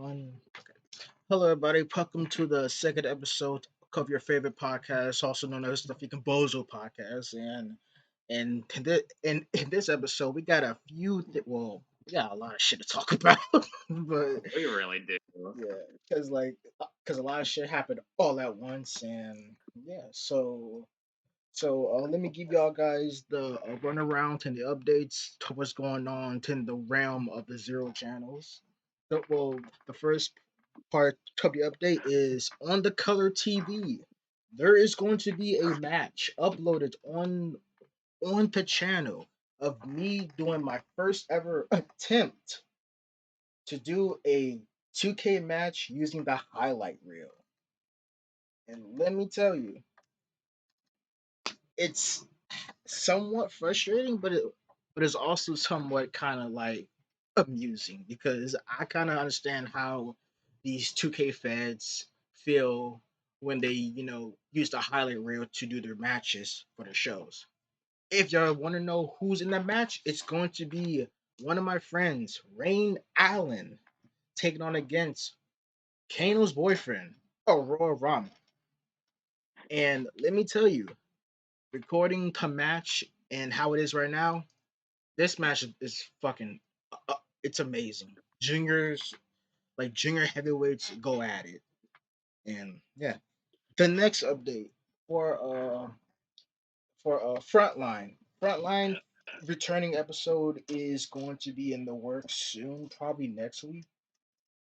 One. Okay. Hello, everybody. Welcome to the second episode of your favorite podcast, also known as the freaking BOZO podcast. And in this episode, we got a few. We got a lot of shit to talk about, but We really do. yeah, because a lot of shit happened all at once, and yeah. So let me give y'all guys the runaround and the updates to what's going on in the realm of the zero channels. The first part of the update is on the color TV. There is going to be a match uploaded on the channel of me doing my first ever attempt to do a 2K match using the highlight reel. And let me tell you, it's somewhat frustrating, but it's also somewhat kind of like amusing because I kind of understand how these 2K fans feel when they use the highlight reel to do their matches for the shows. If y'all want to know who's in the match, it's going to be one of my friends, Rain Allen, taking on against Kano's boyfriend, Aurora Rama. And let me tell you, recording to match and how it is right now, this match is fucking. It's amazing. Junior heavyweights, go at it, and yeah. The next update for Frontline returning episode is going to be in the works soon, probably next week,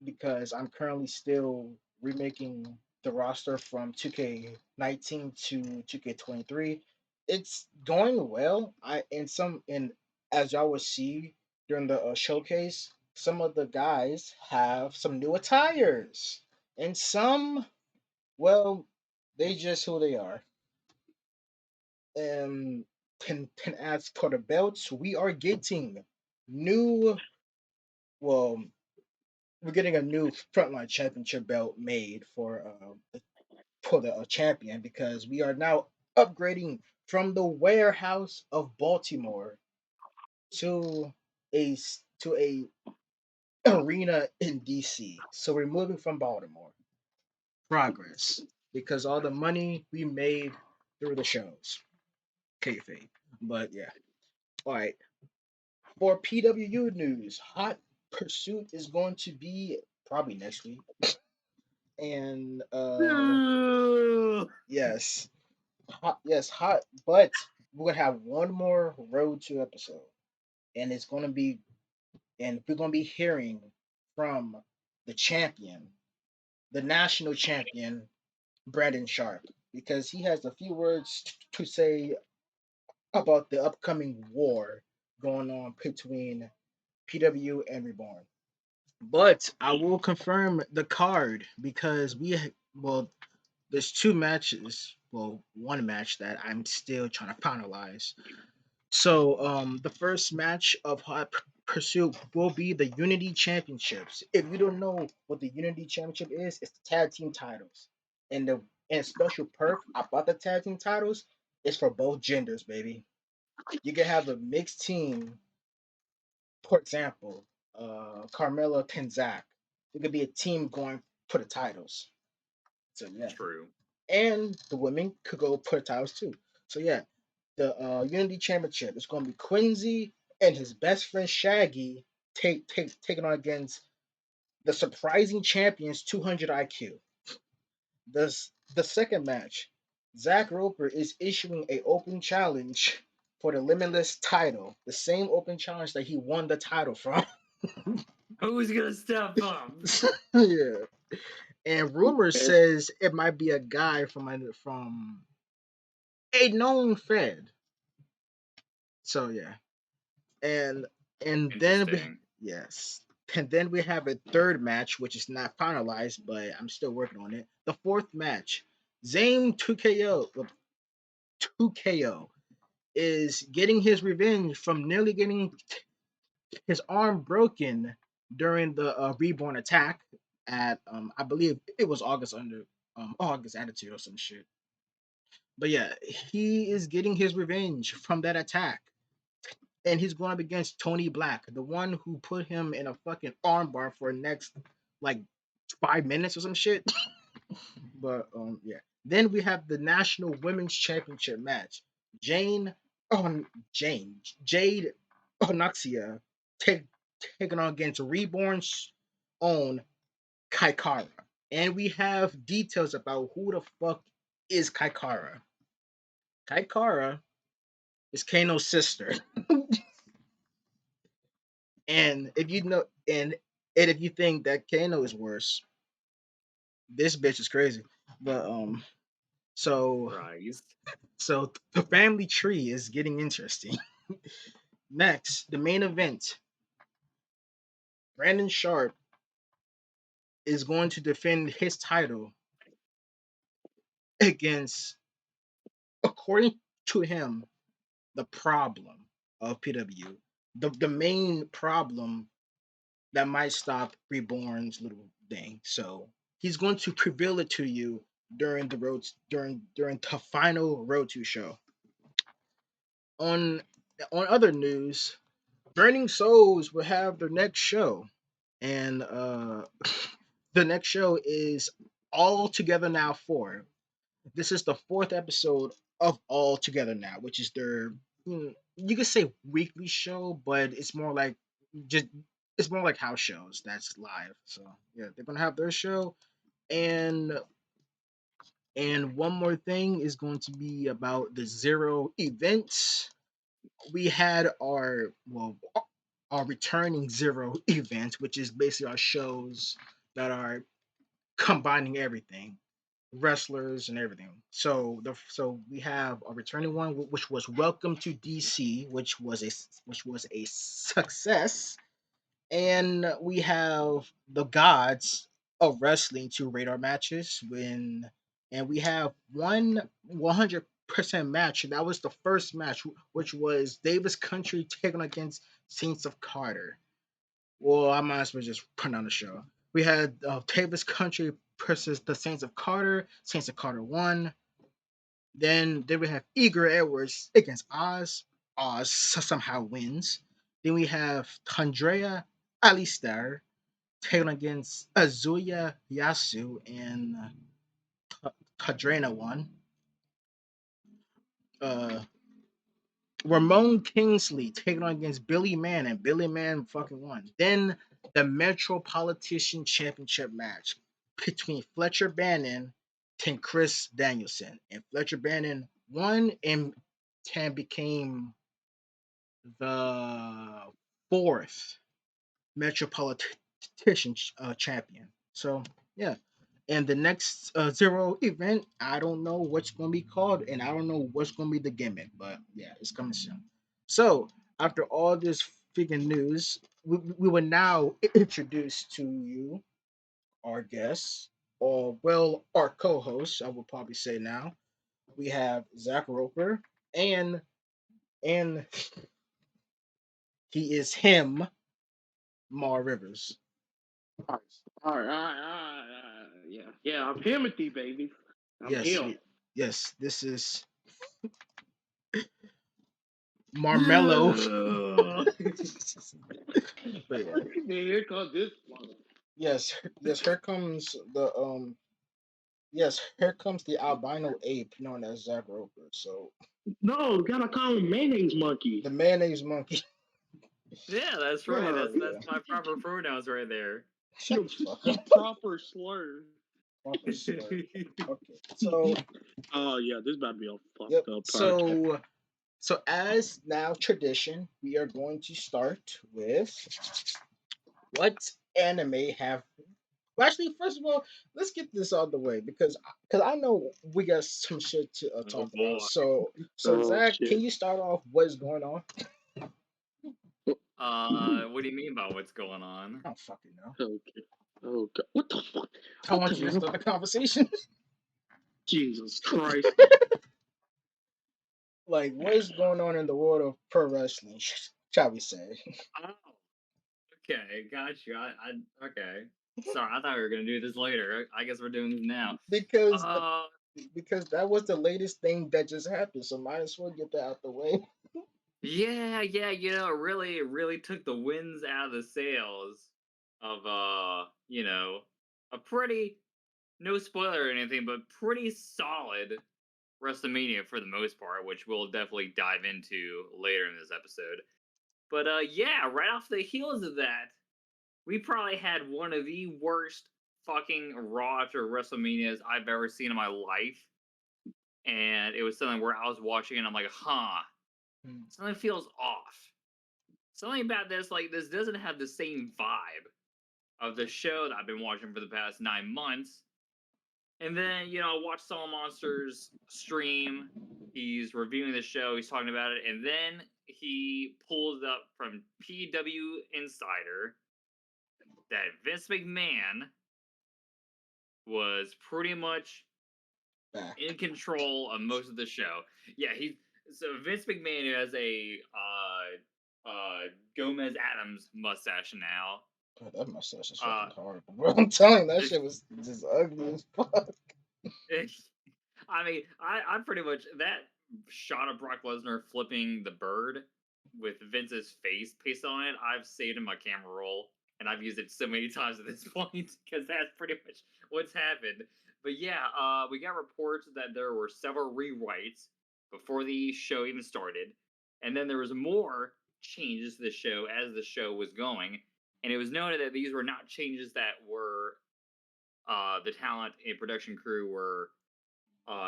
because I'm currently still remaking the roster from 2K19 to 2K23. It's going well. And as y'all will see during the showcase, some of the guys have some new attires, and some, well, they just who they are. And as for the belts, we are getting new. Well, we're getting a new frontline championship belt made for the champion because we are now upgrading from the warehouse of Baltimore to a arena in DC. So we're moving from Baltimore. Progress, because all the money we made through the shows, kayfabe. But yeah, all right. For PWU news, Hot Pursuit is going to be probably next week, and yes, hot. But we're gonna have one more Road to episode, and we're gonna be hearing from the champion, the national champion, Brandon Sharp, because he has a few words to say about the upcoming war going on between PW and Reborn. But I will confirm the card because there's two matches. Well, one match that I'm still trying to finalize. So, the first match of Hot Pursuit will be the Unity Championships. If you don't know what the Unity Championship is, it's the tag team titles. And the special perk about the tag team titles is for both genders, baby. You can have a mixed team, for example, Carmella and Zach. It could be a team going for the titles. So yeah, True. and the women could go for the titles too. So yeah, the Unity Championship is going to be Quincy and his best friend Shaggy taking on against the surprising champions 200 IQ. The second match, Zach Roper is issuing a open challenge for the Limitless title, the same open challenge that he won the title from. Who's gonna step up? Yeah, and rumor says it might be a guy from a known Fed. So yeah, and and then we Interesting. yes, and then we have a third match which is not finalized, but I'm still working on it. The fourth match, Zane 2KO is getting his revenge from nearly getting his arm broken during the reborn attack at I believe it was August Attitude or some shit. But yeah, he is getting his revenge from that attack. And he's going up against Tony Black, the one who put him in a fucking armbar for next like 5 minutes or some shit. But yeah. Then we have the National Women's Championship match. Jane oh Jade Onoxia take, taking on against Reborn's own Kaikara. And we have details about who the fuck is Kaikara. Kaikara is Kano's sister. And if you know and if you think that Kano is worse, this bitch is crazy. But so Christ. so the family tree is getting interesting. Next, the main event. Brandon Sharp is going to defend his title against, according to him, the problem of PW. The main problem that might stop Reborn's little thing. So he's going to reveal it to you during the during the final Road to show. On on other news, Burning Souls will have their next show, and the next show is All Together Now 4. This is the fourth episode of All Together Now, which is their you could say weekly show, but just it's more like house shows that's live. So yeah, they're gonna have their show, and one more thing is going to be about the Zero events. We had our returning Zero event, which is basically our shows that are combining everything, wrestlers and everything. So we have a returning one, which was Welcome to DC, which was a success, and we have the gods of wrestling to rate our matches and we have 100% match. That was the first match, which was Davis Country taking against Saints of Carter. Well, I might as well just put on the show. We had Davis Country versus the Saints of Carter. Saints of Carter won. Then we have Eager Edwards against Oz. Oz somehow wins. Then we have Tandrea Alistar taking against Azuya Yasu, and Tandrea won. Uh, Ramon Kingsley taking on against Billy Man, and Billy Man fucking won. Then the Metropolitan Championship match between Fletcher Bannon and Chris Danielson. And Fletcher Bannon won and became the fourth Metropolitan champion. So, yeah. And the next Zero event, I don't know what's going to be called, and I don't know what's going to be the gimmick, but yeah, it's coming soon. So, after all this freaking news, we will now introduce to you our guests, or well, our co-hosts. I would probably say now we have Zach Roper, and and he is him, Mar Rivers. Yeah, yeah. I'm Timothy, baby. I'm Yes, him. yes. This is Marmello. Yeah. But yeah, Man, here comes this one. yes, yes. Here comes the yes, here comes the albino ape known as Zach Roper. So No, gotta call him mayonnaise monkey. the mayonnaise monkey. Yeah, that's right. Bro, That's Yeah, my proper pronouns right there. shut your the fuck your up. proper slur. Proper slur. Okay, so Oh yeah, this about to be a yep. fucked up podcast. So as now tradition, we are going to start with what anime have. Well, actually, first of all, let's get this out of the way because I know we got some shit to Oh talk about. boy. So Oh Zach, can shit. you start off what is going on? What do you mean by what's going on? I don't fucking know. Okay. Okay. What the fuck? I What want the you to hell? start the conversation. Jesus Christ. Like, what is going on in the world of pro wrestling? Shall we say? Oh, okay, got you. Okay. Sorry, I thought we were gonna do this later. I guess we're doing this now. because the, Uh, because that was the latest thing that just happened. So might as well get that out the way. yeah, yeah. It really took the winds out of the sails. of a pretty, no spoiler or anything, but pretty solid WrestleMania for the most part, which we'll definitely dive into later in this episode. But yeah, right off the heels of that, we probably had one of the worst fucking Raw after WrestleManias I've ever seen in my life. And it was something where I was watching and I'm like, something feels off. Something about this, like, this doesn't have the same vibe of the show that I've been watching for the past 9 months. And then, I watched Solid Monster's stream. He's reviewing the show, he's talking about it, and then he pulls up from PW Insider that Vince McMahon was pretty much in control of most of the show. Yeah, so Vince McMahon, who has a Gomez Adams mustache now. God, that mustache is fucking horrible, bro. I'm telling you, that shit was just ugly as fuck. I mean, I pretty much, that shot of Brock Lesnar flipping the bird with Vince's face pasted on it, I've saved in my camera roll, and I've used it so many times at this point because that's pretty much what's happened. But yeah, we got reports that there were several rewrites before the show even started, and then there was more changes to the show as the show was going, and it was noted that these were not changes that were the talent and production crew were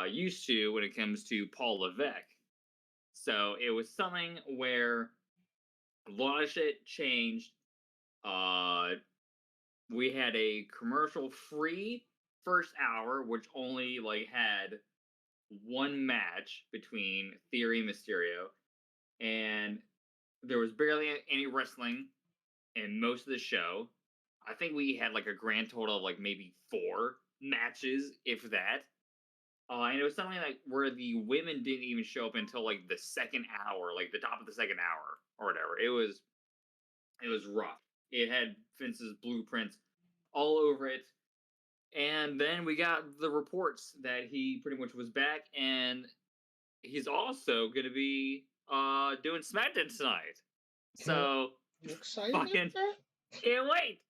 used to when it comes to Paul Levesque. So it was something where a lot of shit changed. We had a commercial-free first hour, which only had one match between Theory and Mysterio, and there was barely any wrestling in most of the show. I think we had a grand total of maybe 4 matches, if that. And it was something where the women didn't even show up until the second hour, the top of the second hour or whatever. It was rough. It had Vince's blueprints all over it. And then we got the reports that he pretty much was back, and he's also going to be doing SmackDown tonight. So, you excited? fucking can't wait.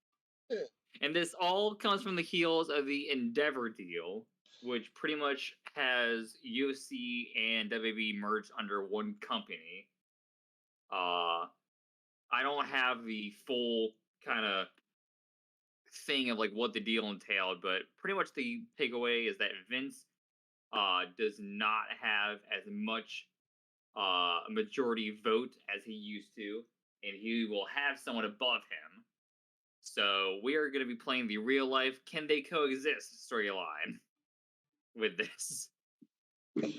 And this all comes from the heels of the Endeavor deal, which pretty much has UFC and WWE merged under one company. I don't have the full kind of thing of what the deal entailed, but pretty much the takeaway is that Vince does not have as much majority vote as he used to, and he will have someone above him. So we are going to be playing the real life "Can They Coexist" storyline with this. This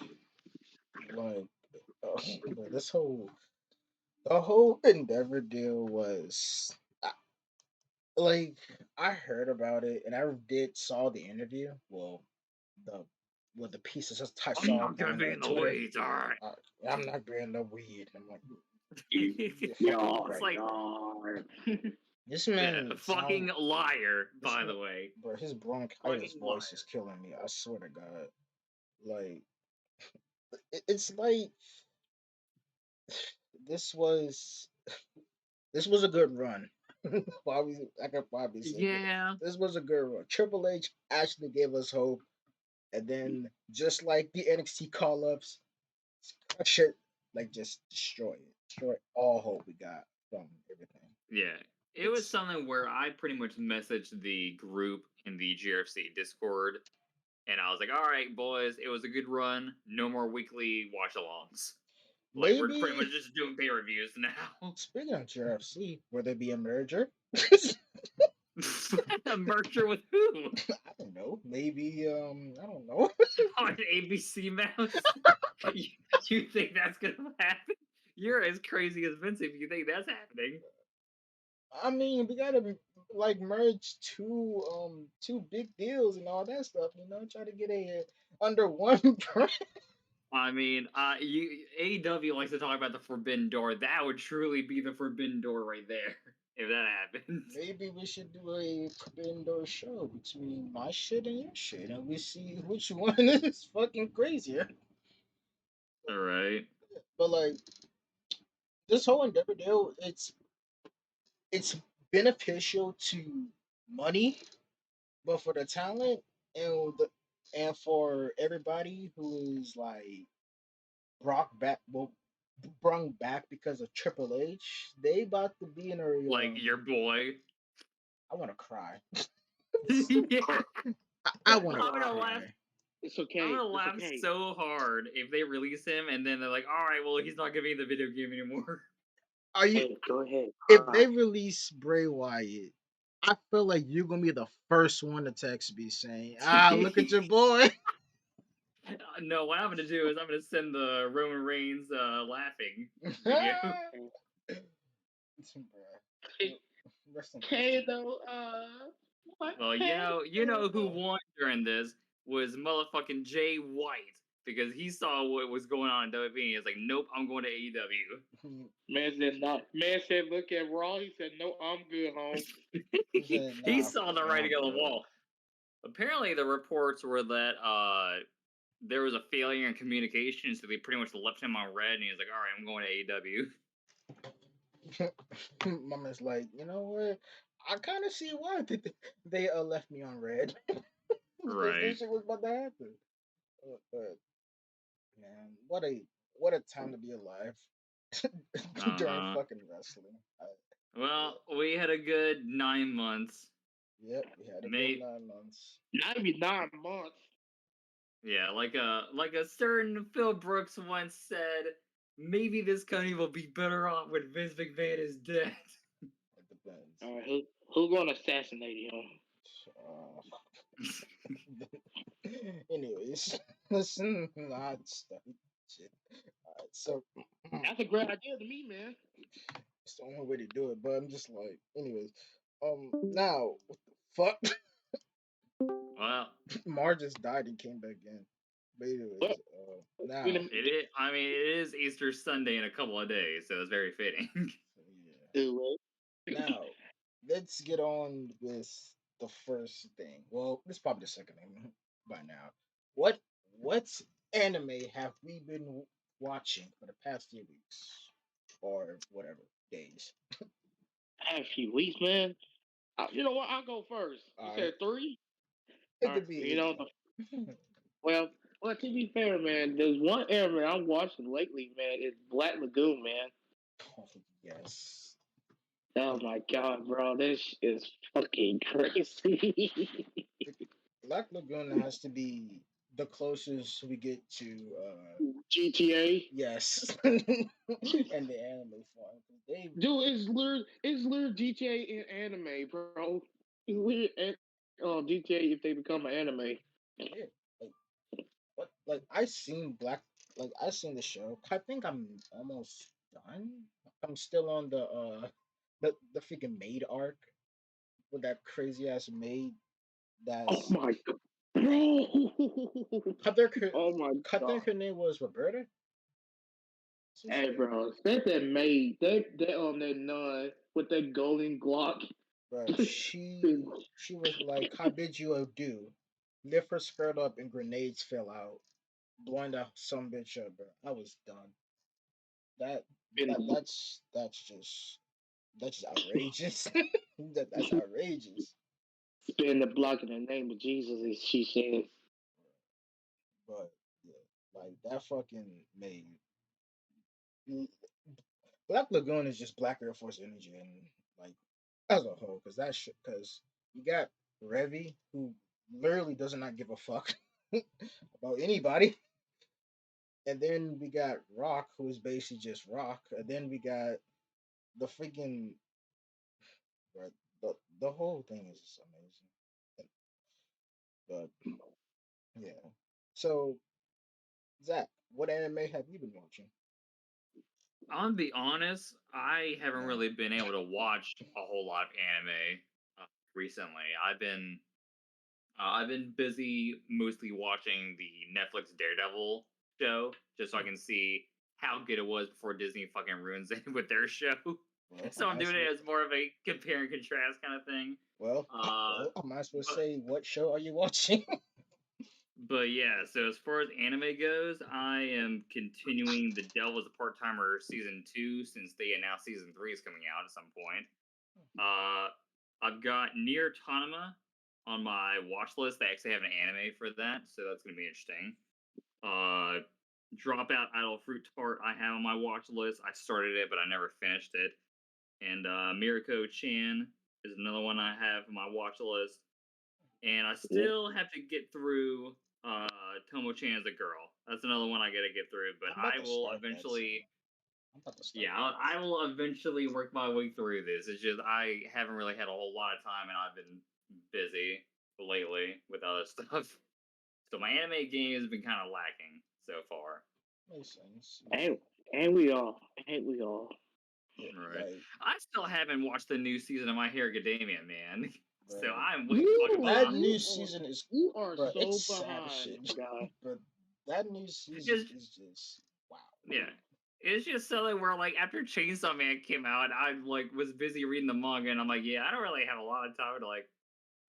the whole Endeavor deal was I heard about it and I saw the interview. Well, the the pieces I I'm saw not gonna on be in the Twitter. weeds, alright. I'm not being the weed. I'm like, Oh It's my god. this man fucking liar, by the way. Bro, his bronchitis voice is killing me. I swear to God. It's like this was a good run. I could probably say Yeah. this was a good run. Triple H actually gave us hope, and then just like the NXT call ups, crush it, just destroy all hope we got from everything. Yeah. It was something where I pretty much messaged the group in the GRFC Discord, and I was like, alright, boys, it was a good run. No more weekly watch alongs. We're pretty much just doing pay reviews now. Speaking of GRFC, will there be a merger? A merger with who? I don't know. Maybe I don't know. On ABC Mouse? You think that's gonna happen? You're as crazy as Vince if you think that's happening. I mean, we gotta merge two big deals and all that stuff. Try to get under one brand. I mean, AEW likes to talk about the Forbidden Door. That would truly be the Forbidden Door right there if that happened. Maybe we should do a Forbidden Door show between my shit and your shit, and we see which one is fucking crazier. All right. But this whole Endeavor deal, it's beneficial to money, but for the talent and for everybody who is like brought back, well, brung back because of Triple H, they about to be in a. Like your boy. I want to cry. Yeah. I want to I'm gonna laugh. cry. It's I'm okay. gonna It's laugh okay. so hard if they release him and then they're like, all right, well, he's not giving me the video game anymore. Are you? Hey, go ahead. If they Cry. release Bray Wyatt, I feel like you're gonna be the first one to text me saying, "Ah, look at your boy." No, what I'm gonna do is I'm gonna send the Roman Reigns laughing video. Rest in peace. Okay, though. What? Well, you know who won during this was motherfucking Jay White because he saw what was going on in WWE. And he was like, nope, I'm going to AEW. Man said not. Man said, look at Raw. He said, no, I'm good, home. He said, He "Nah, saw the nah, writing on the bro." wall. Apparently, the reports were that there was a failure in communication, so they pretty much left him on red, and he was like, all right, I'm going to AEW. Mama's like, you know what? I kind of see why they left me on red because Right. this shit was about to happen. But man, what a time to be alive during Uh-huh. fucking wrestling. Well, we had a good 9 months. Yep, we had a good May 9 months. Not even 9 months. Yeah, like a certain Phil Brooks once said, maybe this company will be better off when Vince McMahon is dead. It depends. All right, who's going to assassinate him? Anyways, listen, not stuff. Shit. So That's a great idea to me, man. it's the only way to do it. But I'm just like, anyways. Now what the fuck? Well, Mar just died and came back in. But anyways, now I mean, it is Easter Sunday in a couple of days, so it's very fitting. yeah. Now let's get on with the first thing. Well, this is probably the second thing by now. What anime have we been watching for the past few weeks or whatever days? A few weeks, man. You know what? I'll go first. You All right, said 3? it All right. could be You know, any. well, to be fair, man, there's one anime I'm watching lately, man. It's Black Lagoon, man. Oh, yes. Oh my god, bro, this is fucking crazy. Black Lagoon has to be the closest we get to GTA, yes and the anime form. They dude, it's literally GTA in anime, bro. It's literally GTA if they become an anime. yeah, like what like I seen the show. I think I'm almost done. I'm still on the freaking maid arc with that crazy ass maid Oh that's my god, bro. I think her Oh my I god. think her name was Roberta. Some Hey, shit. bro, that maid, that nun with that golden Glock. But she was like, "I bid you adieu." Lift her skirt up and grenades fell out, blowing that some bitch up. Bro, I was done. That Spin that's just outrageous. That's outrageous. the block in the name of Jesus, as she says. But yeah, like that fucking made Black Lagoon is just Black Air Force energy and like as a whole, because you got Revy who literally does not give a fuck about anybody. And then we got Rock, who is basically just Rock. And then we got the freaking right, the whole thing is just amazing. But yeah. So Zach, what anime have you been watching? I'll be honest, I haven't Yeah. really been able to watch a whole lot of anime recently. I've been busy mostly watching the Netflix Daredevil show, just so I can see how good it was before Disney fucking ruins it with their show. Well, I So I'm might as doing well. it as more of a compare and contrast kind of thing. Well, Uh, I might as well but say, what show are you watching? but yeah, so as far as anime goes, I am continuing The Devil as a Part Timer season 2 since they announced season 3 is coming out at some point. I've got Near Autonoma on my watch list. They actually have an anime for that, so that's gonna be interesting. Dropout Idle Fruit Tart I have on my watch list. I started it, but I never finished it. And Mirako Chan is another one I have on my watch list. And I still have to get through Tomo Chan as a girl. That's another one I gotta get through. But I'm about I to will start that soon. eventually, I'm about to start yeah, that. I will eventually work my way through this. It's just I haven't really had a whole lot of time, and I've been busy lately with other stuff. So my anime game has been kind of lacking so far. Makes sense. And we all. Yeah, Right. like, I still haven't watched the new season of My Hero Academia, man. So bro, I'm way fucking that behind. new season is, You are bro, it's so sad as behind, shit. guy. But that new season It's, is just wow. yeah. It's just something where like after Chainsaw Man came out, I like was busy reading the manga and I'm like, yeah, I don't really have a lot of time to like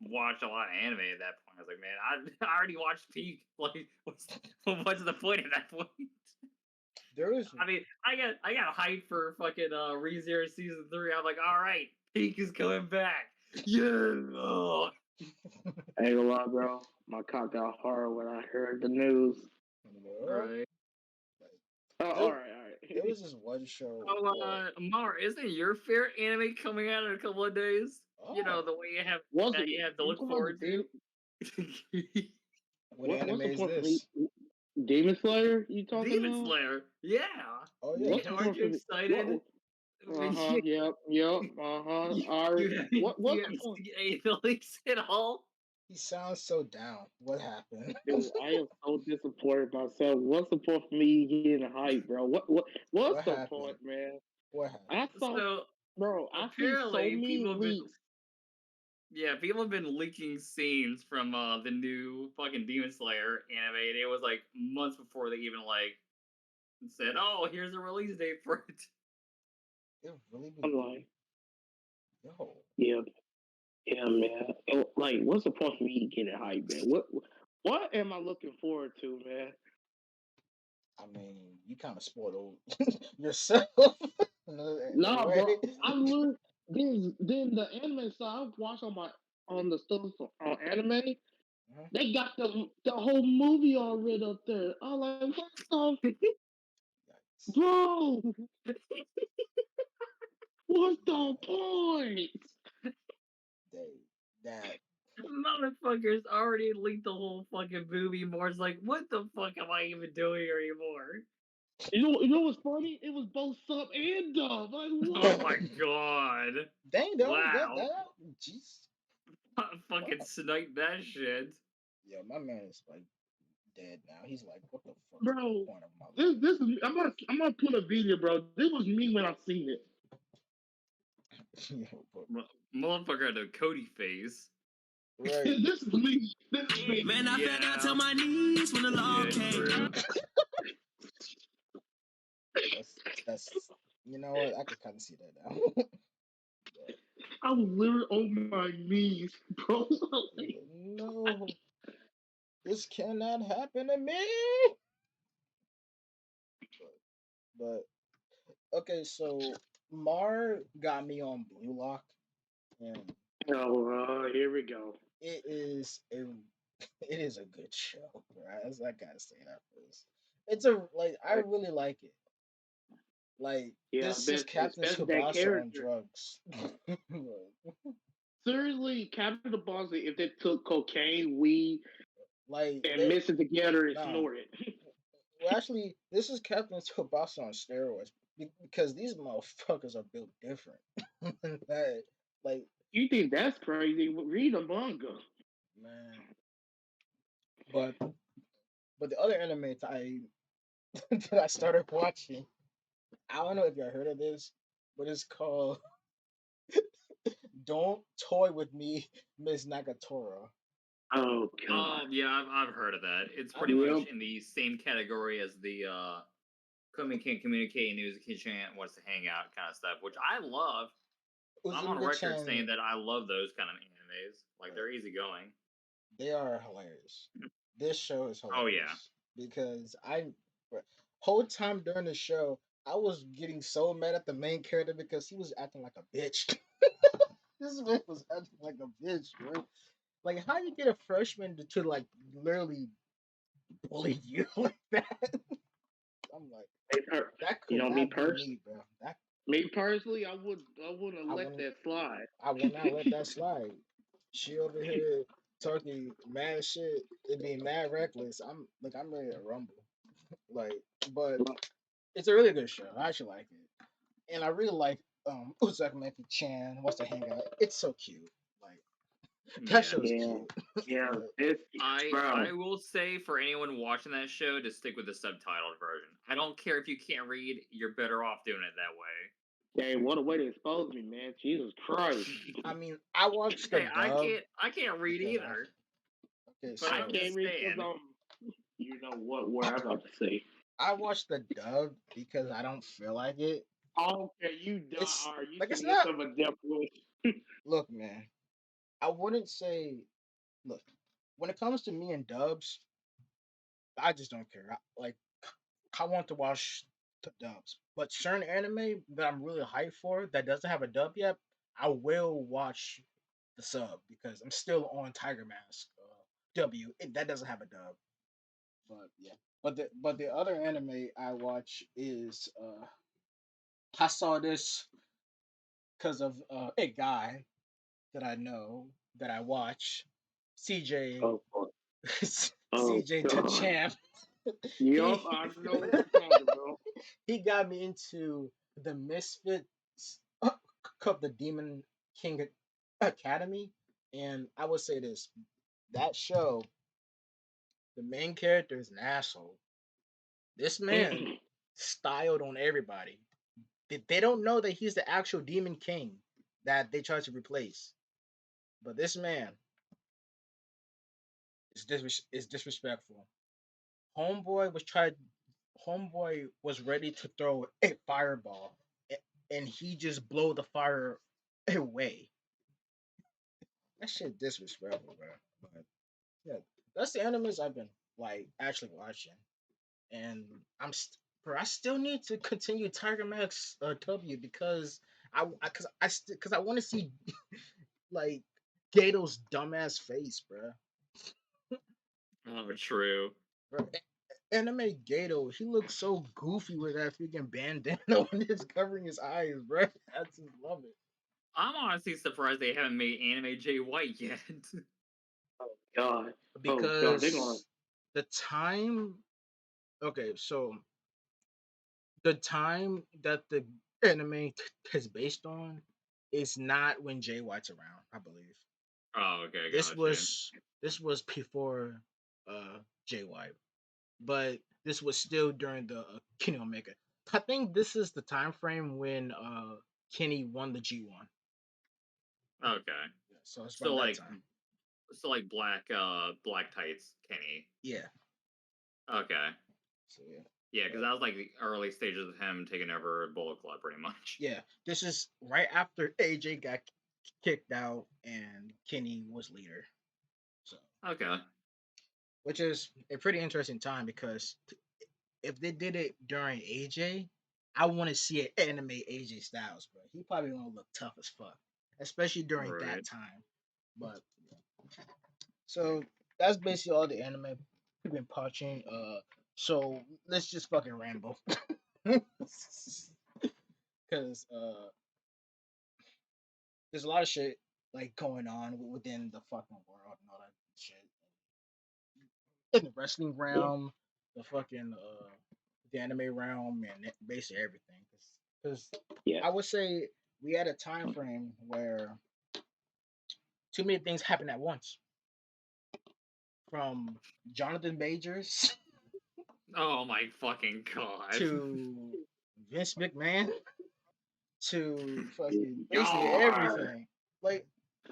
watch a lot of anime at that point. I was like, man, I already watched Peak. Like what's the point at that point? There is I mean, I got hyped for fucking ReZero season 3. I'm like, all right, Peak is coming back. Yeah. Oh. I ain't gonna lie, bro. My cock got hard when I heard the news. Right. Oh, there, all right. there was this one show. Oh, Mar, isn't your favorite anime coming out in a couple of days? You know, the way What's you have to you look talking forward about to. What anime what's the is point for me? this? Demon Slayer? You talking Demon about? Slayer, yeah. Oh yeah, What's the he's point Aren't you for me? excited? Yep. All right. What's You the haven't point? seen any of the leaks at all? he sounds so down. What happened? Dude, I am so disappointed myself. What's the point for me getting hype, bro? What's What the point, happened? man? What happened? I saw, So bro. I see so apparently many people have been, leaks. yeah, people have been leaking scenes from the new fucking Demon Slayer anime, and it was like months before they even like said, "Oh, here's a release date for it." It really be I'm like, yo. yeah, man. Like, what's the point for me getting hype, man? What am I looking forward to, man? I mean, you kind of spoiled yourself in a Nah, way. bro. I literally then the anime side I watched on the stuff on anime. Mhm. They got the whole movie already up there. I'm like, what the Yikes. bro? What's the point? They that Motherfuckers already leaked the whole fucking movie. Moore's like, what the fuck am I even doing anymore? You know what's funny? It was both sub and dub. Like Oh what? my god. dang, they already got Wow. that out. Jeez. Fucking Wow. snipe that shit. Yo, my man is like dead now. He's like, what the fuck is the Bro, point of my this is I'm gonna put a video, bro. This was me when I seen it. life? Yo, but, Motherfucker had a Cody face. right. This is me. This is me. Man, I fell down Yeah. to my knees when the law Yeah, came. true. That's you know what? I could kind of see that now. But, I was literally on my knees, bro. no, this cannot happen to me. But okay, so Mar got me on Blue Lock, and Oh, here we go. it is a it is a good show, right? I gotta say that first. It's a like I really like it. Like Yeah, this is Captain especially that Tsubasa on character. drugs. Seriously, Captain Ballsy, if they took cocaine, weed, like and they mix it together and nah. snort it. Well, actually, this is Captain Tsubasa on steroids because these motherfuckers are built different. like You think that's crazy? Read a manga. man, but the other anime that I that I started watching, I don't know if you heard of this, but it's called "Don't Toy with Me, Miss Nagatora." Oh god. Yeah, I've heard of that. It's I, pretty much Yep. in the same category as the Kumi can't communicate, news can't wants to hang out kind of stuff, which I love. I'm on record saying Uzumaki-chan, that I love those kind of animes. Like they're easygoing. they are hilarious. This show is Oh yeah. hilarious because I whole time during the show I was getting so mad at the main character because he was acting like a bitch. This man was acting like a bitch, bro. Like, how you get a freshman to like literally bully you like that? I'm like, that You could know, not be me, bro. That me personally, I wouldn't have I let wouldn't, that slide. I will not let that slide. She over here talking mad shit and being mad reckless. I'm ready to rumble. Like, but it's a really good show. I actually like it, and I really like Uzaki Chan. What's the hangout? It's so cute. Like that Yeah. show's Yeah, cute. yeah, But it's I bro. will say for anyone watching that show to stick with the subtitled version. I don't care if you can't read, you're better off doing it that way. Hey, what a way to expose me, man! Jesus Christ. I mean, I watched the Hey, dub I can't read because either, okay, but I I so can't read because understand. you know what I'm about to say. I watched the dub because I don't feel like it. Okay, you It's are you like it's setting not. yourself a death wish? Look, man, I wouldn't say. Look, when it comes to me and dubs, I just don't care. Like, I want to watch the dubs, but certain anime that I'm really hyped for that doesn't have a dub yet, I will watch the sub because I'm still on Tiger Mask. That doesn't have a dub, but yeah. But the other anime I watch is I saw this because of a guy that I know that I watch, CJ Oh, fuck. Oh CJ God. Champ. Yup, he I know what you're talking about. he got me into the Misfits of the Demon King Academy, and I would say this: that show, the main character is an asshole. This man styled on everybody. They don't know that he's the actual Demon King that they tried to replace. But this man is disrespectful. Homeboy was tried. Homeboy was ready to throw a fireball, and he just blow the fire away. That shit disrespectful, bro. But yeah, that's the animes I've been like actually watching, and bro, I still need to continue Tiger Max W because I want to see like Gato's dumbass face, bro. Oh, true. Bro, anime Gato, he looks so goofy with that freaking bandana when it's covering his eyes, bro. I just love it I'm honestly surprised they haven't made anime Jay White yet. God. Oh God, they're gonna. because the time. Okay, so the time that the anime is based on is not when Jay White's around, I believe. Oh, okay, This gotcha. was this was before Jay White, but this was still during the Kenny Omega. I think this is the time frame when Kenny won the G1. Okay. Yeah, so it's So around that like time. black tights Kenny. Yeah. Okay. So yeah. Yeah, because But that was like the early stages of him taking over Bullet Club pretty much. yeah, this is right after AJ got kicked out and Kenny was leader. So Okay. which is a pretty interesting time because if they did it during AJ, I want to see an anime AJ Styles, bro. He probably gonna look tough as fuck, especially during that Right. time. But so that's basically all the anime we've been watching. So let's just fucking ramble, because there's a lot of shit like going on within the fucking world and all that shit in the wrestling Yeah, realm, the fucking the anime realm, and basically everything. Because yeah. I would say we had a time frame where too many things happened at once, from Jonathan Majors Oh my fucking god. to Vince McMahon to fucking basically God. everything. Like,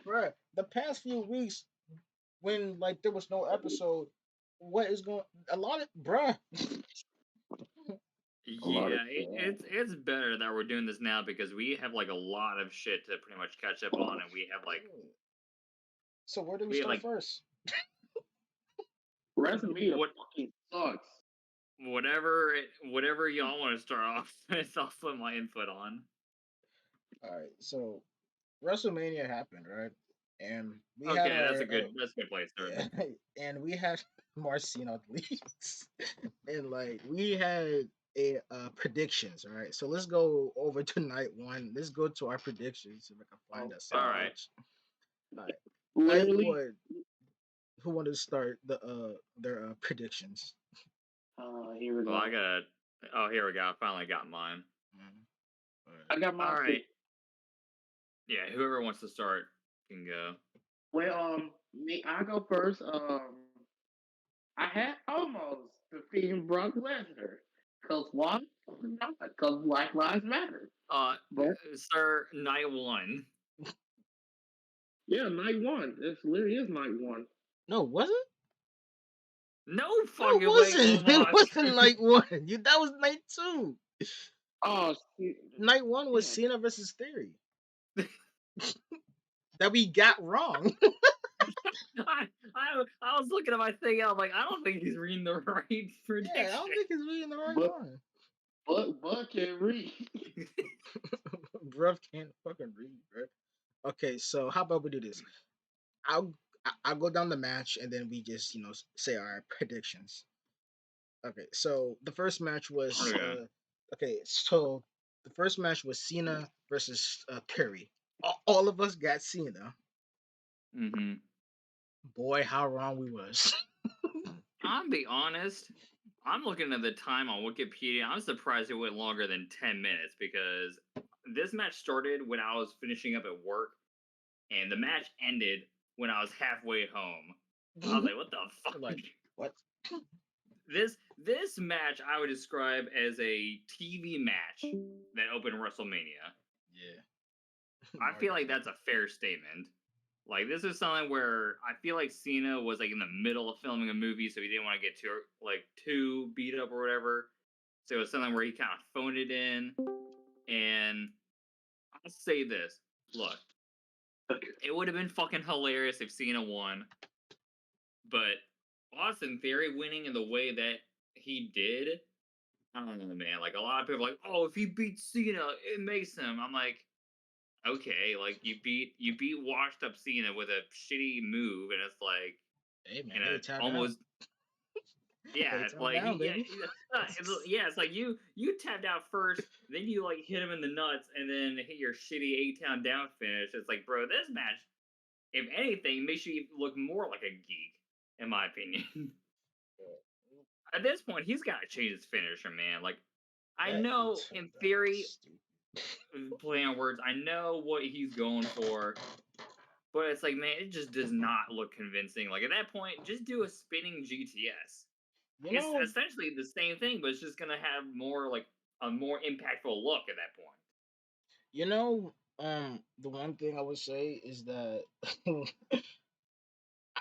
bruh, the past few weeks when like there was no episode, what is going? A lot of bruh. A lot of Yeah, shit. it's better that we're doing this now because we have like a lot of shit to pretty much catch up on, and So where do we we have start like first? WrestleMania what fucking sucks. whatever y'all want to start off with, I'll put my input on. All right, so WrestleMania happened, right? And we had Okay, our that's a good place to yeah, start. and we had Marcino leads, and like we had a predictions. All right, so let's go over to night one. Let's go to our predictions if I can find Oh that All same right. page. All right, night literally. one. Who wanted to start their predictions? Here we Well, go. Oh, here we go. I finally got mine. Mhm. All I got All mine too. right. Yeah, whoever wants to start can go. Well, me, I go first. I had almost defeating Brock Lesnar. Cause why? Not because Black Lives Matter. But Sir, night one. yeah, night one. This literally is night one. No, was it? No No, it fucking way, wasn't. It Omos. wasn't night one. That was night two. Oh, shit. Night one was Yeah. Cena versus Theory that we got wrong. I was looking at my thing. I'm like, I don't think he's reading the right prediction. Yeah, I don't think he's reading the right But one. Bud can read. Bruv can't fucking read, bro. Okay, so how about we do this? I'll I'll go down the match and then we just say our predictions. Okay, so the first match was Okay. okay, so the first match was Cena versus Curry. All of us got Cena. Mm-hmm. Boy, how wrong we was. I'll be honest. I'm looking at the time on Wikipedia. I'm surprised it went longer than 10 minutes because this match started when I was finishing up at work, and the match ended when I was halfway home. I was like, "What the fuck?" Like what? This match I would describe as a TV match that opened WrestleMania. Yeah. I feel like that's a fair statement. Like this is something where I feel like Cena was like in the middle of filming a movie, so he didn't want to get too beat up or whatever. So it was something where he kind of phoned it in. And I'll say this: look, it would have been fucking hilarious if Cena won, but Austin Theory winning in the way that he did, I don't know, man. Like a lot of people are like, oh, if he beats Cena, it makes him. I'm like, okay, like you beat washed up Cena with a shitty move, and it's like, Hey man, and hey, a tap down. almost yeah, Hey, tap like down, he baby. yeah, it's like you tapped out first, then you like hit him in the nuts, and then hit your shitty A-Town down finish. It's like, bro, this match, if anything, makes you look more like a geek, in my opinion. At this point, he's got to change his finisher, man. Like, I That know is in theory, stupid. play on words, I know what he's going for, but it's like, man, it just does not look convincing. Like, at that point, just do a spinning GTS. You It's know, essentially the same thing, but it's just gonna have more like a more impactful look at that point. the one thing I would say is that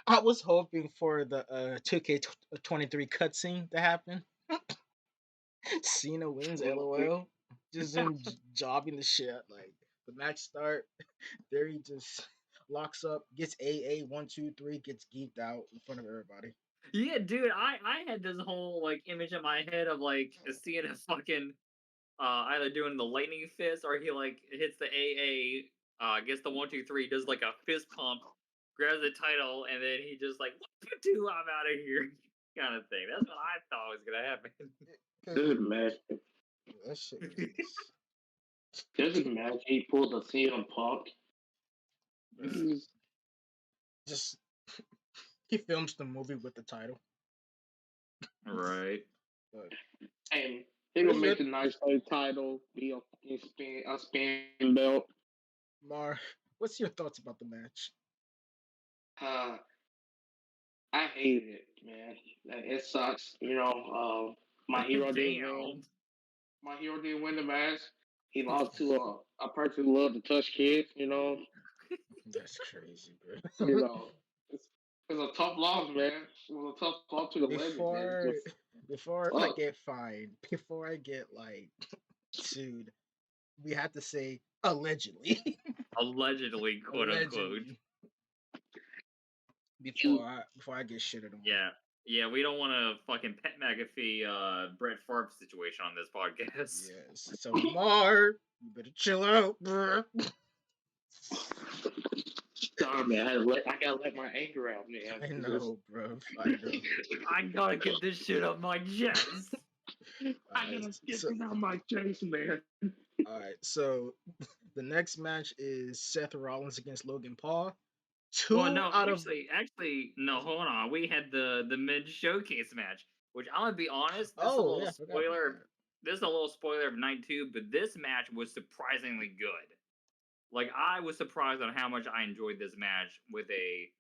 I was hoping for the 2K23 cutscene to happen. Cena wins, LOL. Just him jobbing the shit. Like the match start, there he just locks up, gets AA 1 2 3, gets geeked out in front of everybody. Yeah, dude, I had this whole like image in my head of like seeing a fucking either doing the lightning fist or he like hits the AA, gets the 1 2 3, does like a fist pump, grabs the title, and then he just like, what you do? I'm out of here, kind of thing. That's what I thought was gonna happen. Good match. That shit was There's a match he pulled a CM Punk. just he films the movie with the title. Right. But And he it gonna was make good. the nice title be a spin belt. Mar, what's your thoughts about the match? Uh, I hate it, man. It sucks. My hero didn't win. Damn. My hero didn't win the match. He lost to a person who loved to touch kids. That's crazy, You bro. know, it's, it's a tough loss, man. It was a tough loss to the legend, man. before Just before I fuck. get fined, before I get like sued, we had to say allegedly. Allegedly, quote unquote. Allegedly. You Before I get shitted on. Yeah. Yeah, we don't want a fucking Pet McAfee, Brett Favre situation on this podcast. Yes. So Lamar, you better chill out, bro. Sorry, man. I gotta let my anger out, man. I know, bro. I know. I gotta get this shit off my chest. I gotta get this out my chest, man. All right. So the next match is Seth Rollins against Logan Paul. Well, no, actually, no. Hold on. We had the mid showcase match, which I'm gonna be honest. This is a little I forgot about spoiler. that. This is a little spoiler of night 2, but this match was surprisingly good. Like, I was surprised on how much I enjoyed this match with a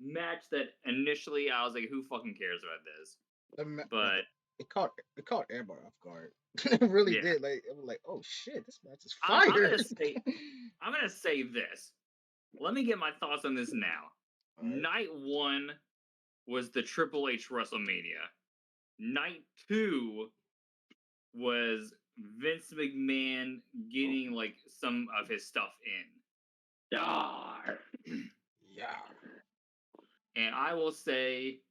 match that initially I was like, who fucking cares about this? But it caught everybody off guard. It really did. Like, it was like, oh shit, this match is fire. I'm gonna say this. Let me get my thoughts on this now. Right. Night 1 was the Triple H WrestleMania. Night 2 was Vince McMahon getting like some of his stuff in. Yeah. And I will say,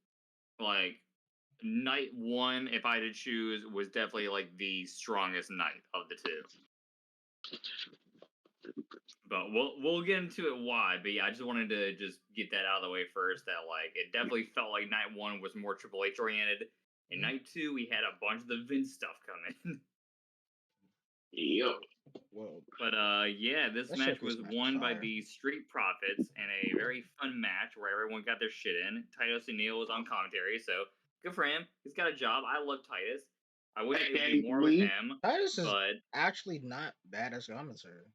like, night 1, if I had to choose, was definitely like the strongest night of the two. But we'll get into it why. But yeah, I just wanted to just get that out of the way first. That like it definitely felt like night 1 was more Triple H oriented. And night 2, we had a bunch of the Vince stuff coming. Yep. Whoa. But yeah, this match was won by the Street Profits in a very fun match where everyone got their shit in. Titus O'Neil was on commentary, so good for him. He's got a job. I love Titus. I wish it would be more with him. Titus is actually not bad as commentary.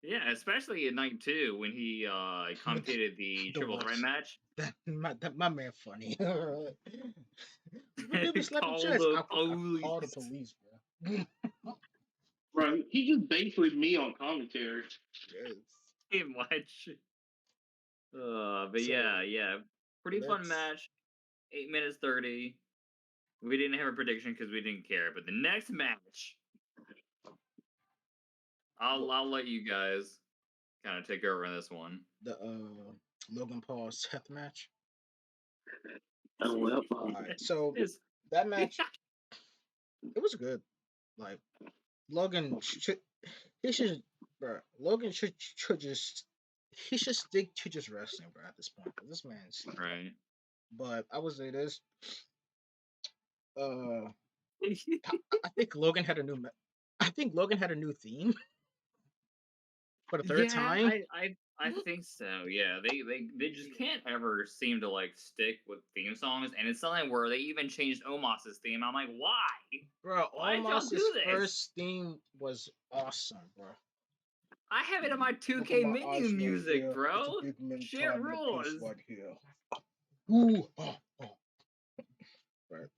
Yeah, especially in night 2 when he commentated the Triple Threat match. My man funny. Call the police, bro. Bro, he just basically me on commentary. Yes. Pretty much. But so, yeah. Pretty fun match. 8 minutes 30. We didn't have a prediction because we didn't care. But the next match, I'll let you guys kind of take over on this one. The Logan Paul Seth match. Oh well. Right, so that match, it was good. Like Logan should stick to just wrestling, bro. At this point, this man's right. But I would say this. I think Logan had a new theme for the third time. I think so. Yeah, they just can't ever seem to like stick with theme songs, and it's something where they even changed Omos's theme. I'm like, why? Bro, Omos's first theme was awesome, bro. I have it in my 2K menu music, bro. Shit rules. Right here. Ooh, right.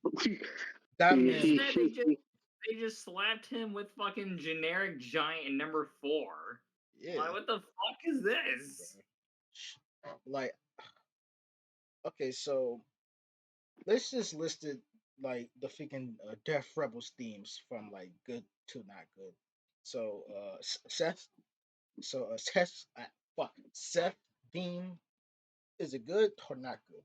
That man. They just slapped him with fucking generic giant and number 4. Yeah. Like, what the fuck is this? Like, okay, so let's just list it like the freaking Death Rebels themes from like good to not good. So Seth theme, is it good or not good?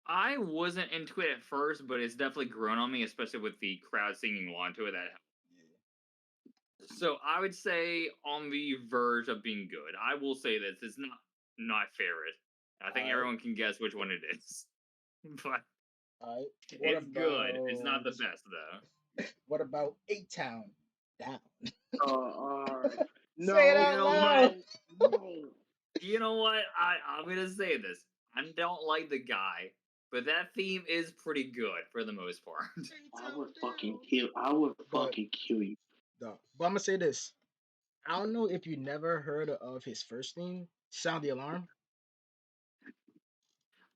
I wasn't into it at first, but it's definitely grown on me, especially with the crowd singing along to it. That helped. So I would say on the verge of being good. I will say this: it's not my favorite. I think everyone can guess which one it is. But it's good. It's not the best though. What about A-Town Down? No, say it out loud. No. You know what? I'm gonna say this. I don't like the guy, but that theme is pretty good for the most part. I would fucking kill you. No. But I'm gonna say this. I don't know if you never heard of his first theme, Sound the Alarm.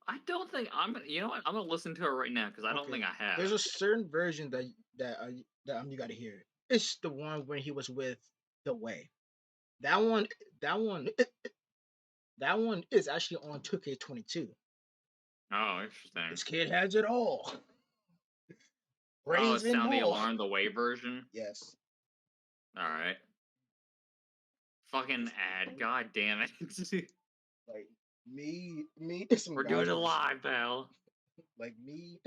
I don't think you know what? I'm gonna listen to it right now because I don't think I have. There's a certain version that you gotta hear. It's the one when he was with The Way. That one is actually on 2K22. Oh, interesting. This kid has it all. Sound the Alarm, the Way version? Yes. Alright. Fucking ad, god damn it. Like, some We're guys doing it was, live, pal. like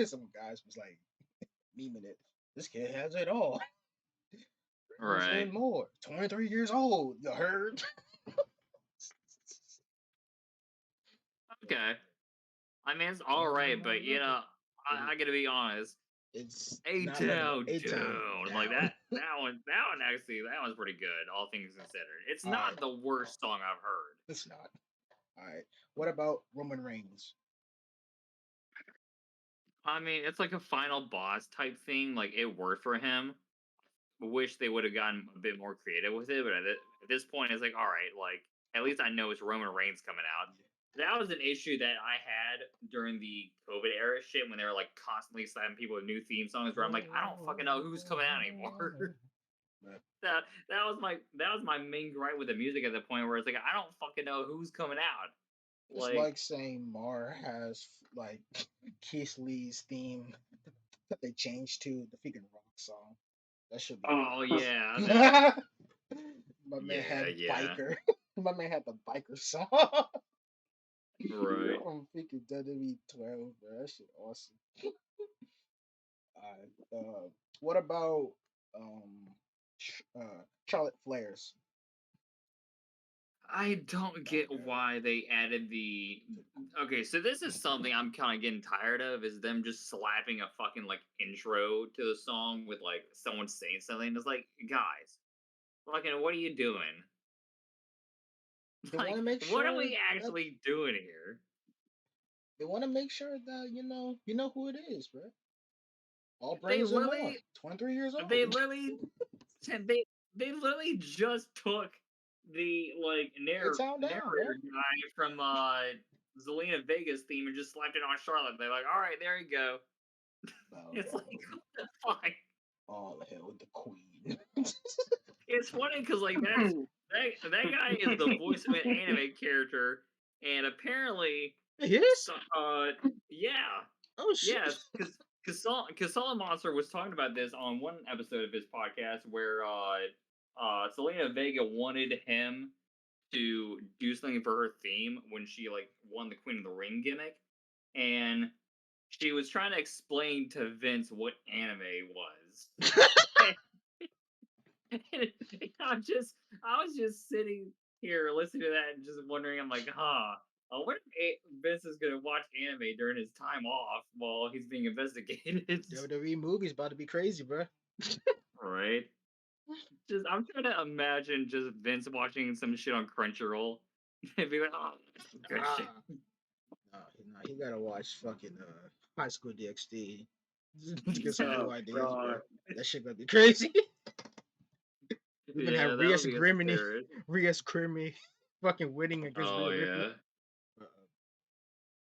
some guys was like memeing it. This kid has it all. Right. And more. 23 years old. You heard? Okay. I mean, it's all right, but I gotta be honest. It's not living A-Town, A-Town dude, like down. that one's pretty good, all things considered. It's All right, not the worst song I've heard. it's not. All right. What about Roman Reigns? I mean, it's like a final boss type thing. Like, it worked for him. Wish they would have gotten a bit more creative with it, but at this point, it's like, all right, like at least I know it's Roman Reigns coming out. That was an issue that I had during the COVID era shit when they were like constantly slapping people with new theme songs. Where I'm like, I don't fucking know who's coming out anymore. that was my main gripe with the music at the point where it's like I don't fucking know who's coming out. It's like saying Mar has like Keith Lee's theme that they changed to the freaking rock song. That should be. Oh yeah, My man had yeah. biker. My man had the biker song. Right. I'm freaking WWE 12, bro. That shit awesome. What about Charlotte Flair's? I don't get why they added the. Okay, so this is something I'm kind of getting tired of is them just slapping a fucking like intro to the song with like someone saying something. It's like, guys, fucking, what are you doing? They Like, want to make what are sure we actually doing here? they want to make sure that you know who it is, bro. All brains and more. 23 years old. They literally, they literally just took the like narrator guy from Zelina Vegas theme and just slapped it on Charlotte. They're like, all right, there you go. It's like, what the fuck? All the hell with the queen. It's funny because like that guy is the voice of an anime character, and apparently he is. Yeah. Oh shit. Yes, because Monster was talking about this on one episode of his podcast where Selena Vega wanted him to do something for her theme when she like won the Queen of the Ring gimmick, and she was trying to explain to Vince what anime was. I was just sitting here listening to that and just wondering. I'm like, huh. I wonder if Vince is gonna watch anime during his time off while he's being investigated. WWE movies about to be crazy, bro. Right. Just I'm trying to imagine just Vince watching some shit on Crunchyroll and be like, oh, good shit. No, he gotta watch fucking High School DxD. To get some new ideas, bro. That shit gonna be crazy. We're gonna have Rhea Grimmy fucking winning against Rhea Ripley.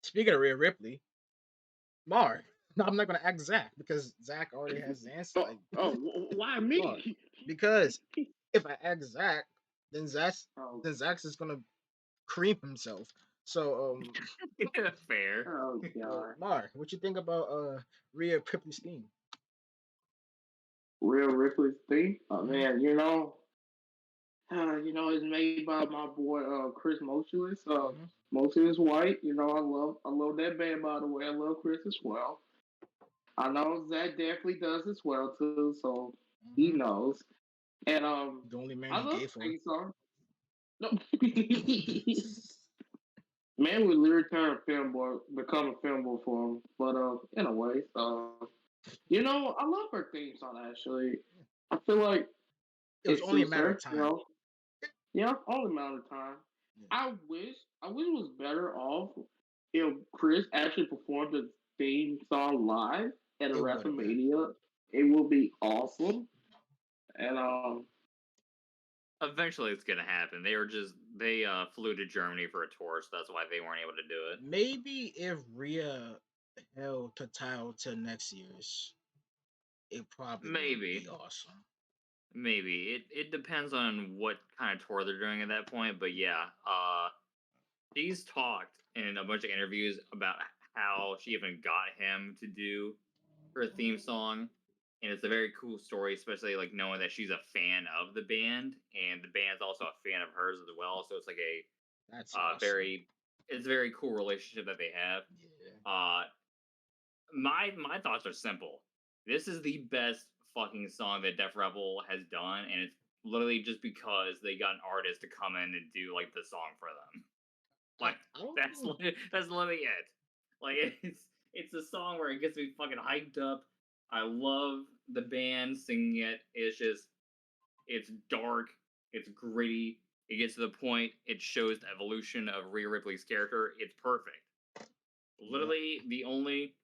Speaking of Rhea Ripley, Mar. No, I'm not gonna ask Zach because Zach already has the answer. Why me? Mar. Because if I ask Zach, then Zach's just gonna cream himself. So fair. Oh god. Mar, what you think about Rhea Ripley's theme? Rhea Ripley's theme? Oh man, it's made by my boy Chris Motionless. Motionless White. I love that band by the way. I love Chris as well. I know Zach definitely does as well too, so he knows. And the only man I love gay for the song. No. Man would literally turn a film boy, become a film boy for him. But anyway, I love her theme song actually. I feel like it was only a matter of time. Yeah, only a matter of time. Yeah. I wish it was better off if Chris actually performed the theme song live at a WrestleMania. It would be awesome. And eventually it's gonna happen. They flew to Germany for a tour, so that's why they weren't able to do it. Maybe if Rhea held the title till next year's, it probably would be awesome. Maybe it depends on what kind of tour they're doing at that point, but yeah, she's talked in a bunch of interviews about how she even got him to do her theme song, and it's a very cool story, especially like knowing that she's a fan of the band and the band's also a fan of hers as well. So it's like a that's awesome. very it's a very cool relationship that they have. Yeah. My thoughts are simple. This is the best fucking song that Def Rebel has done, and it's literally just because they got an artist to come in and do like the song for them. Like that's literally it. Like it's a song where it gets me fucking hyped up. I love the band singing it. It's dark, it's gritty. It gets to the point. It shows the evolution of Rhea Ripley's character. It's perfect. Literally, the only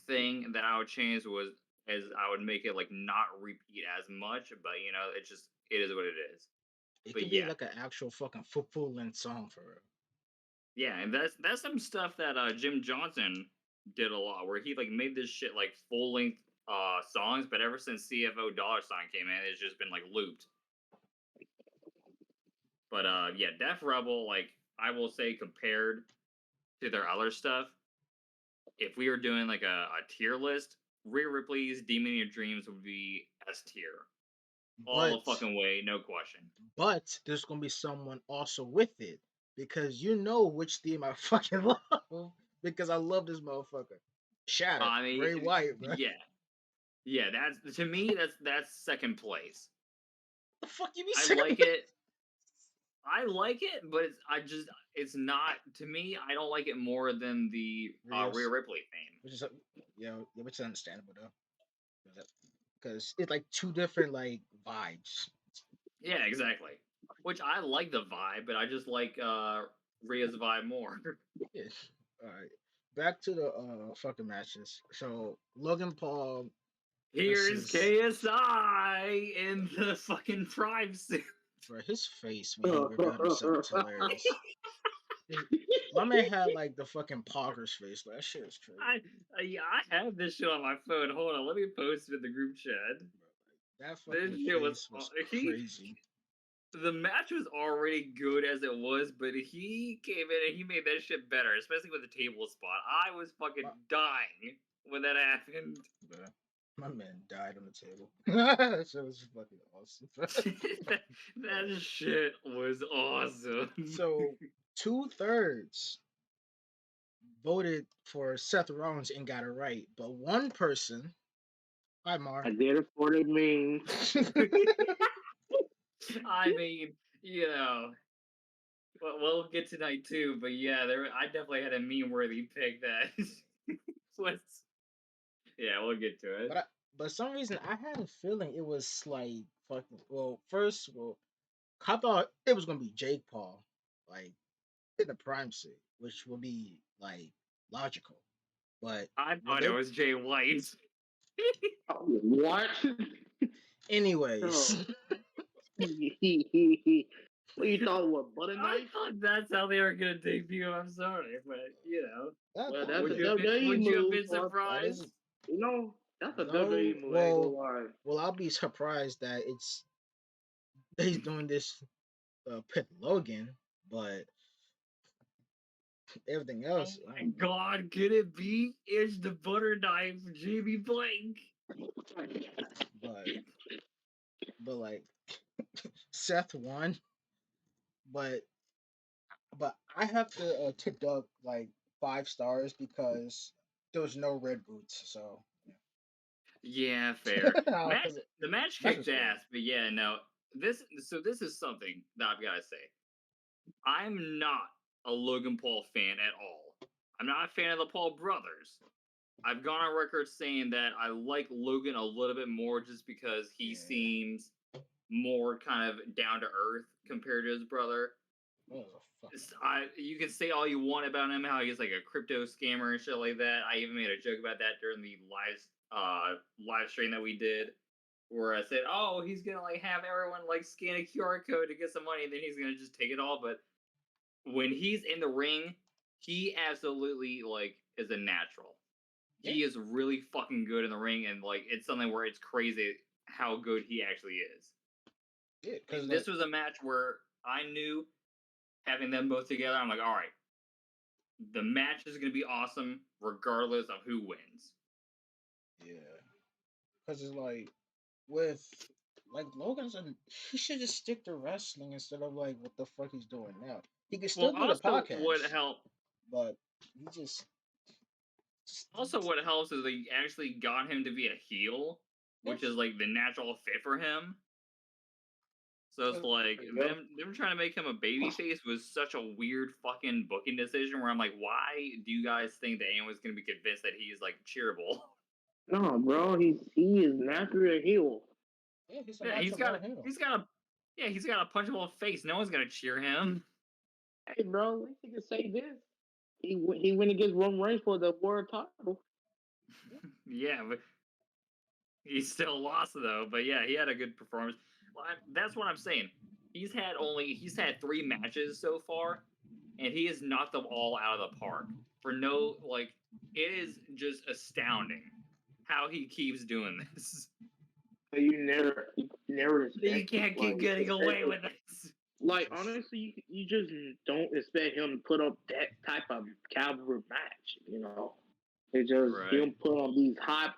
thing that I would change was as I would make it like not repeat as much, but it is what it is. It But could be yeah, like an actual fucking full length song for real. yeah, and that's some stuff that Jim Johnson did a lot, where he like made this shit like full length songs, but ever since CFO Dollar Sign came in, it's just been like looped. But yeah, Def Rebel, like I will say, compared to their other stuff, if we were doing like a tier list, Rhea Ripley's Demon in Your Dreams would be S tier. All the But fucking way, no question. but there's gonna be someone also with it because you know which theme I fucking love because I love this motherfucker. Shattered, I mean, Bray Wyatt, bro. yeah, that's to me that's second place. The fuck you be I saying? like it. I like it, but it's not to me. I don't like it more than the Rhea Ripley theme. Which is understandable though, because it's like two different like vibes. Yeah, exactly. Which I like the vibe, but I just like Rhea's vibe more. Yeah. All right. Back to the fucking matches. So Logan Paul Here's versus KSI in the fucking prime suit. bro, his face when he revealed himself was hilarious. My man had like the fucking Poggers face. That shit is crazy. I have this shit on my phone. Hold on, let me post it in the group chat. That fucking This shit face was crazy. The match was already good as it was, but he came in and he made that shit better, especially with the table spot. I was fucking dying when that happened. Bro, my man died on the table. That shit was fucking awesome. that shit was awesome. So 2/3 voted for Seth Rollins and got it right, but one person, hi Mar. I did it for the memes. I mean, we'll get to night two, but yeah, I definitely had a meme-worthy pick that was. Yeah, we'll get to it. But some reason I had a feeling it was like fucking. I thought it was gonna be Jake Paul, like in the prime suit, which would be like logical. But I thought it was Jay White. What? Anyways. What you thought? What, butter knife? I thought that's how they were gonna debut. I'm sorry, but Well, that's would a you have been surprised? That's a WWE move. I ain't gonna lie. Well, I'll be surprised that he's doing this Pit Logan, but everything else. Oh my god, could it be? It's the butter knife, Jamie Blank. But like Seth won, but I have to tip Doug like 5 stars because there was no red boots. So yeah, fair. The match kicked ass, but yeah, no. This is something that I've got to say. I'm not a Logan Paul fan at all. I'm not a fan of the Paul brothers. I've gone on record saying that I like Logan a little bit more just because he seems more kind of down to earth compared to his brother. You can say all you want about him, how he's like a crypto scammer and shit like that. I even made a joke about that during the live stream that we did, where I said, "Oh, he's gonna like have everyone like scan a QR code to get some money, and then he's gonna just take it all." But when he's in the ring, he absolutely like is a natural. He is really fucking good in the ring, and like it's something where it's crazy how good he actually is. Yeah, because this was a match where I knew having them both together, I'm like, all right, the match is gonna be awesome regardless of who wins. Yeah, because it's like Logan's he should just stick to wrestling instead of like what the fuck he's doing now. He could still do the would podcast, help. but he just. Also, what helps is they actually got him to be a heel, which is like the natural fit for him. So it's like them trying to make him a babyface was such a weird fucking booking decision. Where I'm like, why do you guys think that anyone's gonna be convinced that he's like cheerable? No, bro, he is naturally a heel. Yeah, he's got a punchable face. No one's gonna cheer him. Hey, bro, at least he can say this. He went against Roman Reigns for the world title. Yeah, but he still lost though. But yeah, he had a good performance. Well, that's what I'm saying. He's had 3 matches so far, and he has knocked them all out of the park. For no, like, it is just astounding how he keeps doing this. You never You can't keep getting away with this. Like, honestly, you just don't expect him to put up that type of caliber match, you know. It just him put on these high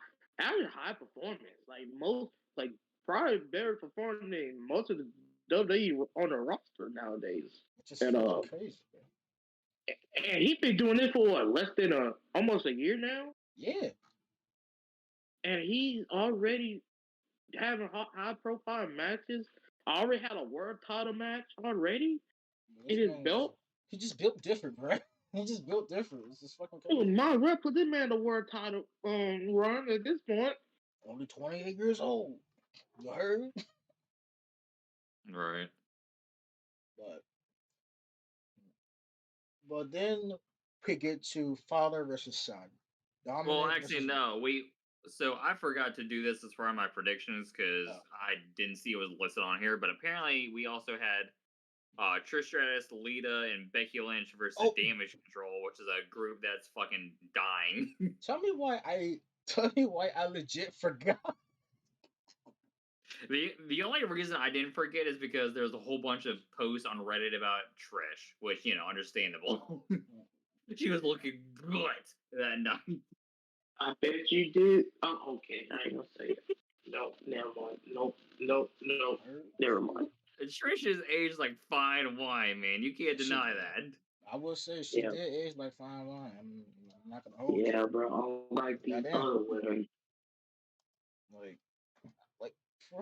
performance. Like probably better performing than most of the WWE on the roster nowadays. It's just fucking crazy, bro. And he's been doing this for what, less than almost a year now? Yeah. And he's already having high profile matches. I already had a world title match already in his belt. He just built different, bro. He just built different. It's just fucking crazy. My rep put this man the world title run at this point. Only 28 years old. You heard? Right. But then we get to father versus son. Well, actually, no. So I forgot to do this as far as my predictions because I didn't see it was listed on here. But apparently, we also had Trish Stratus, Lita, and Becky Lynch versus Damage Control, which is a group that's fucking dying. Tell me why I legit forgot. The only reason I didn't forget is because there's a whole bunch of posts on Reddit about Trish, which, you know, understandable. She was looking good that night. I bet you did. Oh, okay. I ain't gonna say it. No, never mind. Nope. Never mind. Trish is aged like fine wine, man. You can't deny that. I will say she did age like fine wine. I'm not gonna hold you. Yeah, bro. I like these other women. Like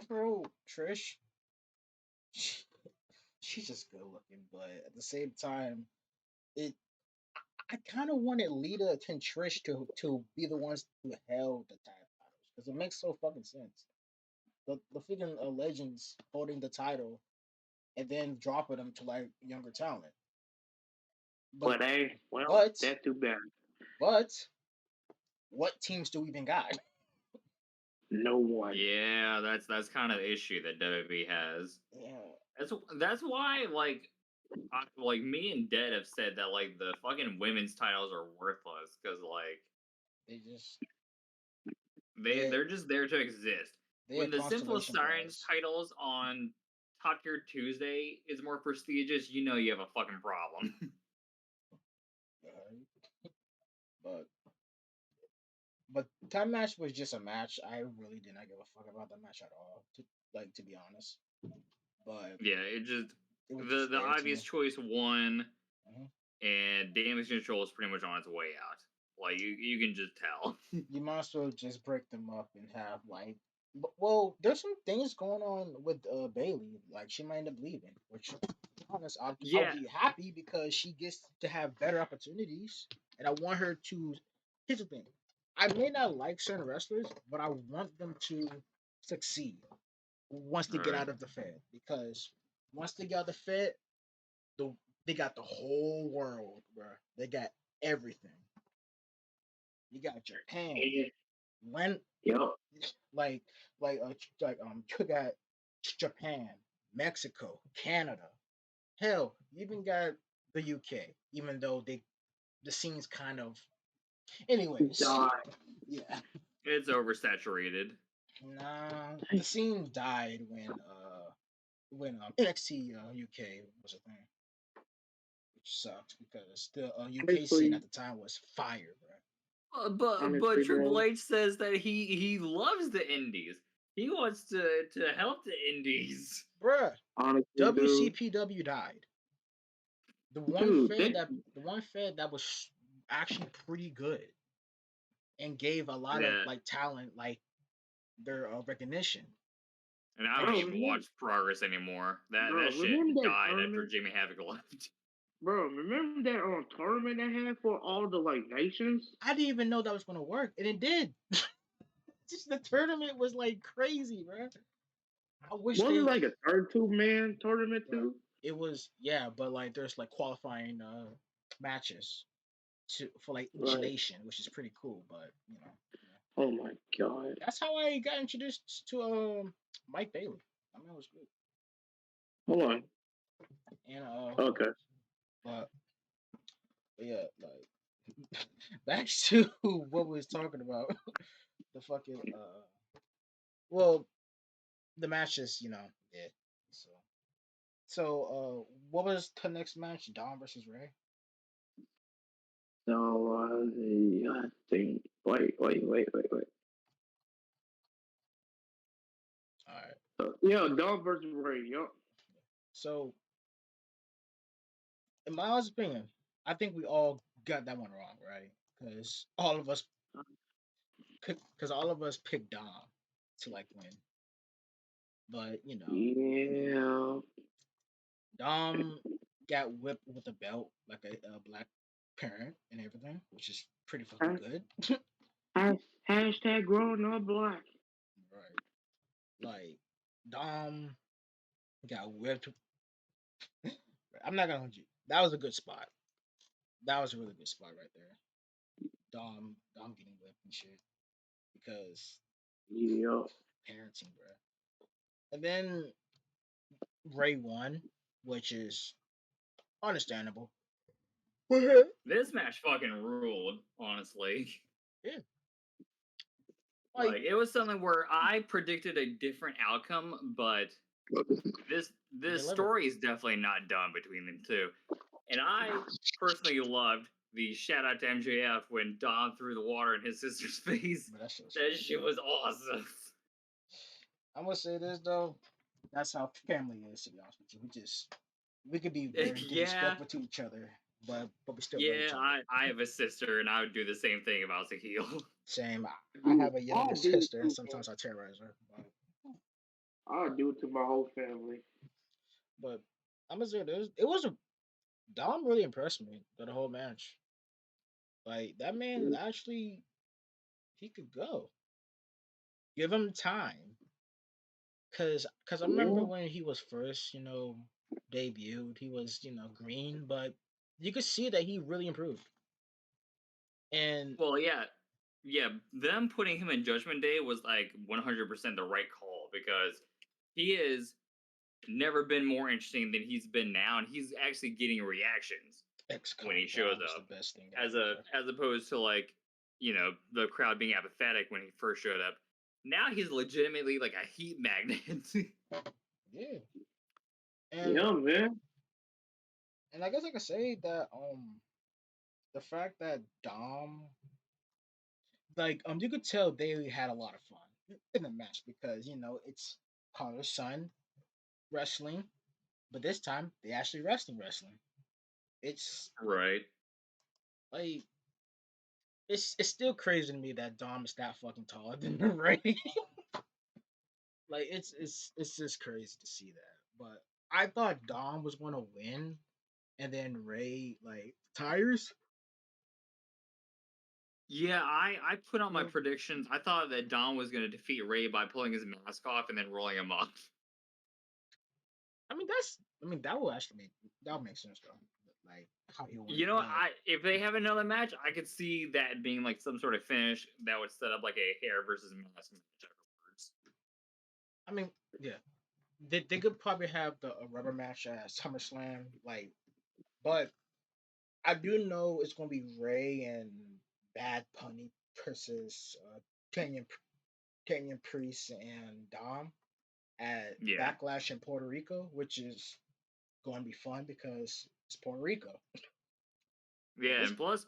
for real, Trish. She's just good looking, but at the same time, I kind of wanted Lita and Trish to be the ones who held the tag titles because it makes so fucking sense. The freaking legends holding the title and then dropping them to like younger talent. But that's too bad. But what teams do we even got? No one. Yeah, that's kind of the issue that WWE has. Yeah. That's why like me and Dead have said that like the fucking women's titles are worthless because like they're just there to exist. When the Simplest Sirens titles on Top Tier Tuesday is more prestigious, you know you have a fucking problem. But that match was just a match. I really did not give a fuck about that match at all. To be honest. But yeah, the obvious choice won, and Damage Control is pretty much on its way out. Like you can just tell. You might as well just break them up and have like, well, there's some things going on with Bailey. Like she might end up leaving, which, to be honest, I'll be happy because she gets to have better opportunities, and I want her to. Here's the thing: I may not like certain wrestlers, but I want them to succeed once they get out of the Fed, because once they get out of the Fed, they got the whole world, bro. They got everything. You got Japan. When you got Japan, Mexico, Canada. Hell, you even got the UK, even though the scene's kind of anyways. Yeah. It's oversaturated. Nah, the scene died when NXT UK was a thing. Which sucks because the UK scene at the time was fire, bro. But Triple H says that he loves the indies. He wants to help the indies. Bruh. WCPW died. The one fed that was actually pretty good and gave a lot of like talent like their recognition. And I don't even watch Progress anymore. That shit died after Jamie Havoc left. Bro, remember that tournament they had for all the like nations? I didn't even know that was gonna work, and it did. Just the tournament was like crazy, bro. I wish was it like a 32-man tournament too? It was, yeah, but like there's like qualifying matches for like each nation, which is pretty cool. But you know. Oh my god. That's how I got introduced to Mike Bailey. I mean, it was good. Hold on. And okay. But yeah, like back to what we was talking about. The fucking well, the matches, you know, yeah. So what was the next match? Dom versus Ray. So I think wait. All right. Yeah, Dom versus Ray. Yep. So, in my honest opinion, I think we all got that one wrong, right? Because all of us picked Dom to like win. But you know, yeah, Dom got whipped with a belt like a black parent and everything, which is pretty fucking good. Hashtag growing up black. Right. Like Dom got whipped. I'm not gonna hold you. That was a good spot. That was a really good spot right there. Dom getting whipped and shit because parenting, bro. And then Ray won, which is understandable. This match fucking ruled, honestly. Yeah. Like it was something where I predicted a different outcome, but this story is definitely not done between them two. And I personally loved the shout out to MJF when Dom threw the water in his sister's face. That shit was awesome. I'm gonna say this though, that's how family is. To be honest with you, we could be very disrespectful to each other, but we still love each other. I have a sister, and I would do the same thing if I was a heel. Same. I have a younger sister, and sometimes I terrorize her. But I'll do it to my whole family. But I'm gonna say this: Dom really impressed me the whole match. Like that man actually, he could go. Give him time. Cause I remember when he was first, debuted, he was, green, but you could see that he really improved. And well, yeah, them putting him in Judgment Day was like 100% the right call because he is never been more interesting than he's been now, and he's actually getting reactions when he shows up. The best thing as opposed to like the crowd being apathetic when he first showed up. Now he's legitimately like a heat magnet. Yeah. Yeah, man. And I guess I could say that the fact that Dom, like you could tell they had a lot of fun in the match because it's father son wrestling, but this time they actually wrestling. It's right. Like it's still crazy to me that Dom is that fucking taller than Ray. Like it's just crazy to see that. But I thought Dom was gonna win, and then Ray like tires. Yeah, I put out my predictions. I thought that Dom was going to defeat Ray by pulling his mask off and then rolling him off. I mean that will actually make sense though. Like how he won. If they have another match, I could see that being like some sort of finish that would set up like a hair versus mask match afterwards. I mean, yeah, they could probably have the rubber match at SummerSlam, but I do know it's gonna be Ray and Bad Bunny versus Kenyan Priest and Dom at Backlash in Puerto Rico, which is going to be fun because it's Puerto Rico. Yeah, and plus,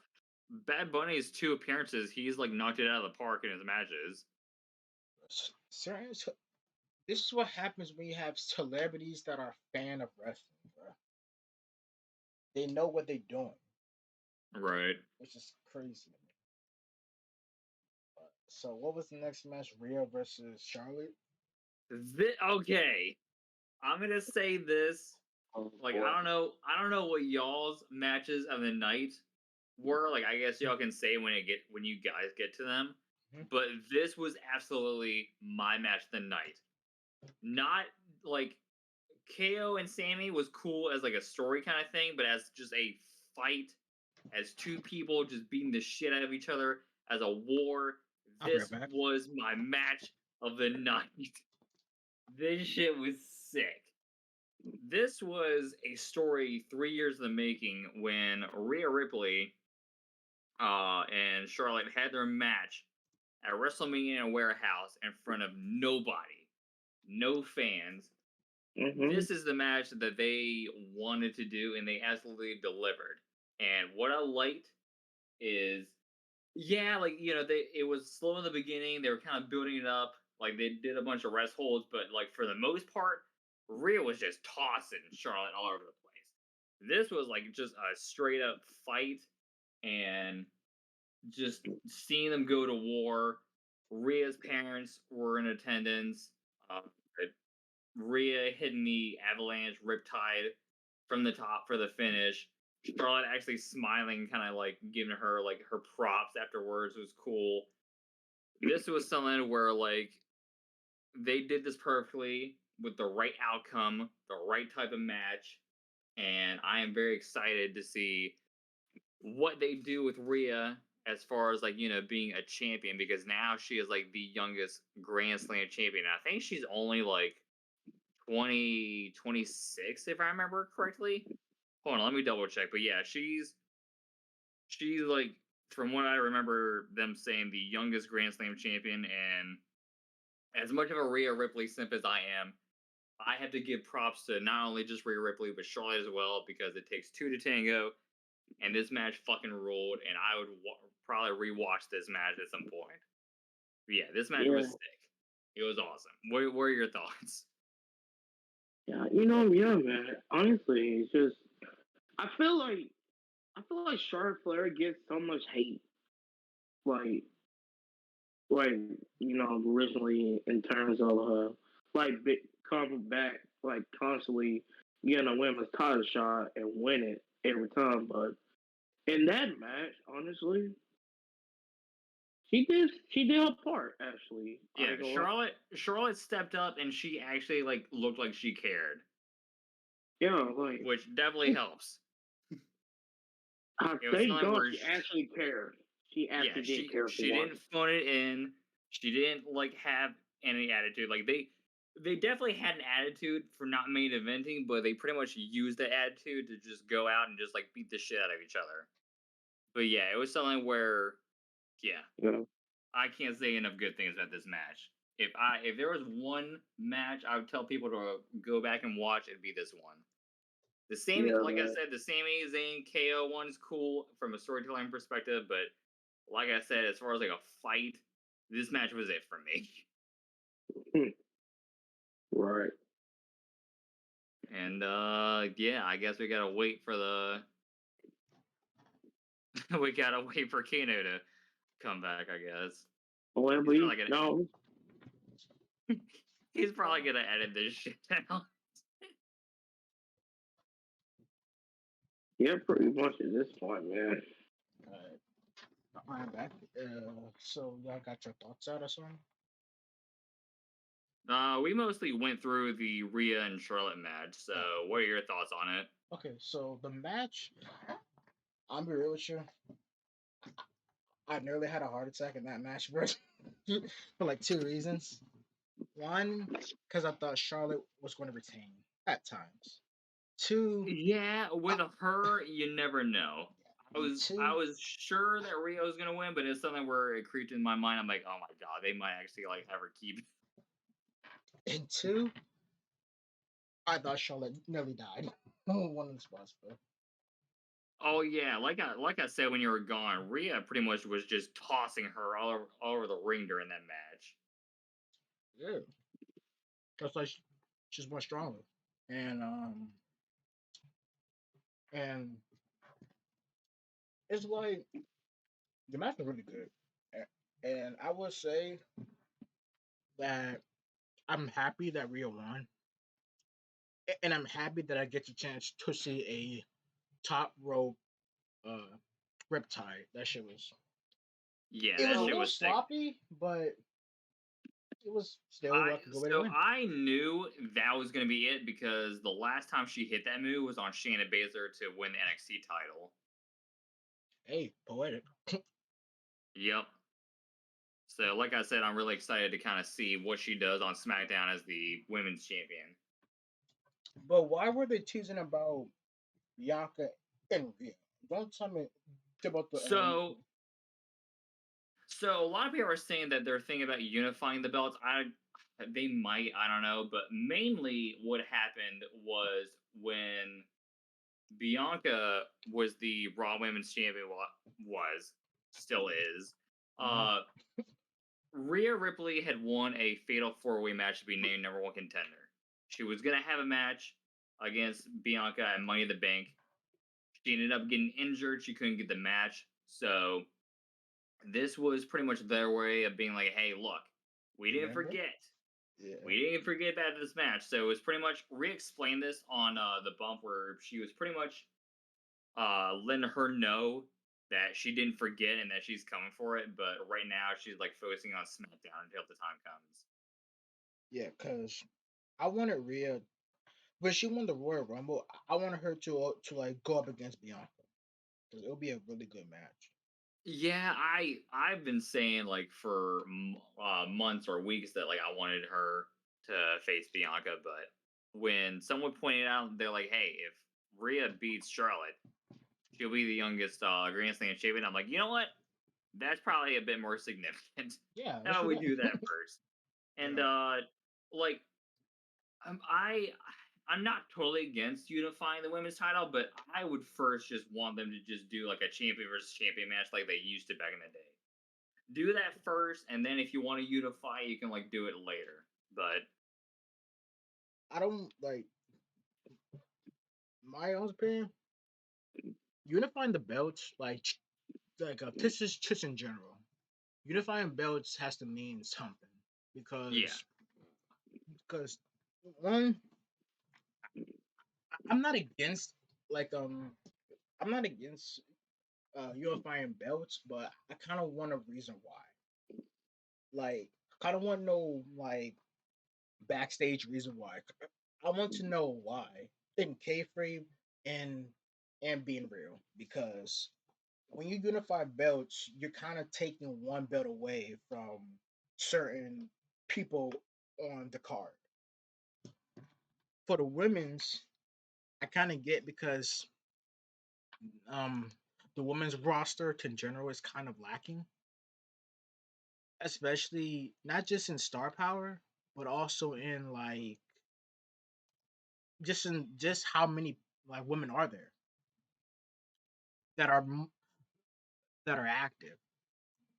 Bad Bunny's 2 appearances, he's like knocked it out of the park in his matches. This is what happens when you have celebrities that are fan of wrestling, bro. they know what they're doing, Right. which is crazy. So what was the next match? Rhea versus Charlotte. Okay, I'm gonna say this. Like I don't know what y'all's matches of the night were. Like I guess y'all can say when you guys get to them. Mm-hmm. But this was absolutely my match of the night. Not like KO and Sammy was cool as like a story kind of thing, but as just a fight, as two people just beating the shit out of each other as a war, this was my match of the night. This shit was sick. This was a story 3 years in the making when Rhea Ripley and Charlotte had their match at WrestleMania in a warehouse in front of nobody, no fans. Mm-hmm. This is the match that they wanted to do, and they absolutely delivered. And what I liked is, yeah, like it was slow in the beginning. They were kind of building it up, like they did a bunch of rest holds, but like for the most part, Rhea was just tossing Charlotte all over the place. This was like just a straight up fight, and just seeing them go to war. Rhea's parents were in attendance. Uh, Rhea hitting the avalanche riptide from the top for the finish. Charlotte actually smiling, kind of like giving her like her props afterwards was cool. This was something where like they did this perfectly with the right outcome, the right type of match, and I am very excited to see what they do with Rhea as far as like being a champion, because now she is like the youngest Grand Slam champion. I think she's only like 26 if I remember correctly. Hold on, let me double check. But yeah, she's like, from what I remember them saying, the youngest Grand Slam champion. And as much of a Rhea Ripley simp as I am, I have to give props to not only just Rhea Ripley but Charlotte as well, because it takes two to tango. And this match fucking ruled, and I would probably rewatch this match at some point. But yeah, this match was sick. It was awesome. What are your thoughts? Yeah, man. Honestly, it's just I feel like Charlotte Flair gets so much hate, like originally in terms of her coming back, like constantly getting a women's title shot and win it every time. But in that match, honestly, she did her part actually. Yeah, Charlotte stepped up and she actually like looked like she cared. Yeah, like which definitely helps. Thank God she actually cared. She actually did care. She didn't phone it in. She didn't like have any attitude. Like they definitely had an attitude for not main eventing, but they pretty much used the attitude to just go out and just like beat the shit out of each other. But yeah, it was something where, yeah. I can't say enough good things about this match. If there was one match I would tell people to go back and watch, it'd be this one. The same, I said, the Sami Zayn KO one is cool from a storytelling perspective, but like I said, as far as like a fight, this match was it for me. Right. And yeah, I guess we gotta wait for the we gotta wait for Kano to come back, I guess. No. He's probably gonna edit this shit out. Yeah, pretty much at this point, man. I'm back. So y'all got your thoughts out or something? We mostly went through the Rhea and Charlotte match. So, what are your thoughts on it? Okay, so the match, I'm be real with you. I nearly had a heart attack in that match, bro, for like two reasons. One, because I thought Charlotte was going to retain at times. Two, yeah, with her, you never know. I was sure that Rhea was gonna win, but it's something where it creeped in my mind. I'm like, oh my god, they might actually like have her keep. And two, I thought Charlotte nearly died. One of the spots, bro. Oh yeah, like I said when you were gone, Rhea pretty much was just tossing her all over the ring during that match. Yeah, that's like she's more stronger, and it's like the match was really good, and I would say that I'm happy that Rhea won, and I'm happy that I get the chance to see a top rope uh riptide. That shit was Yeah, it was that a shit little was sick. sloppy, but it was still like a good way to So win. I knew that was gonna be it because the last time she hit that move was on Shayna Baszler to win the NXT title. Hey, poetic. Yep. So, like I said, I'm really excited to kind of see what she does on SmackDown as the women's champion. But why were they teasing about Bianca and Rhea? Don't tell me about the So a lot of people are saying that they're thinking about unifying the belts. They might, I don't know, but mainly what happened was when Bianca was the Raw Women's Champion, was still is. Uh, Rhea Ripley had won a fatal 4-way match to be named number one contender. She was gonna have a match against Bianca at Money in the Bank. She ended up getting injured. She couldn't get the match, so this was pretty much their way of being like, "Hey, look, we didn't remember? forget. Yeah. We didn't forget about this match." So it was pretty much re-explained this on the bump where she was pretty much letting her know that she didn't forget and that she's coming for it. But right now, she's like focusing on SmackDown until the time comes. Yeah, cause I wanted Rhea when she won the Royal Rumble. I wanted her to like go up against Bianca because it'll be a really good match. Yeah, I've been saying like for months or weeks that like I wanted her to face Bianca, but when someone pointed out, they're like, "Hey, if Rhea beats Charlotte, she'll be the youngest Grand Slam champion." I'm like, you know what? That's probably a bit more significant. Yeah, let's How do about we that. do that first? And Yeah. like um, I I'm not totally against unifying the women's title, but I would first just want them to just do like a champion versus champion match like they used to back in the day. Do that first, and then if you want to unify, you can like do it later. But I don't like my own opinion. Unifying the belts, this is just in general. Unifying belts has to mean something yeah, because one, I'm not against like I'm not against unifying belts, but I kind of want a reason why. Like, kind of want to know like backstage reason why. I want to know why in kayfabe and being real because when you unify belts, you're kind of taking one belt away from certain people on the card. For the women's, I kind of get because um the women's roster in general is kind of lacking, especially not just in star power, but also in like just how many like women are there that are that are active.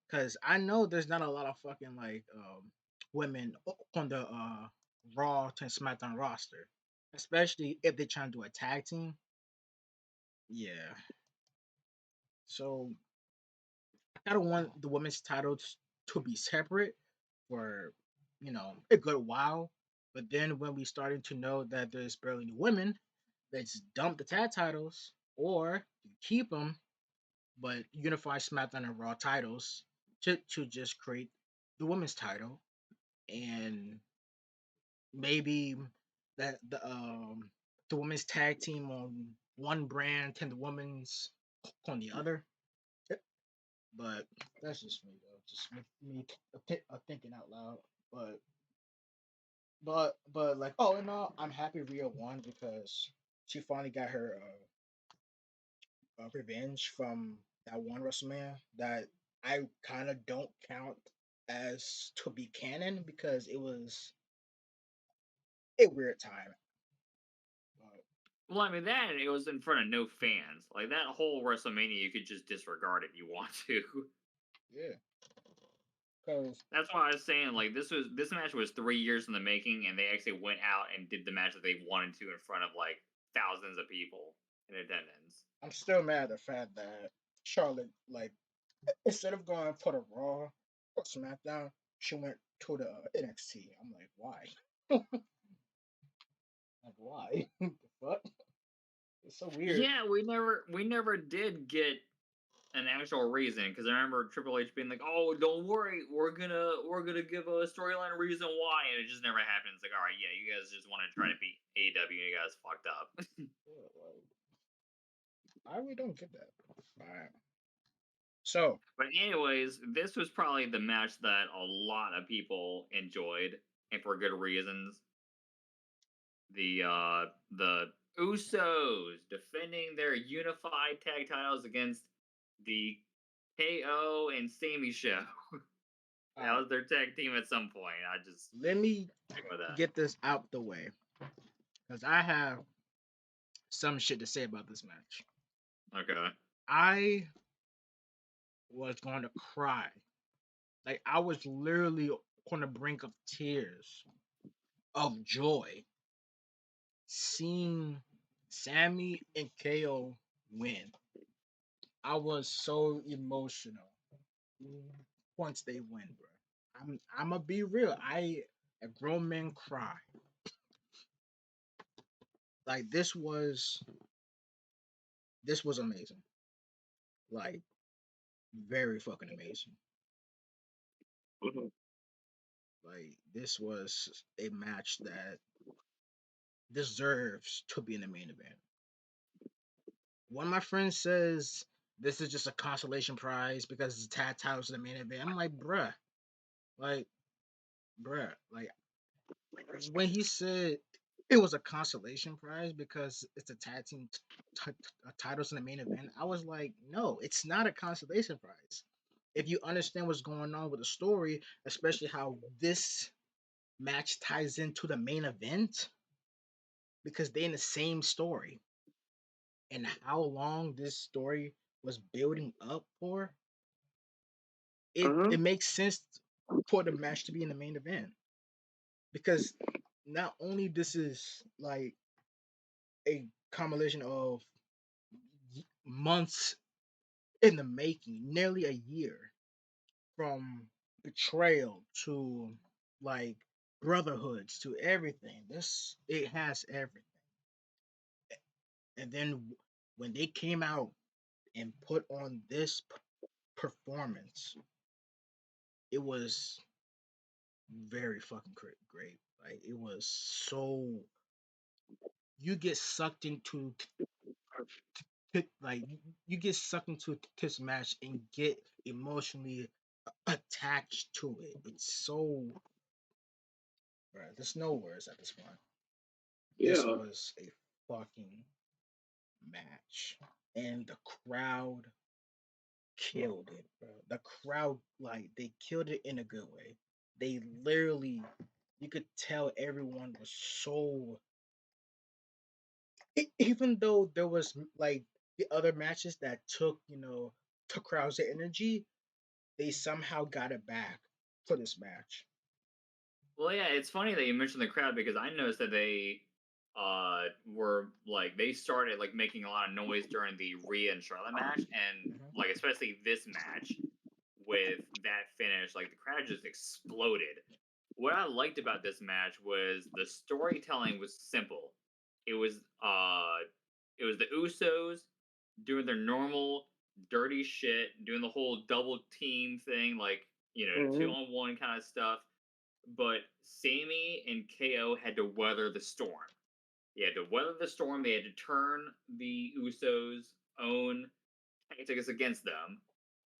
Because I know there's not a lot of fucking like women on the Raw to SmackDown roster, especially if they're trying to do a tag team. Yeah, so I kind of want the women's titles to be separate for a good while. But then when we started to know that there's barely any women, let's dump the tag titles or keep them, but unify SmackDown and Raw titles to just create the women's title and maybe that the women's tag team on one brand and the women's on the other. But that's just me though. Just me thinking out loud. But like oh and all, I'm happy Rhea won because she finally got her revenge from that one WrestleMania that I kind of don't count as to be canon because it was a weird time. But well, I mean that it was in front of no fans. Like that whole WrestleMania, you could just disregard if you want to. yeah, because That's why I was saying like this match was 3 years in the making, and they actually went out and did the match that they wanted to in front of like thousands of people in attendance. I'm still mad at the fact that Charlotte, like, instead of going for the Raw or SmackDown, she went to the NXT. I'm like, why? Like, why? The fuck? It's so weird. Yeah, we never did get an actual reason, because I remember Triple H being like, "Oh, don't worry, we're gonna give a storyline reason why," and it just never happened. It's like, all right, yeah, you guys just want to try to beat AEW, and you guys fucked up. Yeah, like, I really don't get that. Alright. So, But anyways, this was probably the match that a lot of people enjoyed, and for good reasons. The Usos defending their unified tag titles against the KO and Sammy show. That alright, was their tag team at some point. I just let me stick with that. get this out the way because I have some shit to say about this match. Okay. I was going to cry. Like, I was literally on the brink of tears of joy seeing Sammy and KO win. I was so emotional once they win, bro. I'm gonna be real. A grown man cry. Like, this was amazing. Like, very fucking amazing. Mhm. Like, this was a match that deserves to be in the main event. One of my friends says this is just a consolation prize because it's tag titles in the main event. I'm like, bruh, like, when he said it was a consolation prize because it's a tag team titles in the main event, I was like, no, it's not a consolation prize. If you understand what's going on with the story, especially how this match ties into the main event, because they're in the same story and how long this story was building up for, it Mhm. makes sense for the match to be in the main event because not only this is like a combination of months in the making, nearly a year, from betrayal to like brotherhoods to everything. This it has everything. And then when they came out and put on this performance, it was very fucking great. Like, it was so you get sucked into like you get sucked into this match and get emotionally attached to it. It's so, right. There's no words at this point. This Yeah. was a fucking match, and the crowd killed it, bro. The crowd, like, they killed it in a good way. They literally, you could tell everyone was so. Even though there was like the other matches that took crowds' energy, they somehow got it back for this match. Well, yeah, it's funny that you mentioned the crowd, because I noticed that they were like, they started like making a lot of noise during the Rhea and Charlotte match, and Mhm. like especially this match with that finish, like the crowd just exploded. What I liked about this match was the storytelling was simple. It was uh it was the Usos doing their normal dirty shit, doing the whole double team thing, like, two Mhm. on one kind of stuff. But Sammy and KO had to weather the storm. They had to weather the storm. They had to turn the Usos' own tactics against them.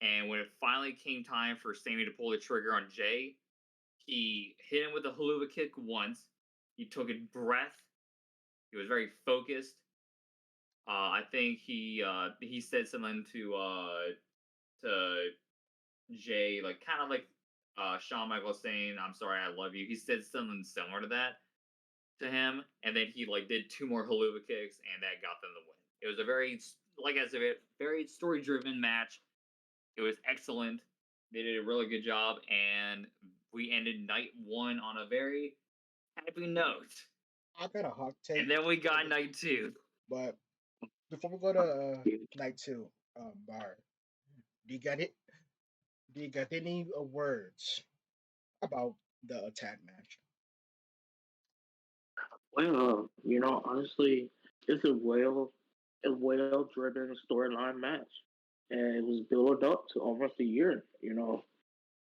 And when it finally came time for Sammy to pull the trigger on Jay, he hit him with a haluva kick once. He took a breath. He was very focused. I think he said something to Jay, like kind of like Shawn Michaels saying, "I'm sorry, I love you." He said something similar to that to him, and then he like did two more haluva kicks, and that got them the win. It was a very, like I said, very story driven match. It was excellent. They did a really good job, and we ended night one on a very happy note. I got a hot And take, then we got night two. but before we go to night two, Bar. Do you got it? Do you got any words about the attack match? Well, honestly, it's a well-driven storyline match, and it was built up to almost a year.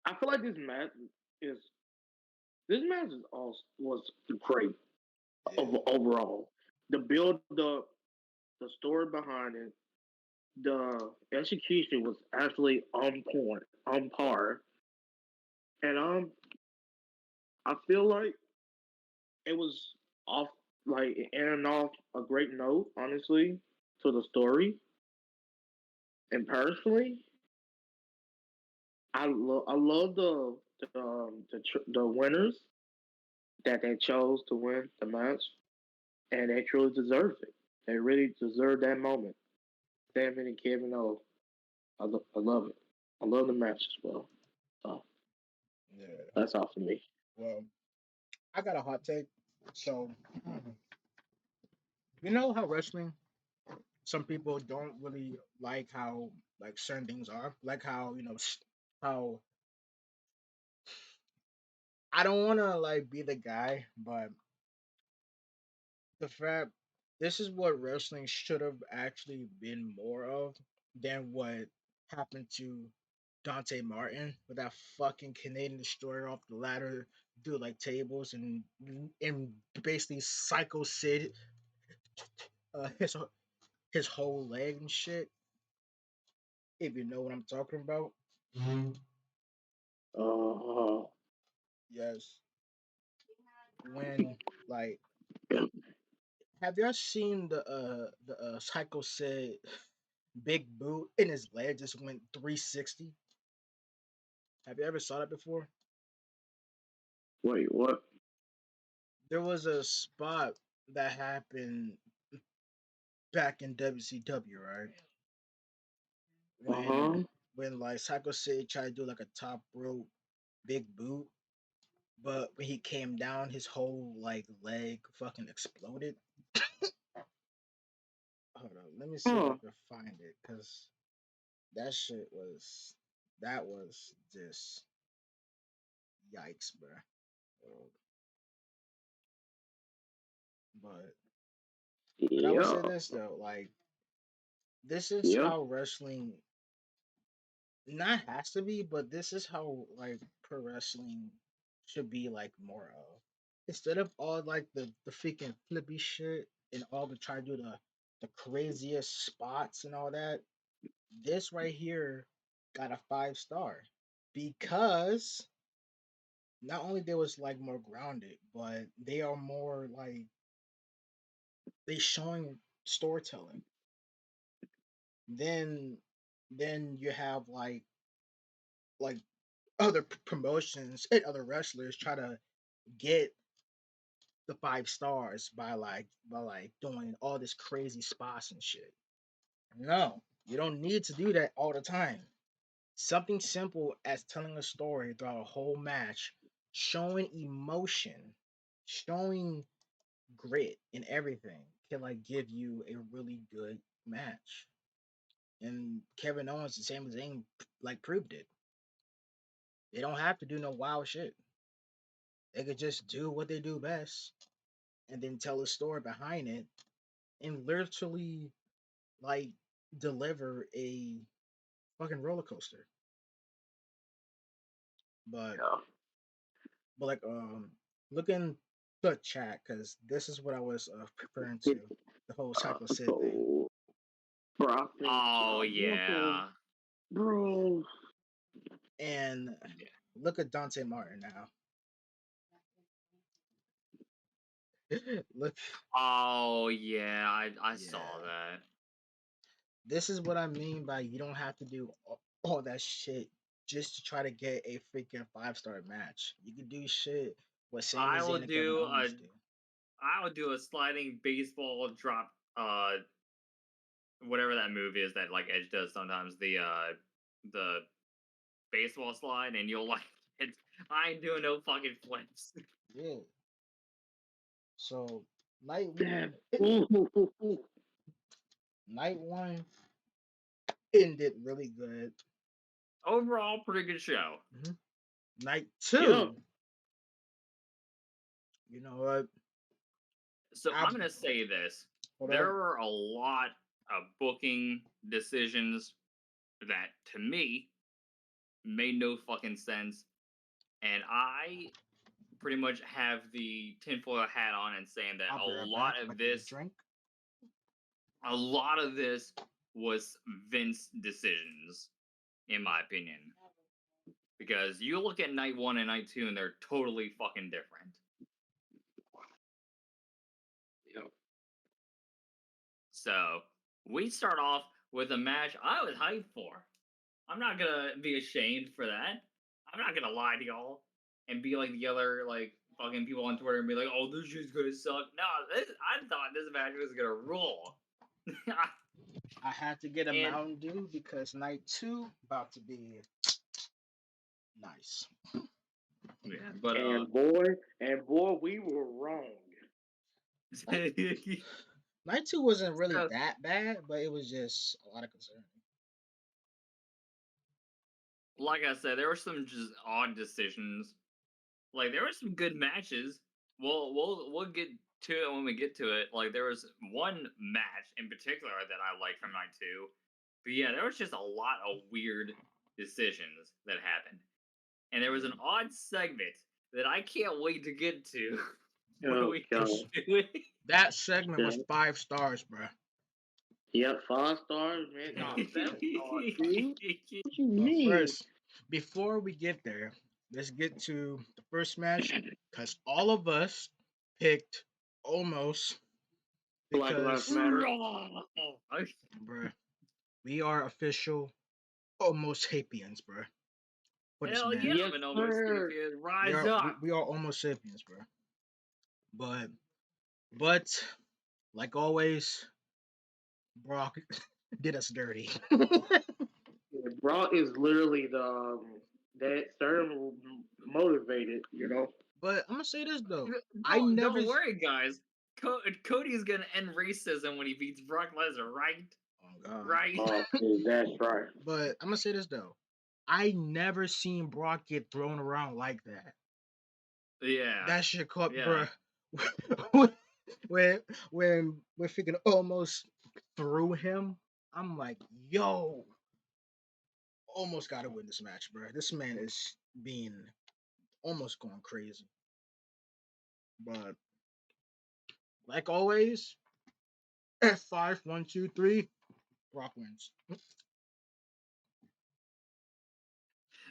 I feel like is was great Yeah, overall. The build up, the story behind it, the execution was actually on point, on par, and I feel like it was off like ending off a great note, honestly, to the story. And personally, I love the winners that they chose to win the match, and they truly deserve it. They really deserve that moment. Damon and Kevin O. I love it. I love the match as well. So yeah. that's all for me. Well, I got a hot take. So, you know how wrestling, some people don't really like how like certain things are, like how how I don't want to like be the guy, but the fact this is what wrestling should have actually been more of than what happened to Dante Martin with that fucking Canadian destroyer off the ladder, do like tables and basically Psycho Sid uh, his his whole leg and shit. If you know what I'm talking about, Uh, yes. When like, yeah. have y'all seen the Psycho Sid big boot in his leg just went 360? Have you ever saw that before? Wait, what? There was a spot that happened back in WCW, right? Uh When huh. when like Psycho Sid tried to do like a top rope big boot, but when he came down, his whole like leg fucking exploded. Hold on, let me see if I Huh. can find it, cause that shit was that was just yikes, bro. Uh, But I would say Yeah. this though, like this is Yeah. how wrestling not has to be, but this is how like pro wrestling should be like more of. Instead of all like the freaking flippy shit and all the try to do the craziest spots and all that, this right here got a 5 star because not only they was like more grounded, but they are more like they showing storytelling. Then then you have like other promotions and other wrestlers try to get the 5 stars by like doing all this crazy spots and shit. No, you don't need to do that all the time. Something simple as telling a story throughout a whole match, showing emotion, showing grit and everything can like give you a really good match. And Kevin Owens, the same as Zayn, like proved it. They don't have to do no wild shit. They could just do what they do best and then tell a story behind it and literally like deliver a fucking roller coaster. But Yeah. like looking the chat because this is what I was referring to, It, the whole Psycho Sid thing. so, bro, I think, Oh bro, yeah. bro, And Yeah. look at Dante Martin now. Look, Oh yeah, I saw yeah. that. This is what I mean by you don't have to do all that shit just to try to get a freaking 5 star match. You can do shit what Sami I will Zayn and Kevin do a Owens do. I would do a sliding baseball drop whatever that move is that like Edge does sometimes, the baseball slide, and you'll like it. I ain't doing no fucking flips. Yeah. So night damn. night one ended really good. overall, pretty good show. Mm-hmm. Night 2. Yeah. You know what? So I'm gonna say this: there were a lot of booking decisions that, to me, made no fucking sense, and I pretty much have the tinfoil hat on and saying that a lot of this was Vince decisions, in my opinion. Because you look at night 1 and night 2 and they're totally fucking different. Yep. So, we start off with a match I was hyped for. I'm not gonna be ashamed for that. I'm not gonna lie to y'all and be like the other like fucking people on Twitter and be like, "Oh, this shit's gonna suck." No, I thought this match was gonna rule. I had to get a Mountain Dew because night 2 about to be nice. Yeah, but and boy, we were wrong. Night 2 wasn't really that bad, but it was just a lot of concern. Like I said, there were some just odd decisions. Like there were some good matches. We'll get to it when we get to it. Like there was one match in particular that I liked from night 2. But yeah, there was just a lot of weird decisions that happened. And there was an odd segment that I can't wait to get to. That segment was 5 stars, bro. Yep, 5 stars, man. No, 7 stars, dude. What you mean? First, before we get there, let's get to the first match because all of us picked almost Black Lives Matter. Bruh, we are official almost sapiens, bruh. Hell yeah, yes, I'm an almost sapien. Rise up. We are almost sapiens, bruh. But like always, Brock did us dirty. Yeah, Brock is literally the that certain motivated, you know. But I'm gonna say this though, Don't worry, guys. Cody's gonna end racism when he beats Brock Lesnar, right? Oh God, right? That's right. But I'm gonna say this though, I never seen Brock get thrown around like that. Yeah, that shit caught, bruh. when freaking almost threw him, I'm like, yo, almost gotta win this match, bro. This man is being almost going crazy. But like always, F5, 1, 2, 3, Brock wins.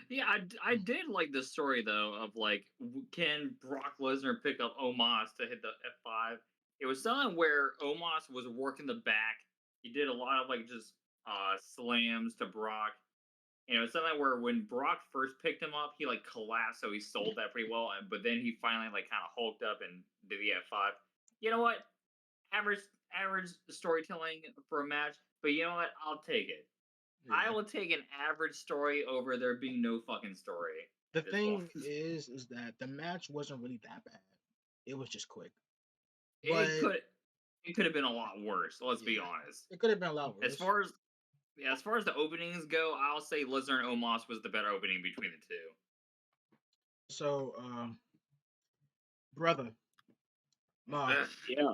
Yeah, I did like the story though of like, can Brock Lesnar pick up Omos to hit the F5? It was something where Omos was working the back. He did a lot of like just slams to Brock. And it was something where when Brock first picked him up, he like collapsed, so he sold that pretty well. But then he finally like kind of hulked up and did the F5. You know what? Average storytelling for a match, but you know what? I'll take it. Yeah. I will take an average story over there being no fucking story. The thing is that the match wasn't really that bad. It was just quick. But it could have been a lot worse. Let's be honest. It could have been a lot worse. As far as the openings go, I'll say Lesnar and Omos was the better opening between the two. So, brother, Ma. Yeah.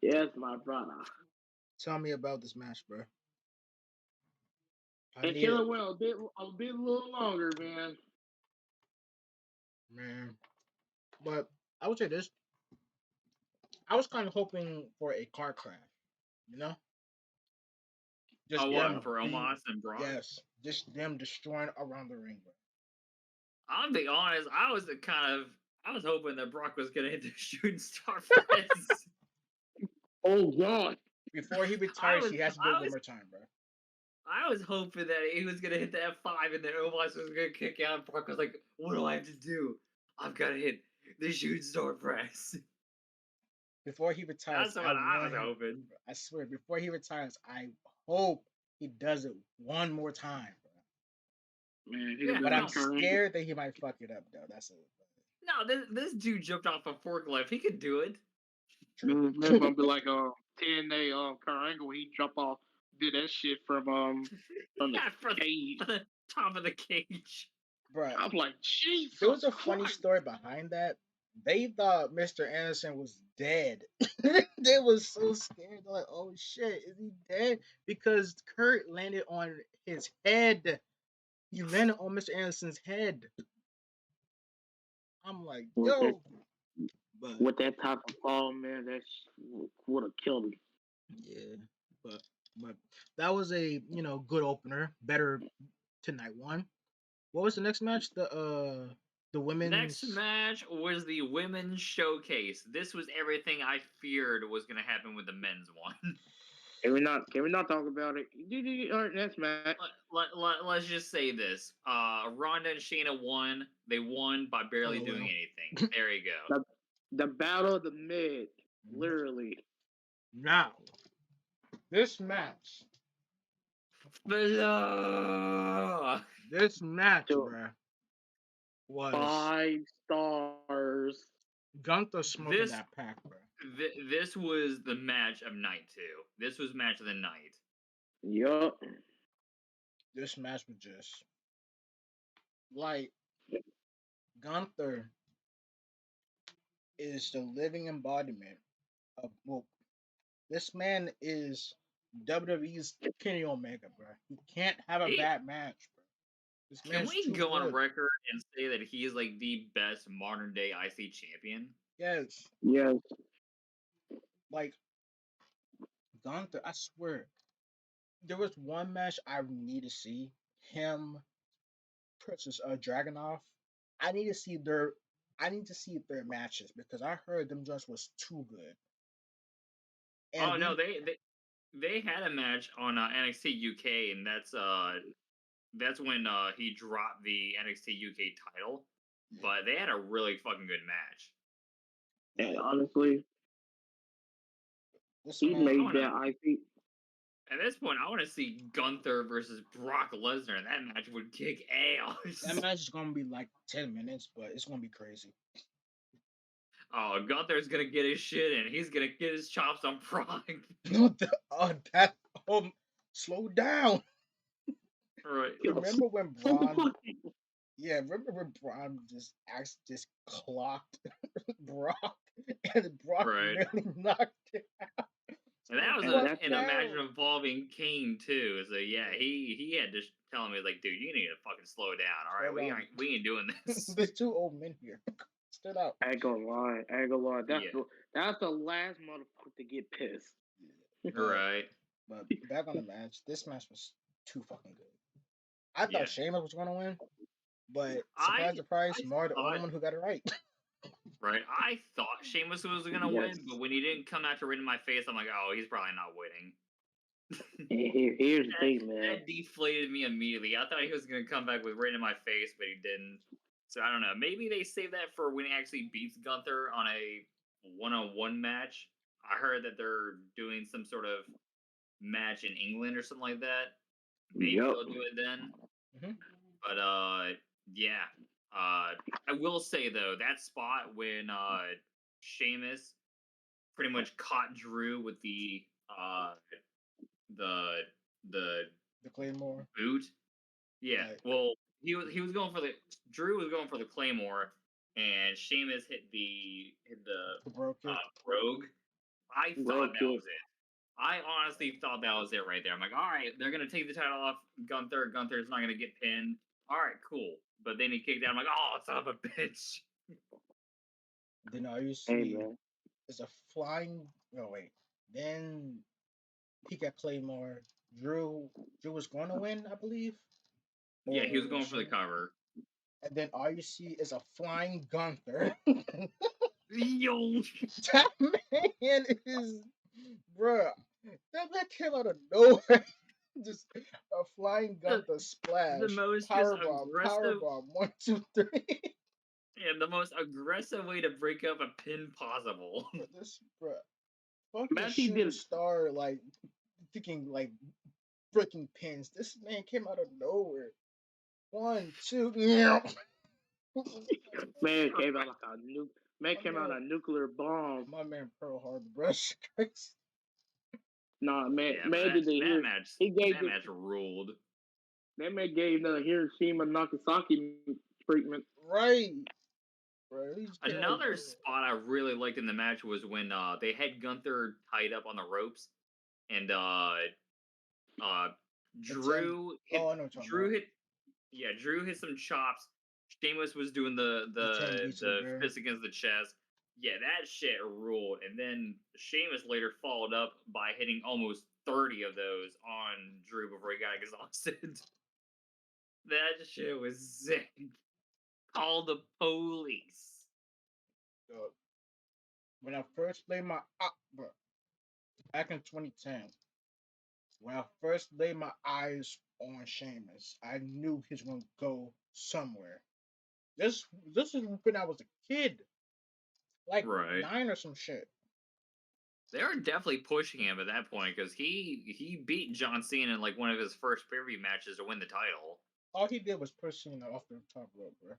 Yes, my brother. Tell me about this match, bro. It should have went a little longer, man. Man, but I would say this. I was kind of hoping for a car crash, you know? Just what, for Omos and Brock? Yes, just them destroying around the ring. Bro. I'll be honest, I was hoping that Brock was gonna hit the shooting star press. Oh God! Before he retires, he has to do it one more time, bro. I was hoping that he was gonna hit the F5 and then Omos was gonna kick out. And Brock was like, "What do I have to do? I've got to hit the shooting star press." Before he retires, that's what I was hoping. I swear, before he retires, I hope he does it one more time, bro. Man, but I'm scared that he might fuck it up, though. That's it. No, this dude jumped off a forklift. He could do it. True. It's gonna be like TNA Kurt Angle when he jump off, did that shit from the cage. top of the cage. Bruh, I'm like, Jesus. there was a funny Christ. story behind that. They thought Mr. Anderson was dead. They was so scared. They're like, "Oh shit, is he dead?" Because Kurt landed on his head. He landed on Mr. Anderson's head. I'm like, With that, yo, but with that type of fall, man, that would have killed him. yeah, but that was a good opener. Better to night one. What was the next match? The Next women's. match was the women's showcase. This was everything I feared was going to happen with the men's one. Can we not talk about it? All right, next match. Let's just say this. Ronda and Shayna won. They won by barely doing anything. There you go. The battle of the mid, literally. Now, this match. This match, bruh, was 5 stars. Gunther smoking that pack, bruh. This was the match of night 2. This was match of the night. Yup. This match was just like Gunther is the living embodiment of this man is WWE's Kenny Omega, bro. He can't have a bad match, bro. This Can we go on record and say that he is like the best modern day IC champion? Yes. Yes. Like Gunther, I swear, there was one match I need to see him versus Dragunov. I need to see their matches because I heard them just was too good. And no, they had a match on NXT UK, and that's when he dropped the NXT UK title. But they had a really fucking good match. And honestly, he made that IC. At this point, I want to see Gunther versus Brock Lesnar, and that match would kick ass. That match is gonna be like 10 minutes, but it's gonna be crazy. Oh, Gunther's gonna get his shit in. He's gonna get his chops on Brock. Slow down. Right. Remember when Braun? Yeah, remember when Braun just clocked Brock, and Brock really knocked it out. And that was in a match involving Kane too. So yeah, he had to tell him, like, dude, you need to fucking slow down. All right, we ain't doing this. There's 2 old men here. Stood out. I ain't gonna lie. That's the last motherfucker to get pissed. Right. But back on the match, this match was too fucking good. I thought Sheamus was gonna win, but surprise, Mar the only one who got it right. Right. I thought Sheamus was gonna win, but when he didn't come out to right in my face, I'm like, oh, he's probably not winning. Here's the thing, man. That deflated me immediately. I thought he was gonna come back with right in my face, but he didn't. So I don't know. Maybe they save that for when he actually beats Gunther on a one-on-one match. I heard that they're doing some sort of match in England or something like that. Maybe they'll do it then. Mm-hmm. But yeah. I will say though, that spot when Sheamus pretty much caught Drew with the Claymore boot. Yeah. Right. Well, Drew was going for the Claymore, and Sheamus hit the Rogue. I thought that was it. I honestly thought that was it right there. I'm like, all right, they're gonna take the title off Gunther. Gunther's not gonna get pinned. All right, cool. But then he kicked out. I'm like, oh, son of a bitch. Then all you see is a flying. No wait. Then he got Claymore. Drew was going to win, I believe. Yeah, he was going for the cover. And then all you see is a flying Gunther. Yo, that man is, bruh. That man came out of nowhere. Just a flying Gunther splash. The most powerbomb. 1, 2, 3. Yeah, the most aggressive way to break up a pin possible. Fucking shooting star, like thinking like breaking pins. This man came out of nowhere. 1, 2. Man came out like a nuke. Man came out a nuclear bomb. My man Pearl Harbor, brush. Nah, man. Yeah, man, that match ruled. That man gave the Hiroshima Nagasaki treatment. Right. Another spot I really liked in the match was when they had Gunther tied up on the ropes, and Drew hit Drew hit some chops. Sheamus was doing the fist against the chest. Yeah, that shit ruled. And then Sheamus later followed up by hitting almost 30 of those on Drew before he got exhausted. That shit was sick. Call the police. When I first laid my back in 2010, when I first laid my eyes on Sheamus, I knew he was gonna go somewhere. This is when I was a kid, like 9 or some shit. They were definitely pushing him at that point because he beat John Cena in like one of his first pay-per-view matches to win the title. All he did was push Cena off the top rope, bro.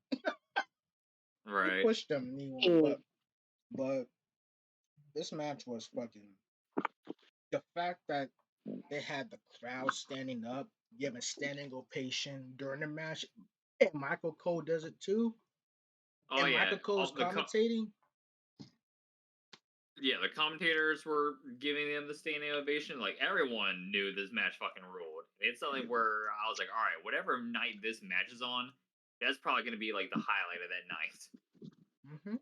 Right. He pushed him, but this match was fucking. The fact that they had the crowd standing up, giving standing ovation during the match, and Michael Cole does it too. Oh, and Michael Cole's commentating. The commentators were giving them the standing ovation. Like, everyone knew this match fucking ruled. It's something where I was like, all right, whatever night this match is on, that's probably going to be like the highlight of that night. Mm-hmm.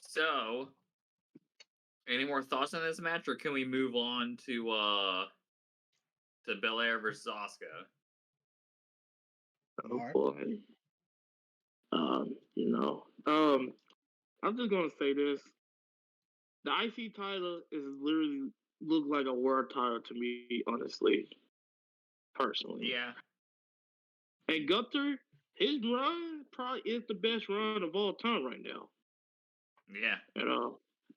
So, any more thoughts on this match, or can we move on to Belair versus Asuka? Oh boy. I'm just gonna say this. The IC title is literally look like a world title to me, honestly. Personally. Yeah. And Gunther, his run probably is the best run of all time right now. Yeah.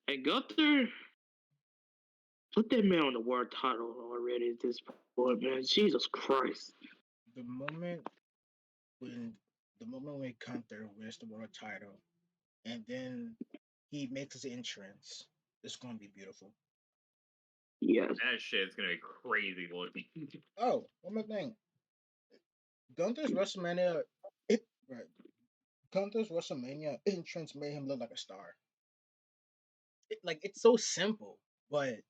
And Gunther, put that man on the world title already at this point, man. Jesus Christ. The moment when Gunther wins the world title, and then he makes his entrance, it's gonna be beautiful. Yes. That shit's gonna be crazy looking. Oh, one more thing. Gunther's WrestleMania entrance made him look like a star. It's so simple, but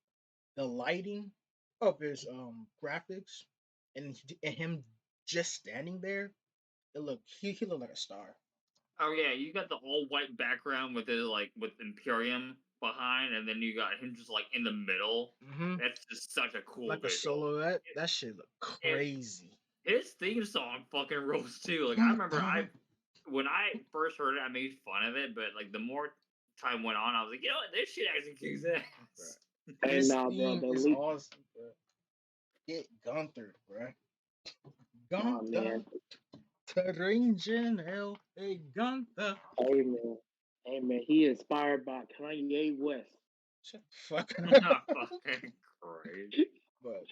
the lighting of his graphics and him just standing there, he looked like a star. Oh yeah, you got the all white background with with Imperium behind, and then you got him just like in the middle. Mm-hmm. That's just such a cool like visual. A silhouette. That shit look crazy. His theme song fucking rolls too. Like I remember when I first heard it, I made fun of it, but like the more time went on, I was like, you know what, this shit actually kicks ass. His theme is awesome, bro. Get Gunther, bro. Gunther. Original, hey Gunther. Amen. He inspired by Kanye West. Fucking great. But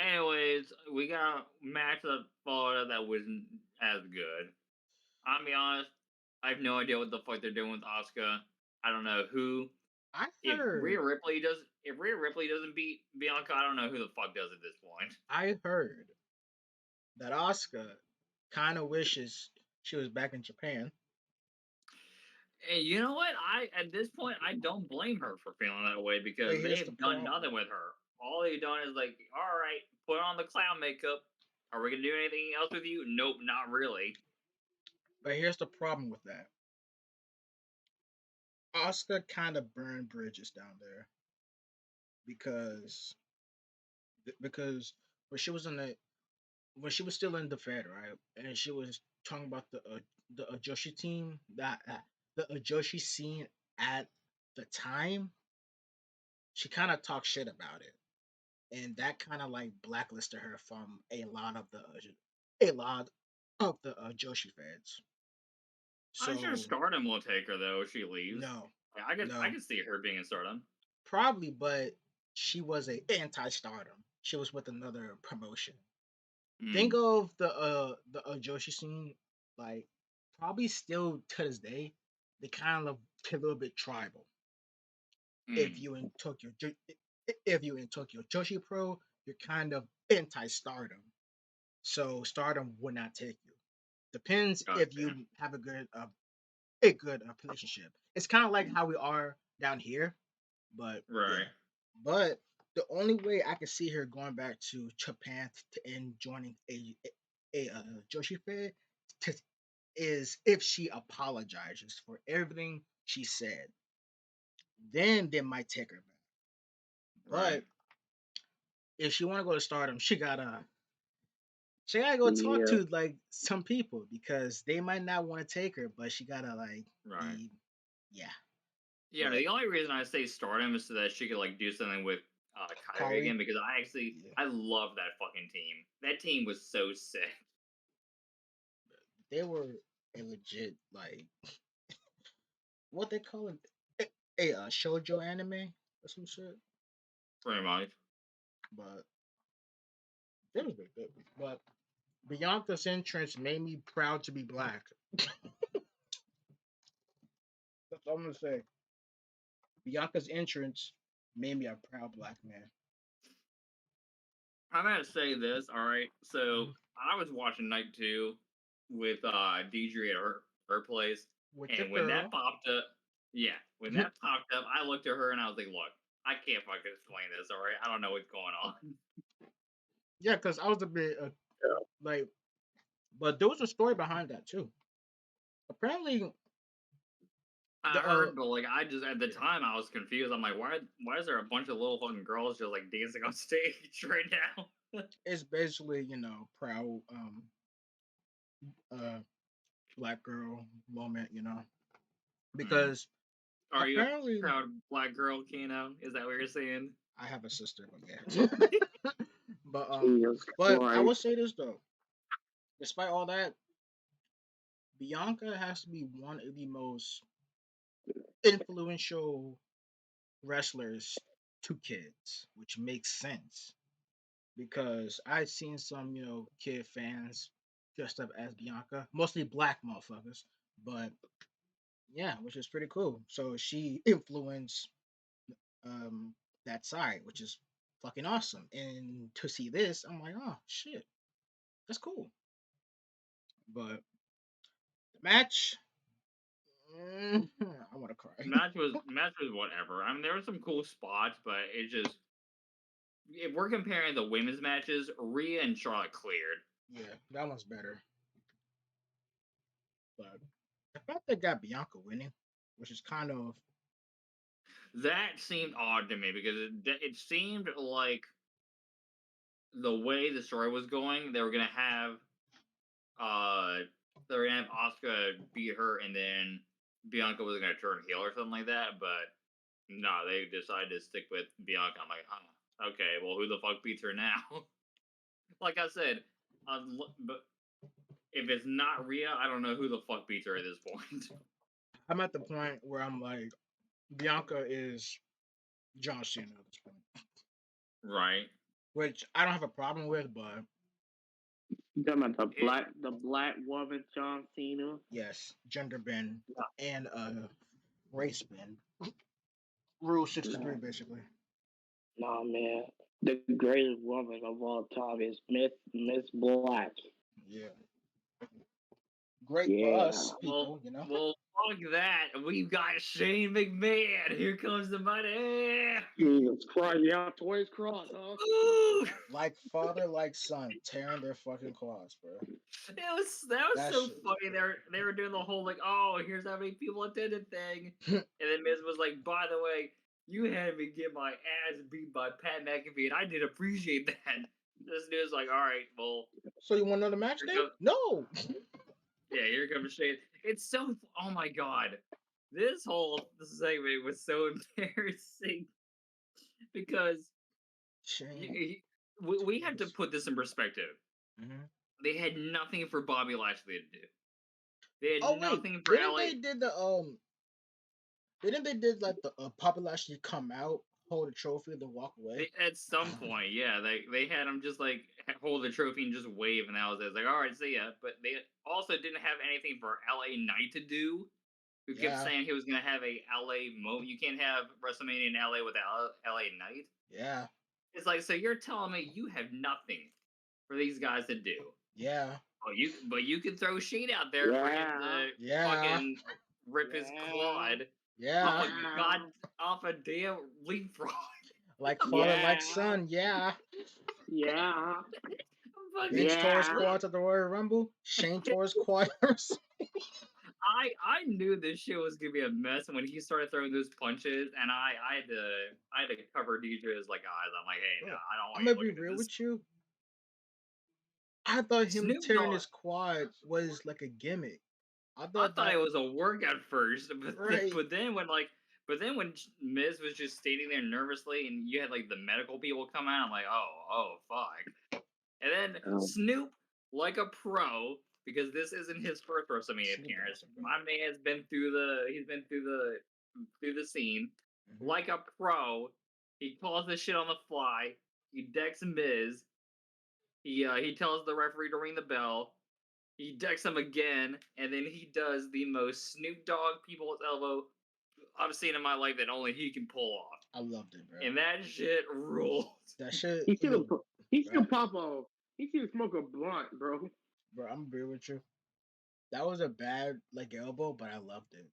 anyways, we got a match that followed that wasn't as good. I'll be honest, I have no idea what the fuck they're doing with Asuka. I don't know who. If Rhea Ripley doesn't beat Bianca, I don't know who the fuck does at this point. I heard that Asuka kind of wishes she was back in Japan. And you know what? At this point I don't blame her for feeling that way because they've done nothing with her. All they've done is like, all right, put on the clown makeup. Are we gonna do anything else with you? Nope, not really. But here's the problem with that. Asuka kind of burned bridges down there because when she was still in the Fed, right, and she was talking about the Ajoshi team, that the Ajoshi scene at the time, she kind of talked shit about it, and that kind of like blacklisted her from a lot of the Joshi fans. So, I'm sure Stardom will take her though if she leaves. No, I can see her being in Stardom. Probably, but she was a anti-Stardom. She was with another promotion. Think of the Joshi scene, like probably still to this day, they kind of a little bit tribal. If you in Tokyo Joshi Pro, you're kind of anti-Stardom. so Stardom would not take you. Depends if Gotcha. you have a good relationship. It's kind of like how we are down here, but yeah. Right. But the only way I can see her going back to Japan and joining a Joshi Fair to, is if she apologizes for everything she said. Then they might take her back. Right. But if she want to go to Stardom, she gotta go talk Yeah. to like some people because they might not want to take her, but she gotta like Right. be yeah. Yeah, But the only reason I say Stardom is so that she could like do something with Kyrie Kari, again because yeah, I love that fucking team. That team was so sick. they were a legit like what they call it a shoujo anime or some shit. Pretty much. But they was very good. But Bianca's entrance made me proud to be black. That's all I'm gonna say. Bianca's entrance made me a proud black man. I'm gonna say this, all right. So Mhm. I was watching Night 2 with Deidre at her place, With your and when that girl. popped up, yeah, when that popped up, I looked at her and I was like, look, I can't fucking explain this, all right? I don't know what's going on. Yeah, because I was a bit Yeah. like, but there was a story behind that too. Apparently, I the heard, but like I just at the yeah, time I was confused. I'm like, why is there a bunch of little fucking girls just like dancing on stage right now? it's basically proud uh black girl moment, Hmm. because Are you a apparently proud black girl, Kano? Is that what you're saying? I have a sister, but yeah. but Jesus but I will Christ. say this though, despite all that, Bianca has to be one of the most influential wrestlers to kids, which makes sense because I've seen some, kid fans dressed up as Bianca, mostly black motherfuckers, but yeah, which is pretty cool. So she influenced um that side, which is fucking awesome. And to see this, I'm like, oh shit, that's cool. But the match, I want to cry. Match was whatever. I mean, there were some cool spots, but it just if we're comparing the women's matches, Rhea and Charlotte cleared. Yeah, that one's better. But the fact they got Bianca winning, which is kind of That seemed odd to me because it seemed like the way the story was going, uh they were gonna have Asuka beat her and then Bianca was gonna turn heel or something like that, but no, they decided to stick with Bianca. I'm like, huh, okay, well, who the fuck beats her now? Like I said, but if it's not Rhea, I don't know who the fuck beats her at this point. I'm at the point where I'm like, Bianca is John Cena at this point, Right. which I don't have a problem with, but You talking about It, the black woman John Cena? yes, gender bend and race bend. Rule 63, No, basically. no, man. The greatest woman of all time is Miss Black. Yeah, great for Yeah. us well, people. well, fuck that. We've got Shane McMahon. Here comes the money. Jesus Christ, yeah, Toys Cross, huh? Ooh! Like father, like son, tearing their fucking claws, bro. That was That so shit was funny. They were doing the whole like, oh, here's how many people attended thing, great. and then Miz was like, by the way, you had me get my ass beat by Pat McAfee, and I did appreciate that. This dude's like, all right, well, So you want another match here then? comes No. yeah, here comes Shane. It's so oh my god, this whole segment was so embarrassing because Shame. we have to put this in perspective. Mm-hmm. They had nothing for Bobby Lashley to do. They had Oh wait, nothing for LA. didn't they did like the Papa actually come out, hold a trophy, then walk away? At some point, yeah, they had him just like hold the trophy and just wave, and that was it. It's like, all right, see ya. But they also didn't have anything for LA Knight to do. Who kept Yeah, saying he was gonna have a LA moment. You can't have WrestleMania in LA without LA Knight. yeah. It's like, so you're telling me you have nothing for these guys to do? Yeah. But you can throw Shane out there for him to fucking rip his quad off a damn leapfrog. Like father, like son. Yeah. Edge tore his quads at the Royal Rumble. Shane tore his quads. I knew this shit was gonna be a mess when he started throwing those punches, and I had to cover Deidre's like eyes. I'm like, hey, no, I don't want I'm you gonna be looking at real this. with you. I thought him Snoop tearing Dogg. his quad was like a gimmick. I thought it was a work at first, but then when Miz was just standing there nervously, and you had like the medical people come out, I'm like, oh fuck. And then Snoop, like a pro, because this isn't his first WrestleMania appearance. My man has been through the scene. Mm-hmm. Like a pro, he calls this shit on the fly. He decks Miz. He tells the referee to ring the bell. He decks him again, and then he does the most Snoop Dogg people's elbow I've seen in my life that only he can pull off. I loved it, bro. And that shit ruled. That shit. He should pop off. He should smoke a blunt, bro. Bro, I'm agree with you. That was a bad like elbow, but I loved it.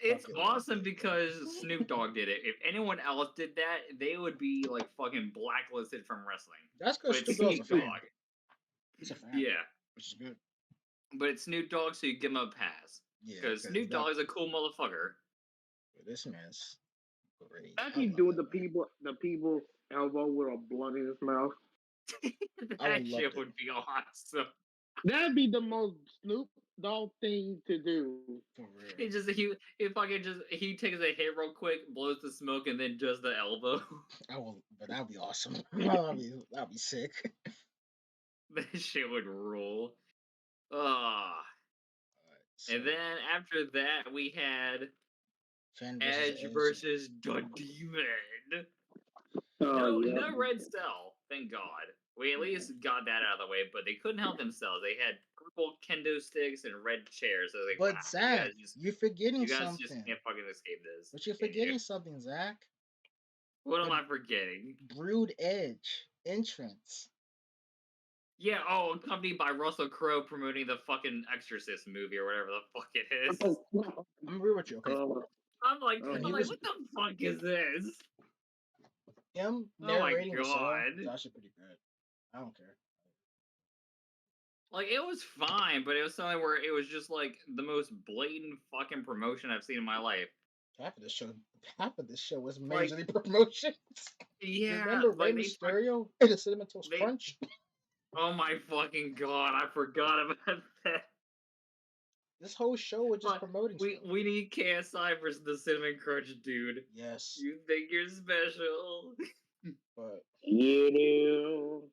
It's awesome because Snoop Dogg did it. If anyone else did that, they would be like fucking blacklisted from wrestling. That's because Snoop Dogg's a fan. He's a fan. Yeah. Which is good. But it's Snoop Dogg, so you give him a pass. Yeah. Because Snoop Dogg is a cool motherfucker. This man's great. I keep doing the people elbow with a blunt in his mouth. That shit would be awesome. That'd be the most Snoop Dogg thing to do. For real. He takes a hit real quick, blows the smoke, and then does the elbow. But that'd be awesome. That'd be sick. That shit would rule. And then after that, we had Edge versus the Demon. No red cell, thank God. We at least got that out of the way, but they couldn't help themselves. They had purple kendo sticks and red chairs. So like, but Zach, you're forgetting something. You guys just can't fucking escape this. But you're forgetting something, Zach. What am I forgetting? Brood Edge entrance. Yeah, accompanied by Russell Crowe promoting the fucking Exorcist movie or whatever the fuck it is. I'm agree with you, okay? I'm like, what the fuck is this? Him narrating the song is actually pretty good. I don't care. Like, it was fine, but it was something where it was just like the most blatant fucking promotion I've seen in my life. Half of this show was majorly promotions. Yeah. Remember Rey Mysterio and the Cinnamon Toast Crunch? Oh my fucking God, I forgot about that. This whole show was just promoting stuff. We need KSI versus the Cinnamon Crunch dude. Yes. You think you're special. But you do.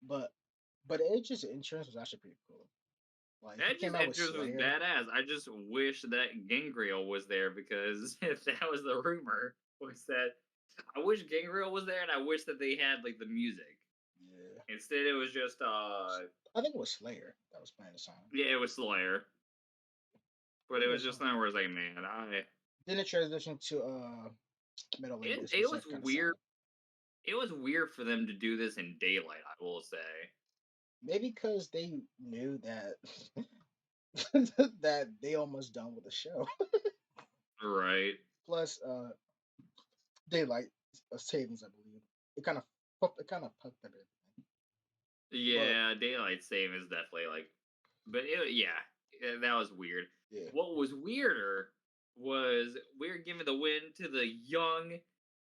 But Edge's entrance was actually pretty cool. Like, Edge's entrance was badass. I just wish that Gangrel was there, because if that was the rumor, I wish Gangrel was there, and I wish that they had like the music. Yeah. Instead, it was just I think it was Slayer that was playing the song. Yeah, it was Slayer. But it was just something where it's like, man, Then it transitioned to Metal Ladies. It was weird. It was weird for them to do this in daylight, I will say. Maybe because they knew that that they almost done with the show. Right. Plus, daylight savings, I believe. It kind of pumped everything. Yeah, daylight savings definitely but that was weird. Yeah. What was weirder was we're giving the win to the young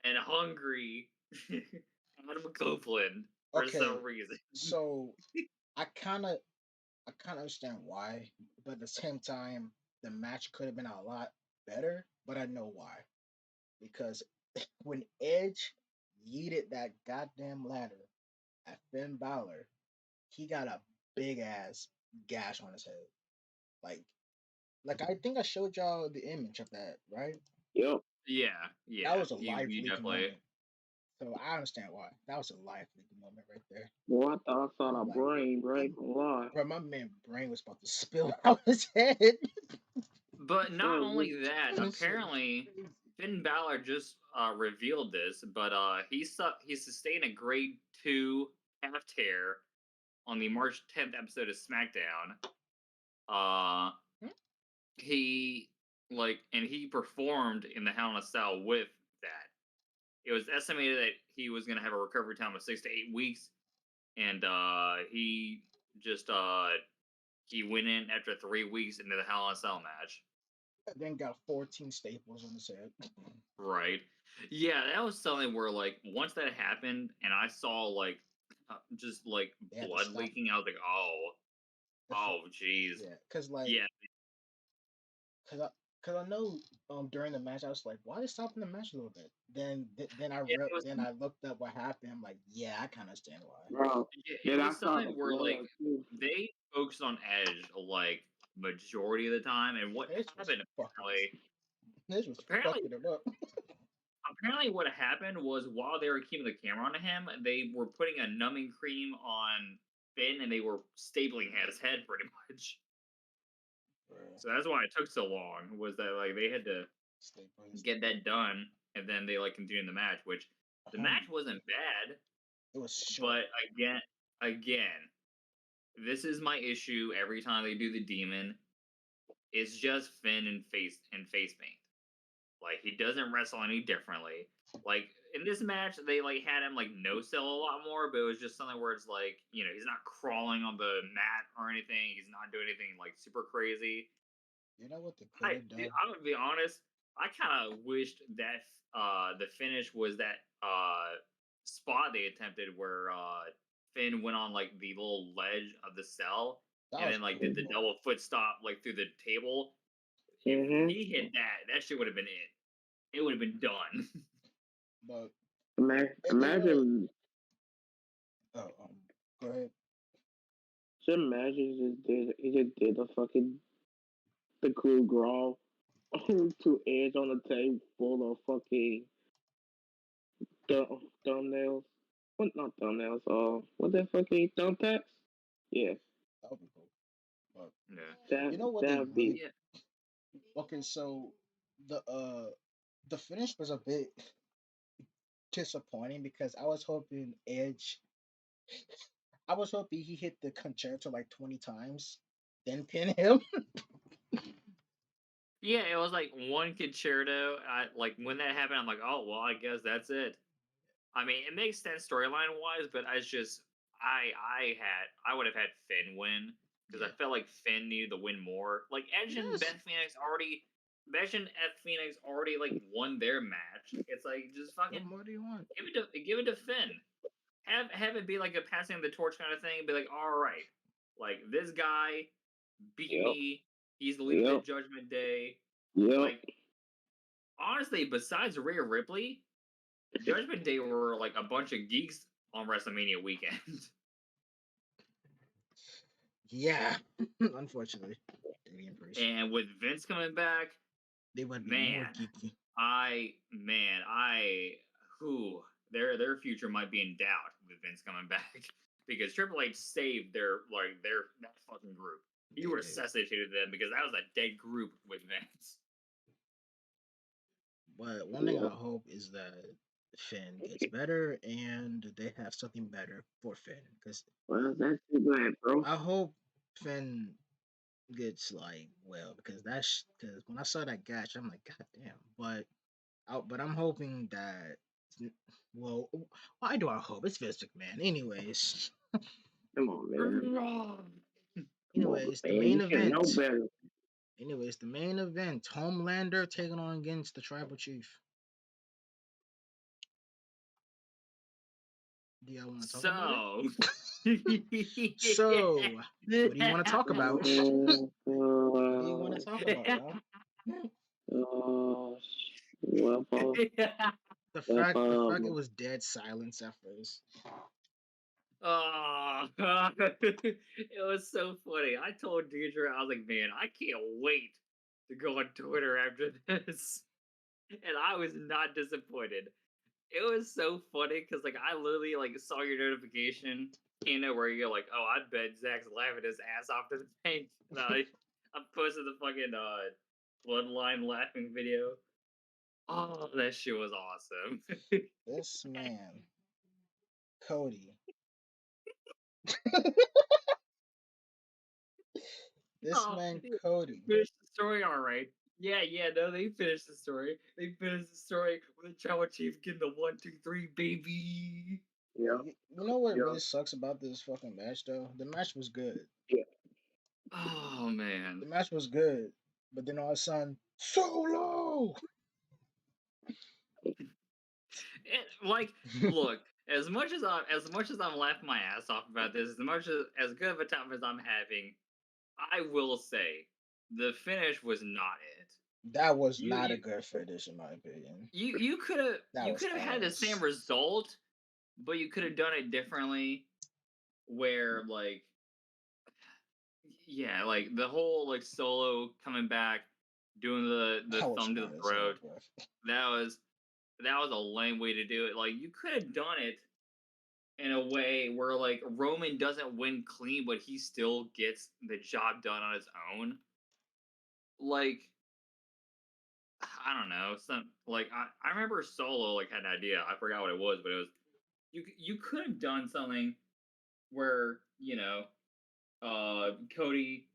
and hungry Adam Copeland for some reason. So I kind of understand why, but at the same time, the match could have been a lot better. But I know why, because when Edge yeeted that goddamn ladder at Finn Balor, he got a big ass gash on his head. Like I think I showed y'all the image of that, right? Yep. Yeah. That was a life leaking moment. So I understand why. That was a life leaking moment right there. What? I saw a brain break. Why? Bro, my man brain was about to spill out his head. But not only that, apparently Finn Balor just revealed this, but he sustained a grade 2 half tear on the March 10th episode of SmackDown. He he performed in the Hell in a Cell with that. It was estimated that he was going to have a recovery time of 6 to 8 weeks, and he just he went in after 3 weeks into the Hell in a Cell match. And then got 14 staples on his head. Right. Yeah, that was something where once that happened, and I saw just blood leaking, I was like, oh, jeez. Yeah, because yeah. Cause I know during the match I was like, why are they stopping the match a little bit? Then I looked up what happened. I'm like, yeah, I can understand why. Bro, it was something where they focused on Edge majority of the time, and what happened fucking it up. Apparently, what happened was while they were keeping the camera on him, they were putting a numbing cream on Finn, and they were stapling his head pretty much. So that's why it took so long. Was that they had to get that done, and then they continued the match, which the match wasn't bad. It was short. But again, this is my issue every time they do the demon. It's just Finn and face paint. He doesn't wrestle any differently. In this match, they had him no sell a lot more, but it was just something where it's he's not crawling on the mat or anything. He's not doing anything super crazy. You know what they could have done? I'm gonna be honest. I kind of wished that the finish was that spot they attempted where Finn went on the little ledge of the cell and then did the double foot stop through the table. If he hit that shit would have been it. It would have been done. But imagine. Go ahead. Just imagine he just did the cool growl to Edge on the table full of fucking thumbnails. What, not thumbnails? What that fucking thumbtacks? Yeah. That would be cool. But yeah. You know what they really... Okay, so the finish was a bit disappointing because I was hoping Edge. I was hoping he hit the concerto 20 times, then pin him. Yeah, it was one concerto. When that happened, I'm like, oh well, I guess that's it. I mean, it makes sense storyline wise, but I would have had Finn win because I felt like Finn needed to win more. Edge and Beth Phoenix already won their match. It's just fucking. What more do you want? Give it to Finn. Have it be a passing of the torch kind of thing. Be all right, this guy beat me. He's the leader of Judgment Day. Yeah. Honestly, besides Rhea Ripley, Judgment Day were a bunch of geeks on WrestleMania weekend. Yeah, unfortunately. And with Vince coming back, they would be more geeky. Their future might be in doubt with Vince coming back because Triple H saved their that fucking group. He resuscitated them because that was a dead group with Vince. But one thing I hope is that Finn gets better and they have something better for Finn. Because that's too bad, bro. I hope Finn gets because when I saw that gash, I'm like, God damn. But I'm hoping that. Well, why do I hope? It's Vince McMahon. Anyways. Come on, man. Anyways, the main event. Anyways, the main event. Homelander taking on against the Tribal Chief. Do y'all want to talk about it? So, what do you want to talk about? What do you want to talk about, y'all? The fact it was dead silence at first. Oh, it was so funny. I told Deidre, I was like, man, I can't wait to go on Twitter after this. And I was not disappointed. It was so funny because I literally saw your notification, where you're like, oh, I bet Zach's laughing his ass off to the paint. And I posted the fucking Bloodline laughing video. Oh, that shit was awesome. This man, Cody, This man Cody. Finished the story all right. Yeah, no, they finished the story. They finished the story with the Tribal Chief getting the 1, 2, 3, baby. Yeah. You know what really sucks about this fucking match though? The match was good. Yeah. Oh man. The match was good, but then all of a sudden, Solo. Look, as much as I'm laughing my ass off about this, as good of a time as I'm having, I will say the finish was not it. That was not a good finish in my opinion. You could have had the same result, but you could have done it differently. Where like the whole Solo coming back, doing the thumb to the throat. That was a lame way to do it. Like you could have done it in a way where Roman doesn't win clean, but he still gets the job done on his own. Like I don't know, I remember Solo had an idea. I forgot what it was, but it was you could have done something where Cody,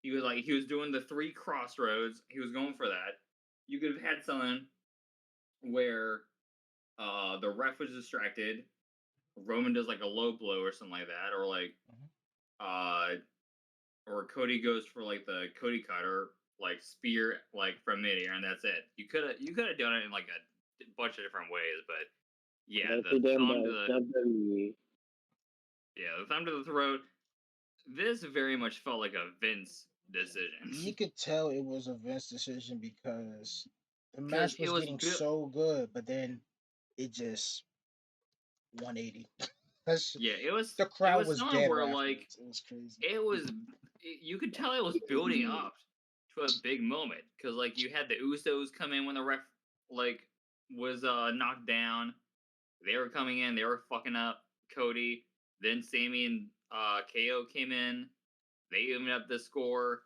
he was doing the 3 crossroads. He was going for that. You could have had something where the ref was distracted. Roman does a low blow or something like that, or Cody goes for the Cody cutter, spear, from midair, and that's it. You could have done it in a bunch of different ways, but yeah, the thumb to the the thumb to the throat. This very much felt like a Vince decision. You could tell it was a Vince decision because the match was getting so good, but then it just 180. It was. The crowd was dead. Where it was crazy. You could tell it was building up to a big moment because you had the Usos come in when the ref was knocked down. They were coming in. They were fucking up Cody. Then Sami and KO came in. They evened up the score.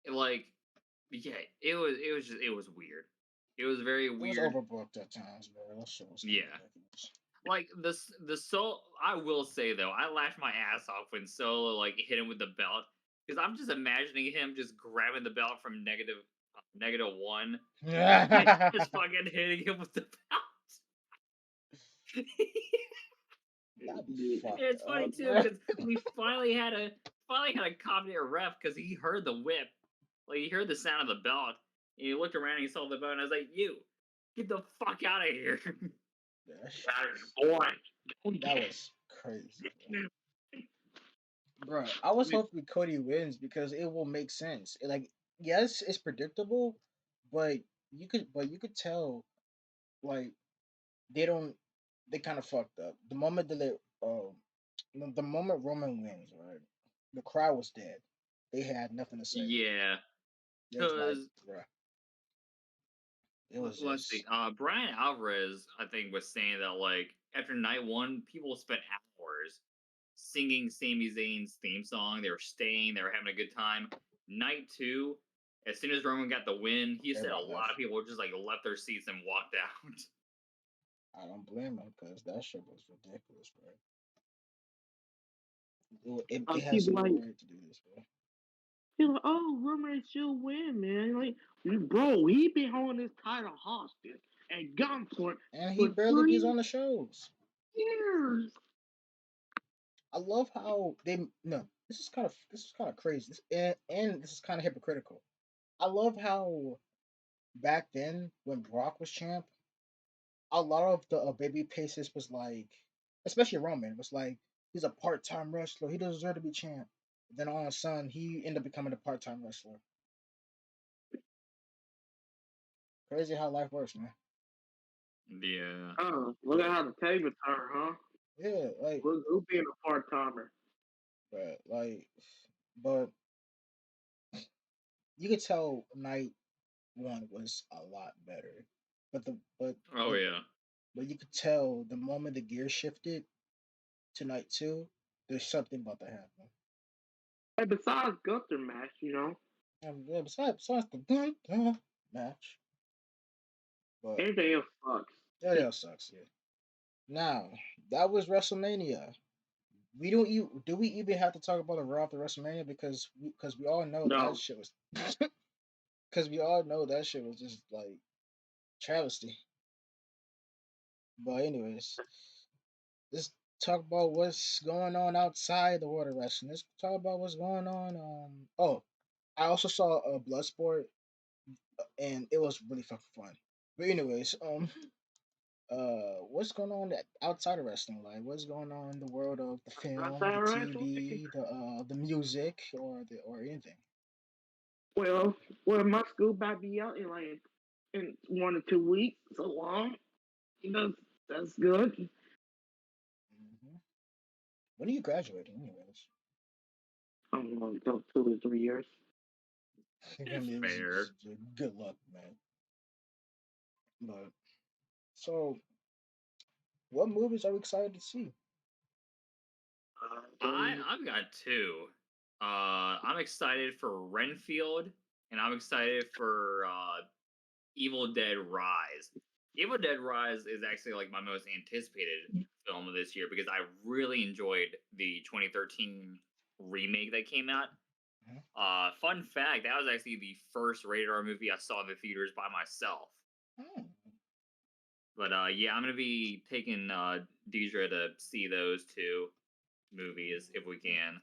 It was weird. It was very weird. It was overbooked at times, bro. That shit was ridiculous. The Solo. I will say though, I laughed my ass off when Solo hit him with the belt because I'm just imagining him just grabbing the belt from -1, and just fucking hitting him with the belt. It's funny too because we finally had a competent ref because he heard the whip, he heard the sound of the belt, and he looked around and he saw the belt, and I was like, "You, get the fuck out of here!" That was crazy, bro. I was hoping Cody wins because it will make sense. Yes, it's predictable, but you could tell they kind of fucked up the moment that the moment Roman wins, right? The crowd was dead. They had nothing to say. Yeah, because it was let's see. Brian Alvarez, I think, was saying that after night 1, people spent hours singing Sami Zayn's theme song. They were staying. They were having a good time. Night 2, as soon as Roman got the win, he said a lot of people just left their seats and walked out. I don't blame him because that shit was ridiculous, bro. It has no right to do this, bro. He's like, oh, Roman should win, man. Bro, he been holding his title hostage at gunpoint, and he barely gets on the shows. Years. I love how this is kind of crazy, and this is kind of hypocritical. I love how back then when Brock was champ, a lot of the baby paces was especially Roman was he's a part-time wrestler. He doesn't deserve to be champ. Then all of a sudden he ended up becoming a part-time wrestler. Crazy how life works, man. Yeah. Oh, look at how the table turned, huh? Yeah, who being a part-timer? But you could tell night 1 was a lot better. But you could tell the moment the gear shifted to night 2, there's something about to happen. Hey, besides Gunther match, Yeah, besides the Gunther match. But everything else sucks. Everything else sucks, yeah. Now, that was WrestleMania. we don't even do we even have to talk about the Raw after WrestleMania because we all know that No. shit was because we all know that shit was just like travesty. But anyways, let's talk about what's going on outside the world of wrestling. Let's talk about what's going on. Oh, I also saw a Bloodsport, and it was really fucking fun. But anyways, what's going on outside of wrestling? Like, what's going on in the world of the film, Outside the wrestling. TV, the music, or anything? Well, my school about to be out in like in 1 or 2 weeks. So long. That's that's good. Hmm. When are you graduating, anyways? I don't know, 2 or 3 years. I mean, Fair. good luck, man. But so, what movies are we excited to see? I've got two. I'm excited for Renfield, and I'm excited for Evil Dead Rise. Evil Dead Rise is actually like my most anticipated film of this year because I really enjoyed the 2013 remake that came out. Mhm. Fun fact, that was actually the first rated R movie I saw in the theaters by myself. Hmm. But yeah, I'm gonna be taking Deidre to see those two movies if we can.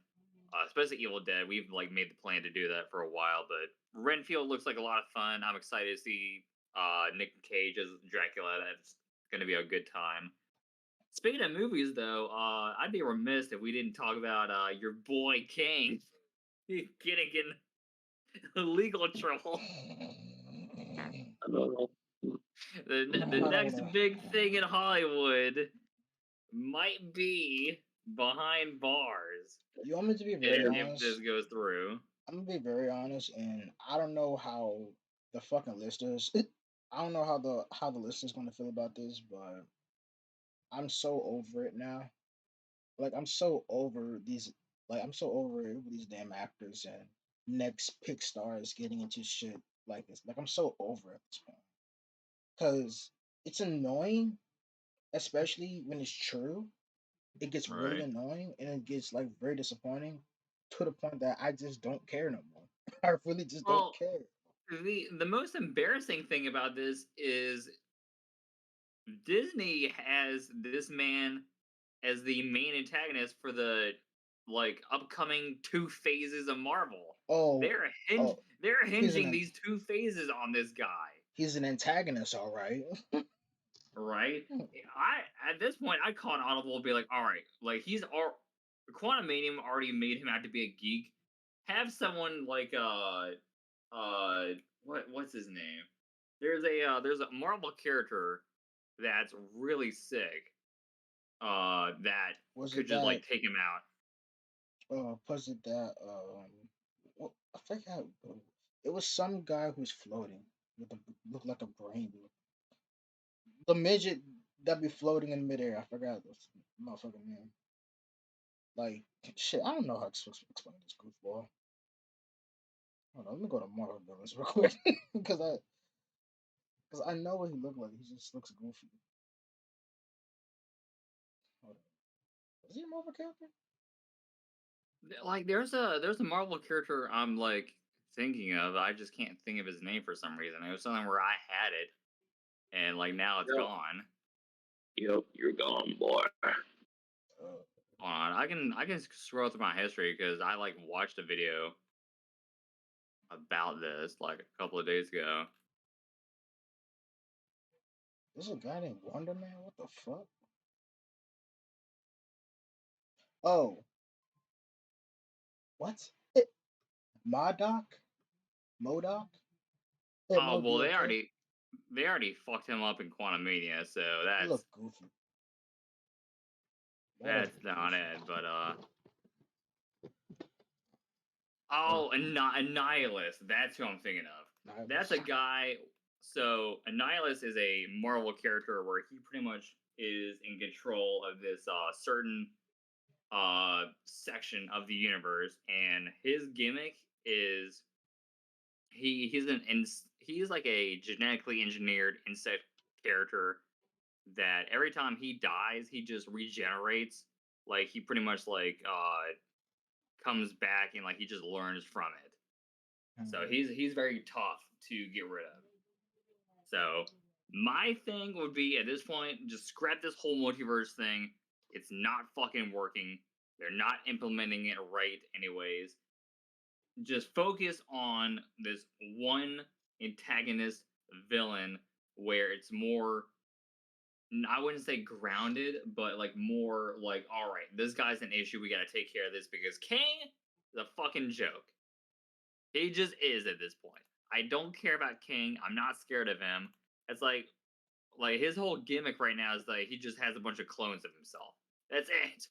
Especially Evil Dead. We've like made the plan to do that for a while, but Renfield looks like a lot of fun. I'm excited to see Nick Cage as Dracula. That's gonna be a good time. Speaking of movies, though, I'd be remiss if we didn't talk about your boy King getting in legal trouble. I don't know. The I don't next know. big thing in Hollywood might be behind bars You want me to be very Yeah. if this honest? goes through. I'm gonna be very honest, and I don't know how the fucking listeners. I don't know how the listeners gonna feel about this, but I'm so over it now. Like I'm so over these. Like I'm so over it with these damn actors and next pick stars getting into shit like this. Like I'm so over it at this point because it's annoying, especially when it's true. It gets really Right. annoying and it gets like very disappointing to the point that I just don't care no more. I really just don't Well, care. the most embarrassing thing about this is Disney has this man as the main antagonist for the like upcoming two phases of Marvel. Oh, oh, They're he's hinging an these two phases on this guy, he's an antagonist, all right. right? I at this point I call an audible and be like, all right, like he's all Quantum Manium already made him out to be a geek. Have someone like what's his name? There's a Marvel character that's really sick. That Was could it just that? like take him out. Was it that? I forgot. It was some guy who's floating with a looked like a brain. The midget that be floating in midair. I forgot this motherfucking name. Like shit, I don't know how to explain this goofball. Hold on, let me go to Marvel Villains real quick because I know what he looked like. He just looks goofy. Hold on. Is he a Marvel character? Like there's a Marvel character I'm like thinking of. I just can't think of his name for some reason. It was something where I had it, and like now it's Yep. gone. Yep. You're gone, boy. Uh, Hold on, I can scroll through my history because I like watched a video about this like a couple of days ago. there's a guy named Wonder Man. What the fuck? Oh, what? Modoc? Modoc? It Oh might be well, okay. they already fucked him up in Quantum Mania, so He look goofy. That is that's look not goofy. it. But Oh, oh, Annihilus. That's who I'm thinking of. That's Nihilus. a guy. So Annihilus is a Marvel character where he pretty much is in control of this certain section of the universe, and his gimmick is he's like a genetically engineered insect character that every time he dies, he just regenerates like he pretty much like comes back and like he just learns from it. So he's very tough to get rid of. So my thing would be at this point, just scrap this whole multiverse thing. It's not fucking working. They're not implementing it right, anyways. Just focus on this one antagonist villain where it's more, I wouldn't say grounded, but like more like, all right, this guy's an issue. We got to take care of this because King is a fucking joke. He just is at this point. I don't care about King. I'm not scared of him. It's like his whole gimmick right now is like he just has a bunch of clones of himself. That's it.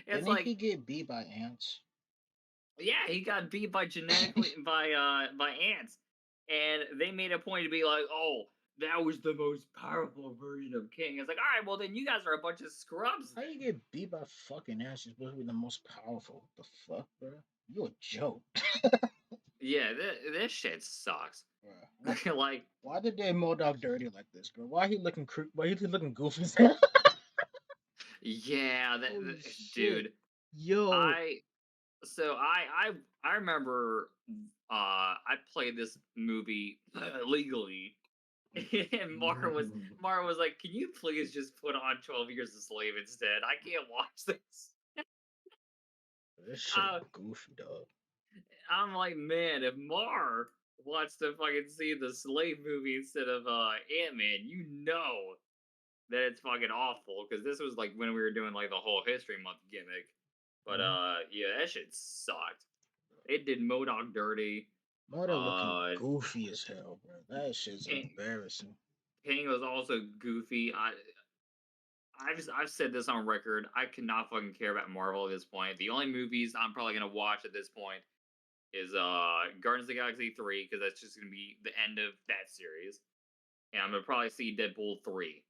It's Didn't like, he get beat by ants? yeah, he got beat by genetically by ants, and they made a point to be like, oh, that was the most powerful version of King. It's like, all right, well then you guys are a bunch of scrubs. How you get beat by fucking ants? You're supposed to be the most powerful. What the fuck, bro? You a joke. Yeah, this shit sucks. Bruh. Like, why did they Moldog dirty like this, bro? Why he looking why he looking goofy? yeah, Holy shit, dude. yo. I remember I played this movie legally, and Mara was like, "Can you please just put on 12 Years a Slave instead? I can't watch this." This shit goofy, dog. I'm like, man, if Mar wants to fucking see the Slave movie instead of Ant-Man, you know that it's fucking awful, because this was like when we were doing like the whole History Month gimmick. But yeah, that shit sucked. It did MODOK dirty. Moldog looking goofy as hell, bro. That shit's embarrassing. King was also goofy. I've said this on record. I cannot fucking care about Marvel at this point. The only movies I'm probably gonna watch at this point is Guardians of the Galaxy 3, because that's just gonna be the end of that series. And I'm gonna probably see Deadpool 3.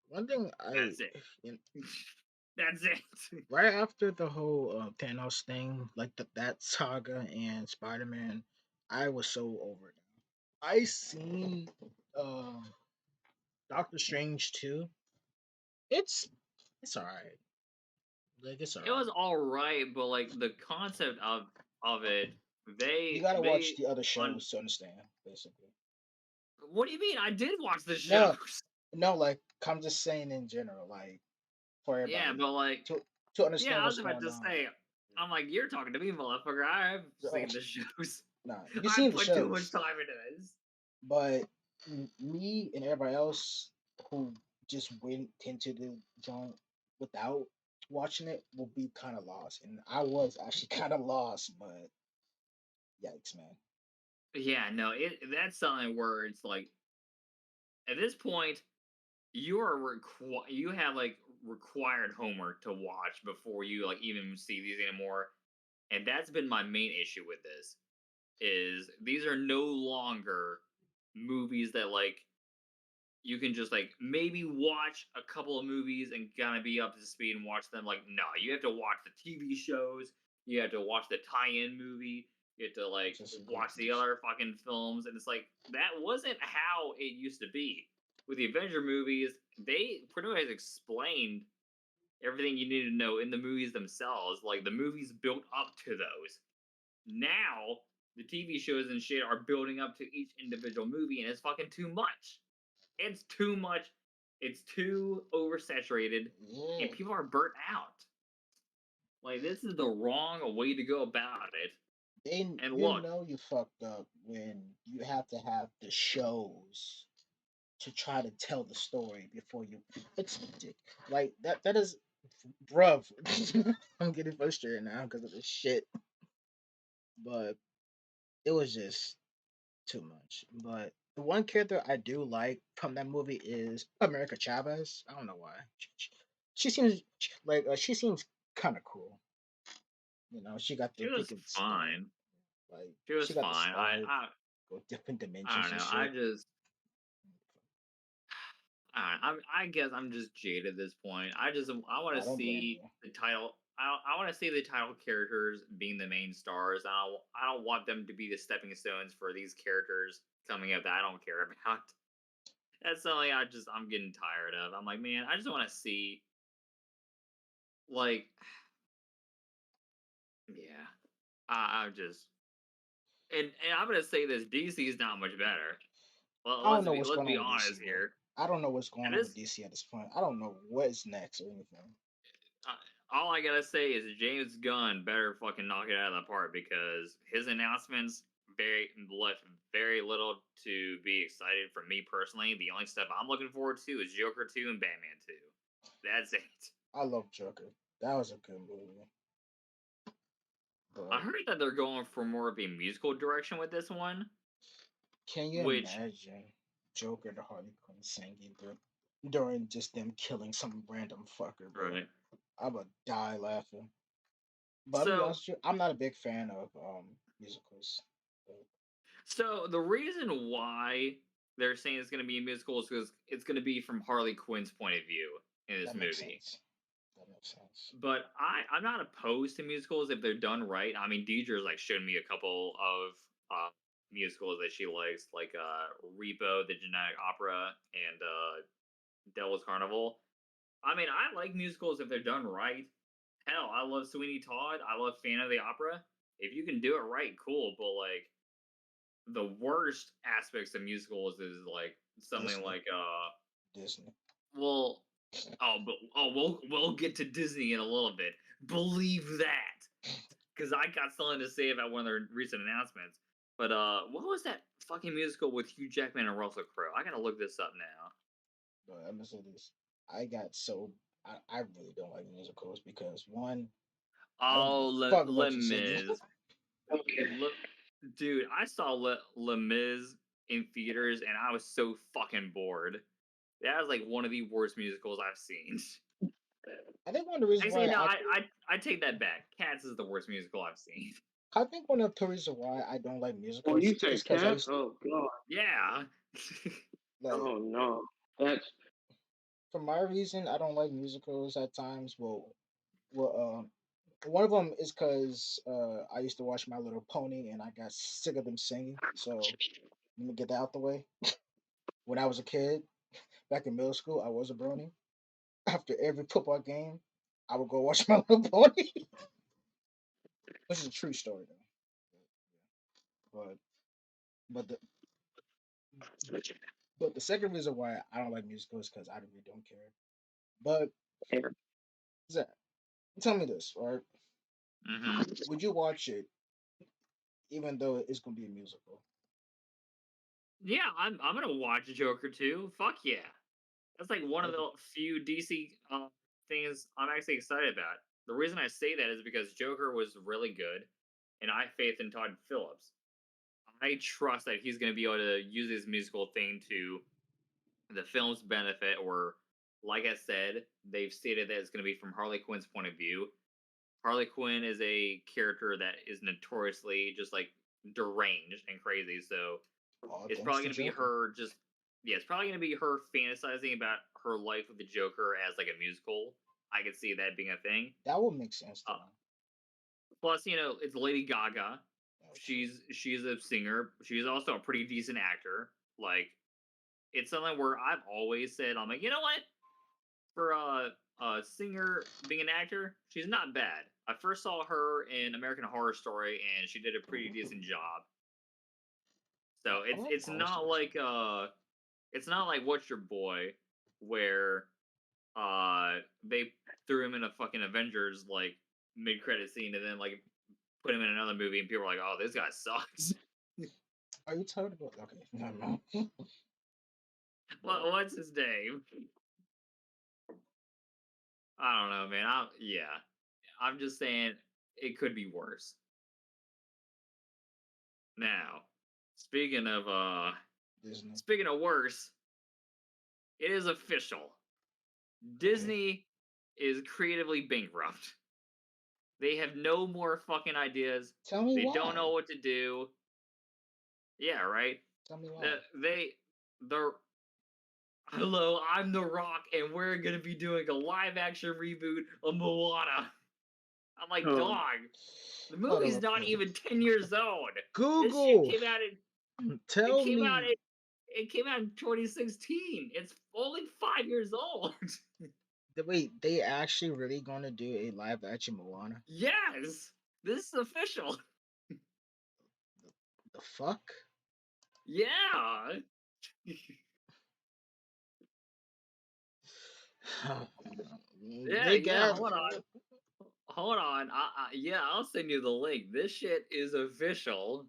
One thing That's it. That's it. right after the whole Thanos thing, like that saga and Spider Man, I was so over it. I seen Doctor Strange too. It's it's alright. Like it's It was alright. all right, but like the concept of it, You gotta watch they the other shows to understand, basically. What do you mean? I did watch the No, shows. no, like I'm just saying in general, like for Yeah, everybody but like, to yeah, understand I was what's about going to on. say, I'm like, you're talking to me, motherfucker. I've Oh, seen the shows. nah, you I seen the put too much shows, time into this. but me and everybody else who just went into the joint without watching it will be kind of lost, and I was actually kind of lost, but yikes, man. Yeah, no, that's something where it's like, at this point, you have like required homework to watch before you like even see these anymore, and that's been my main issue with this. Is these are no longer movies that like you can just like maybe watch a couple of movies and kind of be up to speed and watch them. Like, no, you have to watch the TV shows. You have to watch the tie-in movie. You have to like watch the other fucking films, and it's like that wasn't how it used to be. With the Avenger movies, they pretty much explained everything you needed to know in the movies themselves. Like the movies built up to those. Now the TV shows and shit are building up to each individual movie, and it's fucking too much. It's too much. It's too oversaturated, and Yeah, people are burnt out. Like this is the wrong way to go about it. then And you look, know you fucked up when you have to have the shows to try to tell the story before you. It's like that. That is, bruv. I'm getting frustrated now because of this shit. But it was just too much. But the one character I do like from that movie is America Chavez. I don't know why. She seems like she seems kind of cool. You know, she got she the was freaking style. fine. Like She was she got the fine. style. Go different I dimensions don't and know. shit. I guess I'm just jaded at this point. I want I to don't blame see you. the title. I want to see the title characters being the main stars. I don't want them to be the stepping stones for these characters coming up that I don't care about. That's something I'm getting tired of. I'm like, man, I just want to see Like, yeah, I'm just, and I'm gonna say this: DC is not much better. Well, I don't know what's let's going on be with DC, honest bro. here. I don't know what's going And on with this, DC at this point. I don't know what is next or anything. all I gotta say is James Gunn better fucking knock it out of the park because his announcements left very little to be excited for me personally. The only stuff I'm looking forward to is Joker 2 and Batman 2. That's it. I love Joker. That was a good movie. I But heard that they're going for more of a musical direction with this one, can you which, imagine Joker the Harley Quinn singing during just them killing some random fucker, bro? right. I would die laughing. But I'll be So, honest with you, I'm not a big fan of musicals. But so the reason why they're saying it's going to be a musical is because it's going to be from Harley Quinn's point of view in this that makes movie. sense. That makes sense. But I'm not opposed to musicals if they're done right. I mean, Deidre's like shown me a couple of musicals that she likes, like Repo, the Genetic Opera, and Devil's Carnival. I mean, I like musicals if they're done right. Hell, I love Sweeney Todd. I love Phantom of the Opera. If you can do it right, cool. But like the worst aspects of musicals is like something Disney. like Disney. well, we'll get to Disney in a little bit. Believe that, because I got something to say about one of their recent announcements. But what was that fucking musical with Hugh Jackman and Russell Crowe? I gotta look this up now. But I'm gonna say this. I got so I really don't like musicals because one, I don't give a Oh, fuck Les about you singing. Mis. Okay. Dude, I saw Les Mis in theaters and I was so fucking bored. That was like one of the worst musicals I've seen. I think one of the reasons Actually, why no, I take that back. Cats is the worst musical I've seen. I think one of the reasons why I don't like Oh, you musicals said is because I cats? used Oh God. Yeah. like Oh no. That's for my reason I don't like musicals at times. Well, one of them is because I used to watch My Little Pony and I got sick of them singing. So let me get that out the way. When I was a kid, back in middle school, I was a brony. After every football game, I would go watch My Little Pony, which is a true story though. But the but the second reason why I don't like musicals is because I really don't care. But fair. Zach, tell me this, right? hmm Would you watch it even though it's gonna be a musical? Yeah, I'm gonna watch Joker 2. Fuck yeah. That's like one of Okay. the few DC things I'm actually excited about. The reason I say that is because Joker was really good, and I have faith in Todd Phillips. I trust that he's going to be able to use his musical thing to the film's benefit, or like I said, they've stated that it's going to be from Harley Quinn's point of view. Harley Quinn is a character that is notoriously just like deranged and crazy, so All it's thanks probably to going to be Joker. her just yeah, it's probably going to be her fantasizing about her life with the Joker as like a musical. I could see that being a thing. That would make sense to Uh, me. Plus, it's Lady Gaga. Oh, true. She's a singer. She's also a pretty decent actor. Like it's something where I've always said, I'm like, you know what? For a singer being an actor, she's not bad. I first saw her in American Horror Story, and she did a pretty decent job. So I it's like it's horror not stories. like What's Your Boy, where they threw him in a fucking Avengers like mid credit scene, and then like put him in another movie, and people were like, oh, this guy sucks. Are you tired about? Okay, never mind. But What's his name? I don't know, man. Yeah. I'm just saying it could be worse. Now, speaking of Disney. speaking of worse, it is official. Okay. Disney is creatively bankrupt. They have no more fucking ideas. Tell me They don't know why. what to do. Yeah, right. Tell me why. The hello, I'm The Rock, and we're gonna be doing a live action reboot of Moana. I'm like, Oh, dog, the Hold movie's on. not even 10 years old. This shit Google. came out in it Tell came out me. in it came out in 2016. It's only 5 years old. Wait, they actually really gonna do a live action Moana? Yes, this is official. The fuck? Yeah. Yeah, They yeah. got Hold on. Yeah, I'll send you the link. This shit is official.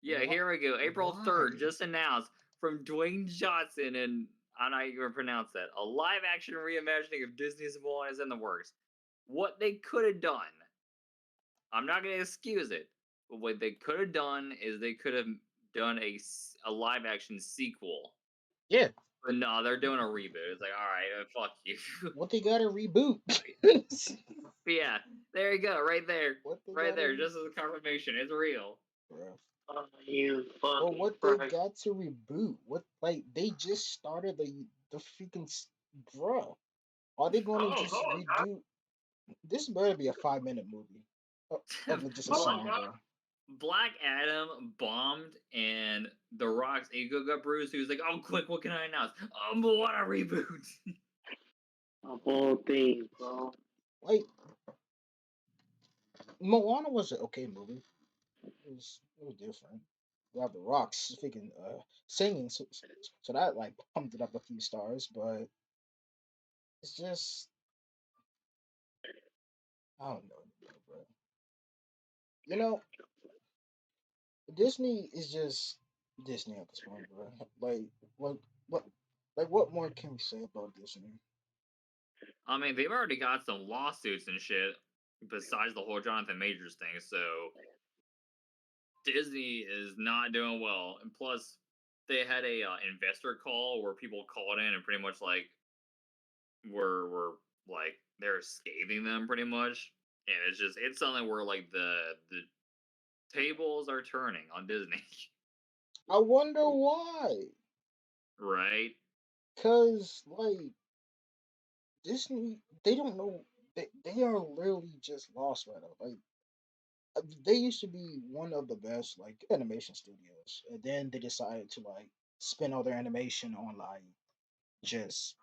Yeah, what? here we go. April Why? 3rd, just announced from Dwayne Johnson, and I'm not even gonna pronounce that. A live action reimagining of Disney's Moana is in the works. What they could have done, I'm not gonna excuse it, but what they could have done is they could have done a live action sequel. Yeah. But no, they're doing a reboot. It's like, all right, fuck you. What they gotta reboot? But yeah, there you go, right there, What they right gotta there, just as a confirmation, it's real. Bruh. Oh, you But fucking what they Christ. got to reboot? What, like, they just started the freaking bruh. Are they gonna just redo? This better be a 5 minute movie of just a song, bro. Black Adam bombed, and The Rock's ego got bruised. He was like, "Oh, quick, what can I announce? What a reboot!" A whole thing, bro. Like, Moana was an okay movie. It was different. You have the rocks freaking singing, so that like pumped it up a few stars, but it's just I don't know, bro. You know, Disney is just Disney at this point, bro. Like what what what more can we say about Disney? I mean, they've already got some lawsuits and shit besides the whole Jonathan Majors thing, so Disney is not doing well. And plus, they had a investor call where people called in and pretty much like were like they're scathing them pretty much, and it's something where like the tables are turning on Disney. I wonder why. Right? Cause like Disney, they don't know. They are literally just lost right now. Like they used to be one of the best like animation studios, and then they decided to like spend all their animation on like just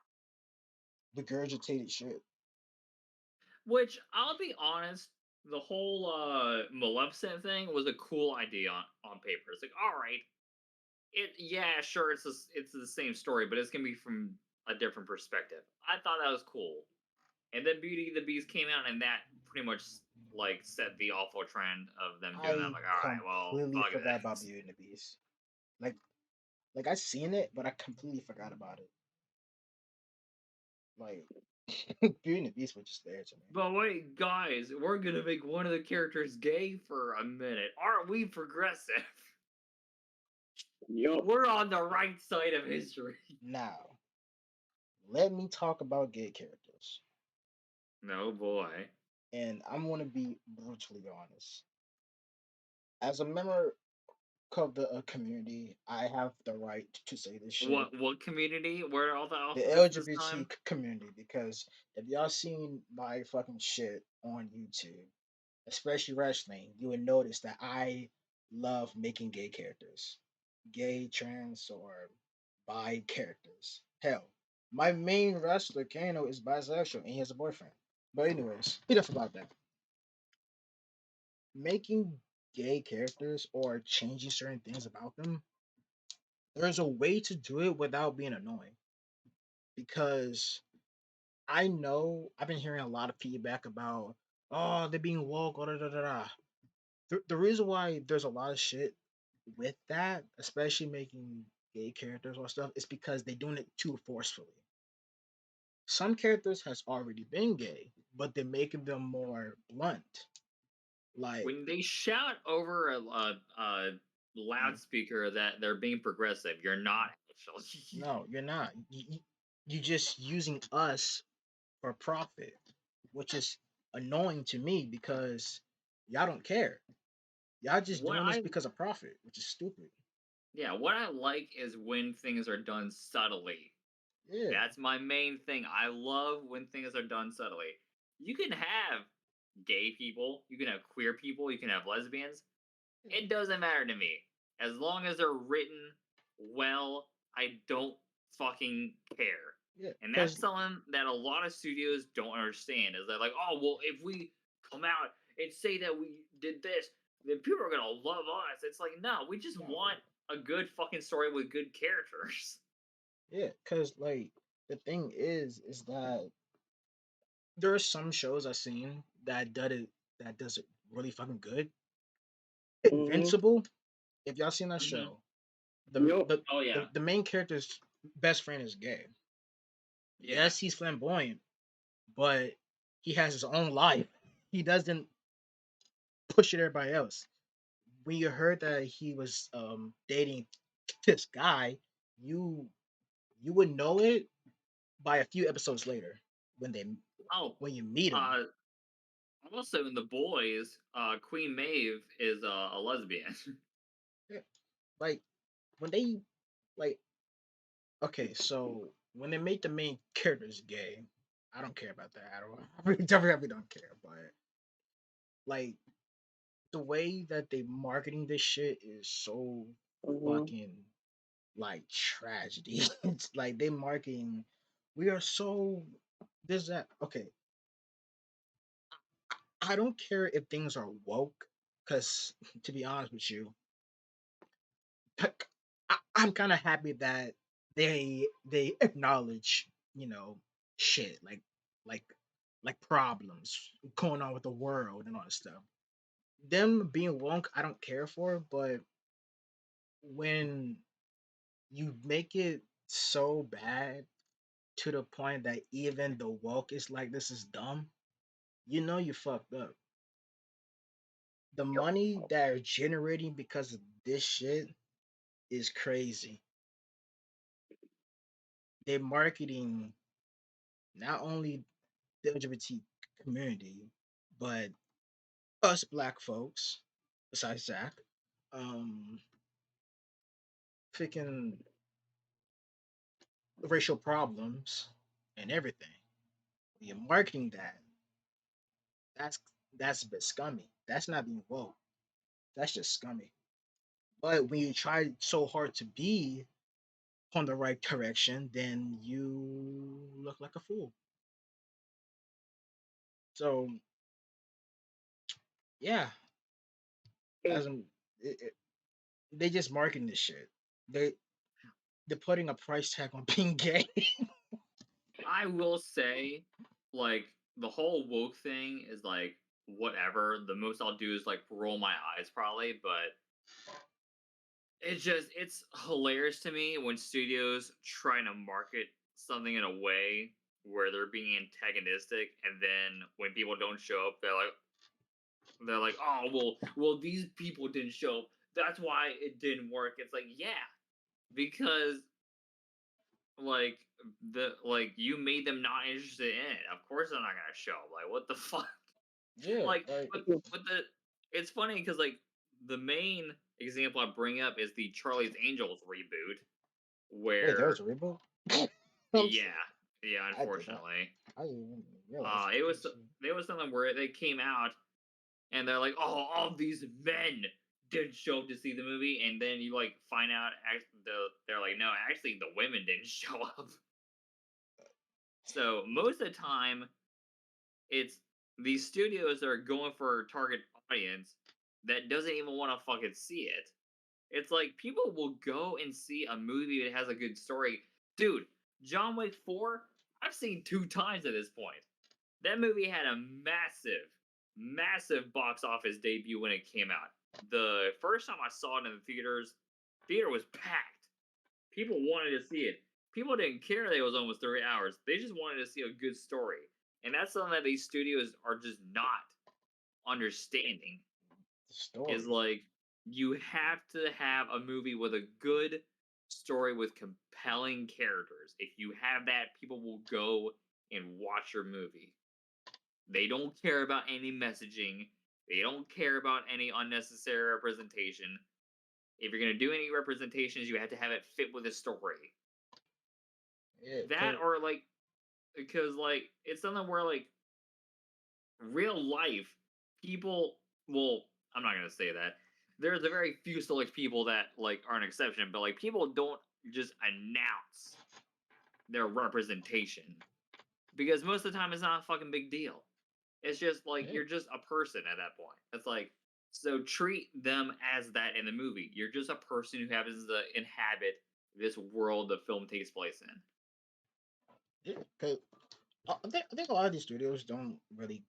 regurgitated shit. Which I'll be honest, the whole Maleficent thing was a cool idea on paper. It's like, all right, yeah, sure, it's the same story, but it's gonna be from a different perspective. I thought that was cool. And then Beauty and the Beast came out, and that pretty much like set the awful trend of them doing that. I'm I like, all right, well, completely fuck forgot about this. Beauty and the Beast. Like I seen it, but I completely forgot about it. Like Beauty and the Beast was just there to me. But wait, guys, we're gonna make one of the characters gay for a minute. Aren't we progressive? Yup. We're on the right side of history. Now, let me talk about gay characters. No boy. And I'm gonna be brutally honest. As a member of the community, I have the right to say this shit. What community? Where all the The alphabets this LGBT time? community, because if y'all seen my fucking shit on YouTube, especially wrestling, you would notice that I love making gay characters, gay, trans, or bi characters. Hell, my main wrestler Kano is bisexual and he has a boyfriend. But anyways, enough about that. Making gay characters or changing certain things about them, there's a way to do it without being annoying. Because I know I've been hearing a lot of feedback about, oh, they're being woke, da da da da. The reason why there's a lot of shit with that, especially making gay characters or stuff, is because they're doing it too forcefully. Some characters has already been gay, but they're making them more blunt. Like, When they shout over a mm, loudspeaker that they're being progressive, you're not actually. no, you're not. You just using us for profit, which is annoying to me because y'all don't care. Y'all just what doing this I because of profit, which is stupid. Yeah, what I like is when things are done subtly. Yeah. That's my main thing. I love when things are done subtly. You can have gay people, you can have queer people, you can have lesbians. It doesn't matter to me. As long as they're written well, I don't fucking care. Yeah, And that's because something that a lot of studios don't understand. Is that like, oh well, if we come out and say that we did this, then people are gonna love us. It's like, no, we just want a good fucking story with good characters. yeah, because like the thing is that there are some shows I've seen that does it really fucking good. Mm-hmm. Invincible, if y'all seen that Mm-hmm. show, the Yep. the Oh yeah, the main character's best friend is gay. yeah. Yes, he's flamboyant, but he has his own life. He doesn't push it everybody else. When you heard that he was dating this guy, you you would know it by a few episodes later when they Oh, when you meet him. uh, also in the boys, Queen Maeve is a lesbian. Yeah, like when they like okay, so when they make the main characters gay, I don't care about that at all. I really don't care. But like the way that they marketing this shit is so Mm-hmm. fucking like tragedy. It's like they marketing. We are so this that okay. I don't care if things are woke, because to be honest with you, I'm kind of happy that they acknowledge shit like like problems going on with the world and all this stuff. Them being woke, I don't care for, but when you make it so bad to the point that even the woke is like this is dumb, you fucked up. The money that are generating because of this shit is crazy. They're marketing not only the LGBT community, but us black folks, besides Zach, um, freaking racial problems and everything. You're marketing that. That's that's a bit scummy. That's not being woke. That's just scummy. But when you try so hard to be on the right direction, then you look like a fool. So yeah, as in, they just marketing this shit. They they're putting a price tag on being gay. I will say, like, the whole woke thing is like whatever. The most I'll do is like roll my eyes, probably, but it's hilarious to me when studios try to market something in a way where they're being antagonistic, and then when people don't show up, they're like, oh well, these people didn't show up. That's why it didn't work. It's like, yeah, because like you made them not interested in it. Of course they're not gonna show up. Like, what the fuck? Yeah, Like, like but the it's funny because like the main example I bring up is the Charlie's Angels reboot, wait, there was where a reboot. yeah, yeah, I did not. unfortunately, I didn't even realize it that. was there was something where they came out and they're like, oh, all these men didn't show up to see the movie, and then you like find out they're like, no, actually the women didn't show up. So most of the time, it's these studios that are going for a target audience that doesn't even want to fucking see it. It's like people will go and see a movie that has a good story. Dude, John Wick 4, I've seen 2 times at this point. That movie had a massive, massive box office debut when it came out. The first time I saw it in the theater was packed. People wanted to see it. People didn't care that it was almost 3 hours. They just wanted to see a good story. And that's something that these studios are just not understanding. The Is story. like, you have to have a movie with a good story with compelling characters. If you have that, people will go and watch your movie. They don't care about any messaging. They don't care about any unnecessary representation. If you're gonna do any representations, you have to have it fit with the story. Yeah, That, cause or like, because like it's something where like real life people, well, I'm not gonna say that. There's a very few select people that like are an exception, but like people don't just announce their representation. Because most of the time, it's not a fucking big deal. It's just like you're just a person at that point. It's like, so treat them as that in the movie. You're just a person who happens to inhabit this world the film takes place in. Yeah, because I think a lot of these studios don't really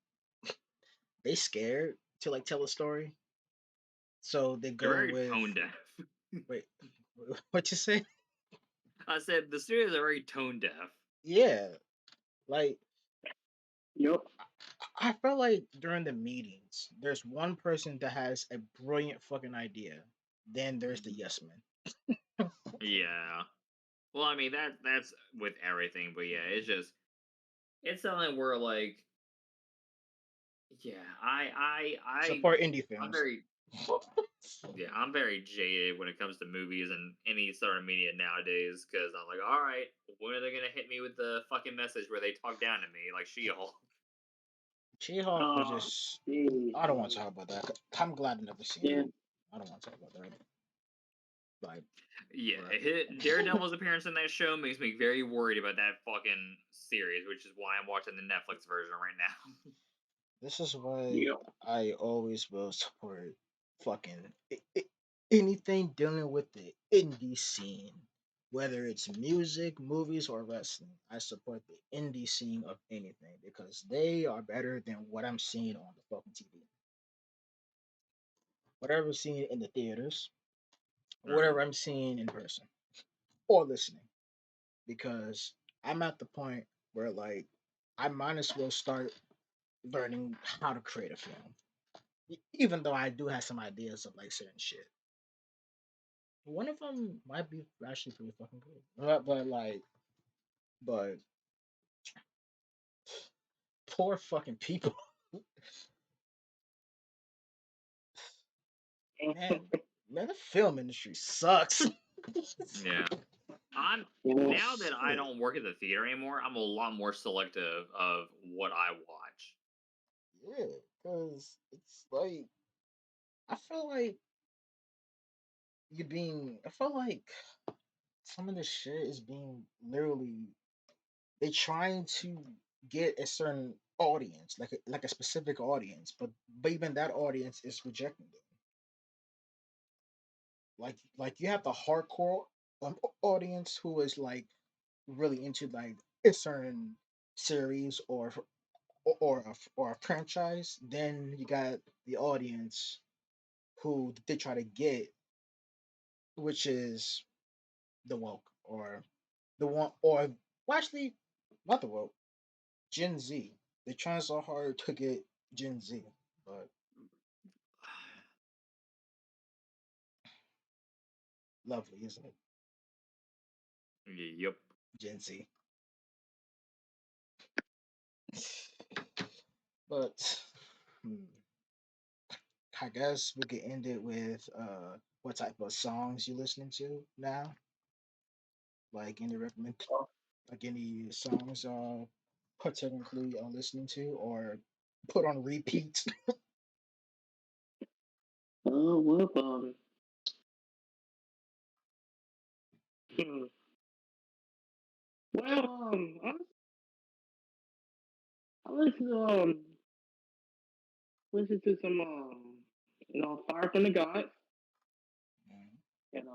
they scared to like tell a story, so they They're go very with tone deaf. wait, what you say? I said the studios are very tone deaf. Yeah, like Yep. I felt like during the meetings, there's one person that has a brilliant fucking idea. Then there's the yes man. Yeah. Well, I mean that's with everything, but yeah, it's something where like yeah, Support indie I'm films. very yeah, I'm very jaded when it comes to movies and any sort of media nowadays because I'm like, all right, when are they gonna hit me with the fucking message where they talk down to me like She-Hulk? She-Hulk was just. I don't want to talk about that. I'm glad I never seen it. I don't want to talk about that. Like, yeah, Daredevil's appearance in that show makes me very worried about that fucking series, which is why I'm watching the Netflix version right now. this is why I always will support fucking anything dealing with the indie scene, whether it's music, movies, or wrestling. I support the indie scene of anything because they are better than what I'm seeing on the fucking TV. Whatever I'm seeing in the theaters, whatever I'm seeing in person or listening, because I'm at the point where like I might as well start learning how to create a film. Even though I do have some ideas of like certain shit. One of them might be actually pretty fucking good. But poor fucking people. man, man, the film industry sucks. Yeah. I'm now that I don't work at the theater anymore, I'm a lot more selective of what I watch. Yeah, because it's like I feel like I feel like some of this shit is being literally they trying to get a certain audience, like a specific audience, but even that audience is rejecting them. Like you have the hardcore audience who is like really into like a certain series or a franchise. Then you got the audience who they try to get, which is the woke or the one or well, actually not the woke Gen Z. They're trying so hard to get Gen Z, but lovely, isn't it? Yep. Gen Z. But hmm, I guess we could end it with what type of songs you listening to now? Like any recommend like any songs particularly are listening to or put on repeat. Well, hmm. Well, I listen to some Fire from the Gods, and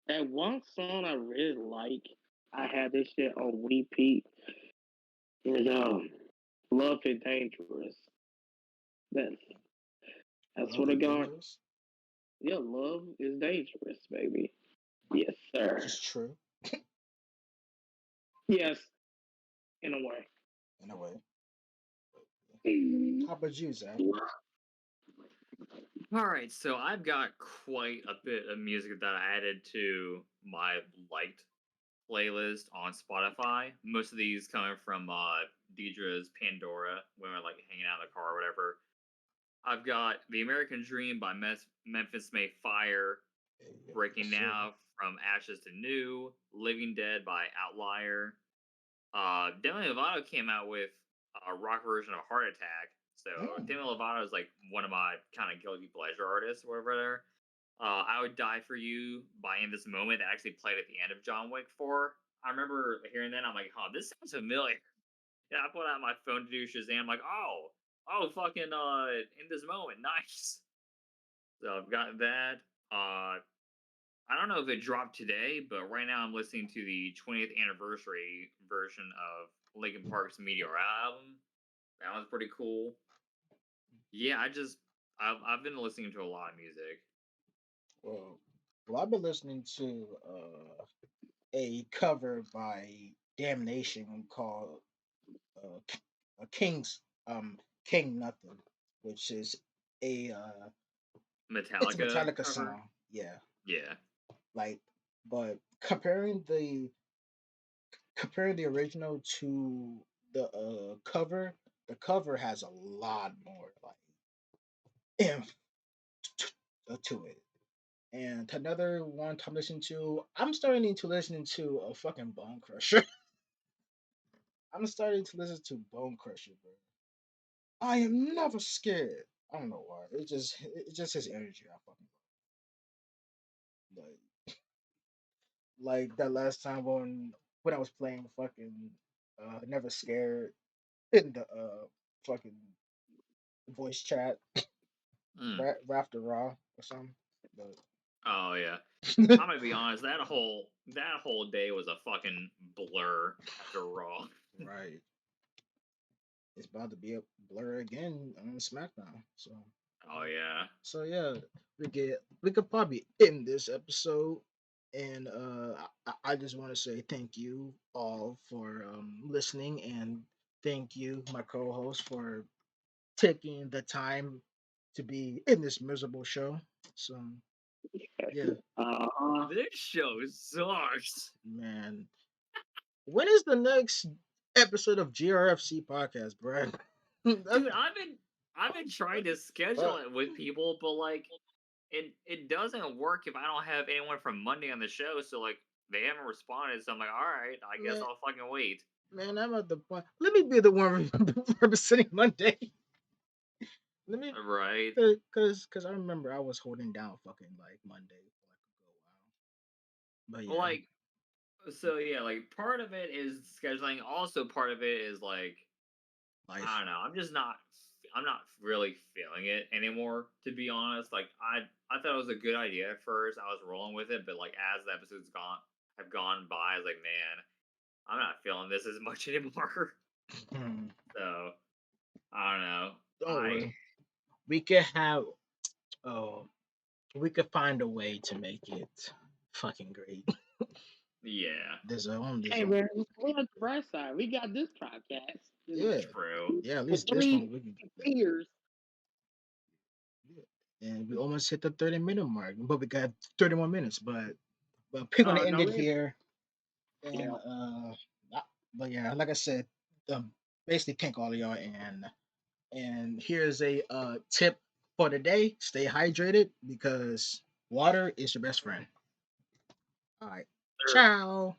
that one song I really like. I had this shit on repeat. Is Love is Dangerous. That's that's Love what I is got. dangerous. Yeah, love is dangerous, baby. Yes, sir. Which is true Yes, in a way. in a way. Mm. How about you, Zach? All right, so I've got quite a bit of music that I added to my liked playlist on Spotify. Most of these coming from Deidre's Pandora when we're like hanging out in the car or whatever. I've got The American Dream by Memphis May Fire, Breaking Yes, sir. Now from Ashes to New, Living Dead by Outlier. Demi Lovato came out with a rock version of Heart Attack. So Demi Lovato is like one of my kind of guilty pleasure artists or whatever. I Would Die for You by In This Moment that actually played at the end of John Wick 4. I remember hearing that. I'm like, oh, this sounds familiar. Yeah, I put out my phone to do Shazam. I'm like, fucking, in this moment, nice. So I've got that. I don't know if it dropped today, but right now I'm listening to the 20th anniversary version of Linkin Park's Meteor album. That was pretty cool. Yeah, I've been listening to a lot of music. Well, I've been listening to a cover by Damnation called King's King Nothing, which is a it's a Metallica Metallica cover. song. Yeah. Yeah. Like, but comparing the original to the cover has a lot more like oomph to it. And another one I'm listening to, I'm starting to listen to a fucking Bone Crusher. I'm starting to listen to Bone Crusher, bro. I am never scared. I don't know why. It's just his energy. I fucking love. Like that last time when I was playing fucking Never Scared in the fucking voice chat, Rafter Raw or something. But oh yeah, I'm gonna be honest. That whole day was a fucking blur after Raw. Right. It's about to be a blur again on SmackDown. So. Oh yeah. So yeah, we could probably end this episode, and I just want to say thank you all for listening, and thank you my co-host for taking the time to be in this miserable show. So yeah, This show sucks. man, when is the next episode of GRFC podcast, bro? Dude, I've been trying to schedule it with people, but like it doesn't work if I don't have anyone from Monday on the show. So like they haven't responded. So I'm like, all right, I guess I'll fucking wait. Man, I'm at the point. Let me be the one representing Monday. Let me Right. Cause I remember I was holding down fucking like Monday for like a good while. But yeah. Like so yeah, like part of it is scheduling. Also part of it is like Life. I don't know. I'm not really feeling it anymore, to be honest. Like I thought it was a good idea at first. I was rolling with it, but like as the episodes have gone by, I was like, man, I'm not feeling this as much anymore. So I don't know. Don't worry. We could have we could find a way to make it fucking great. Yeah. Hey man, we're on the bright side. We got this podcast. Yeah. True. Yeah, at least this one we can get that. Years. And we almost hit the 30-minute mark, but we got 30 more minutes. But we're gonna end it here. And but yeah, like I said, basically thank all of y'all, and here's a tip for the day: stay hydrated because water is your best friend. All right, ciao.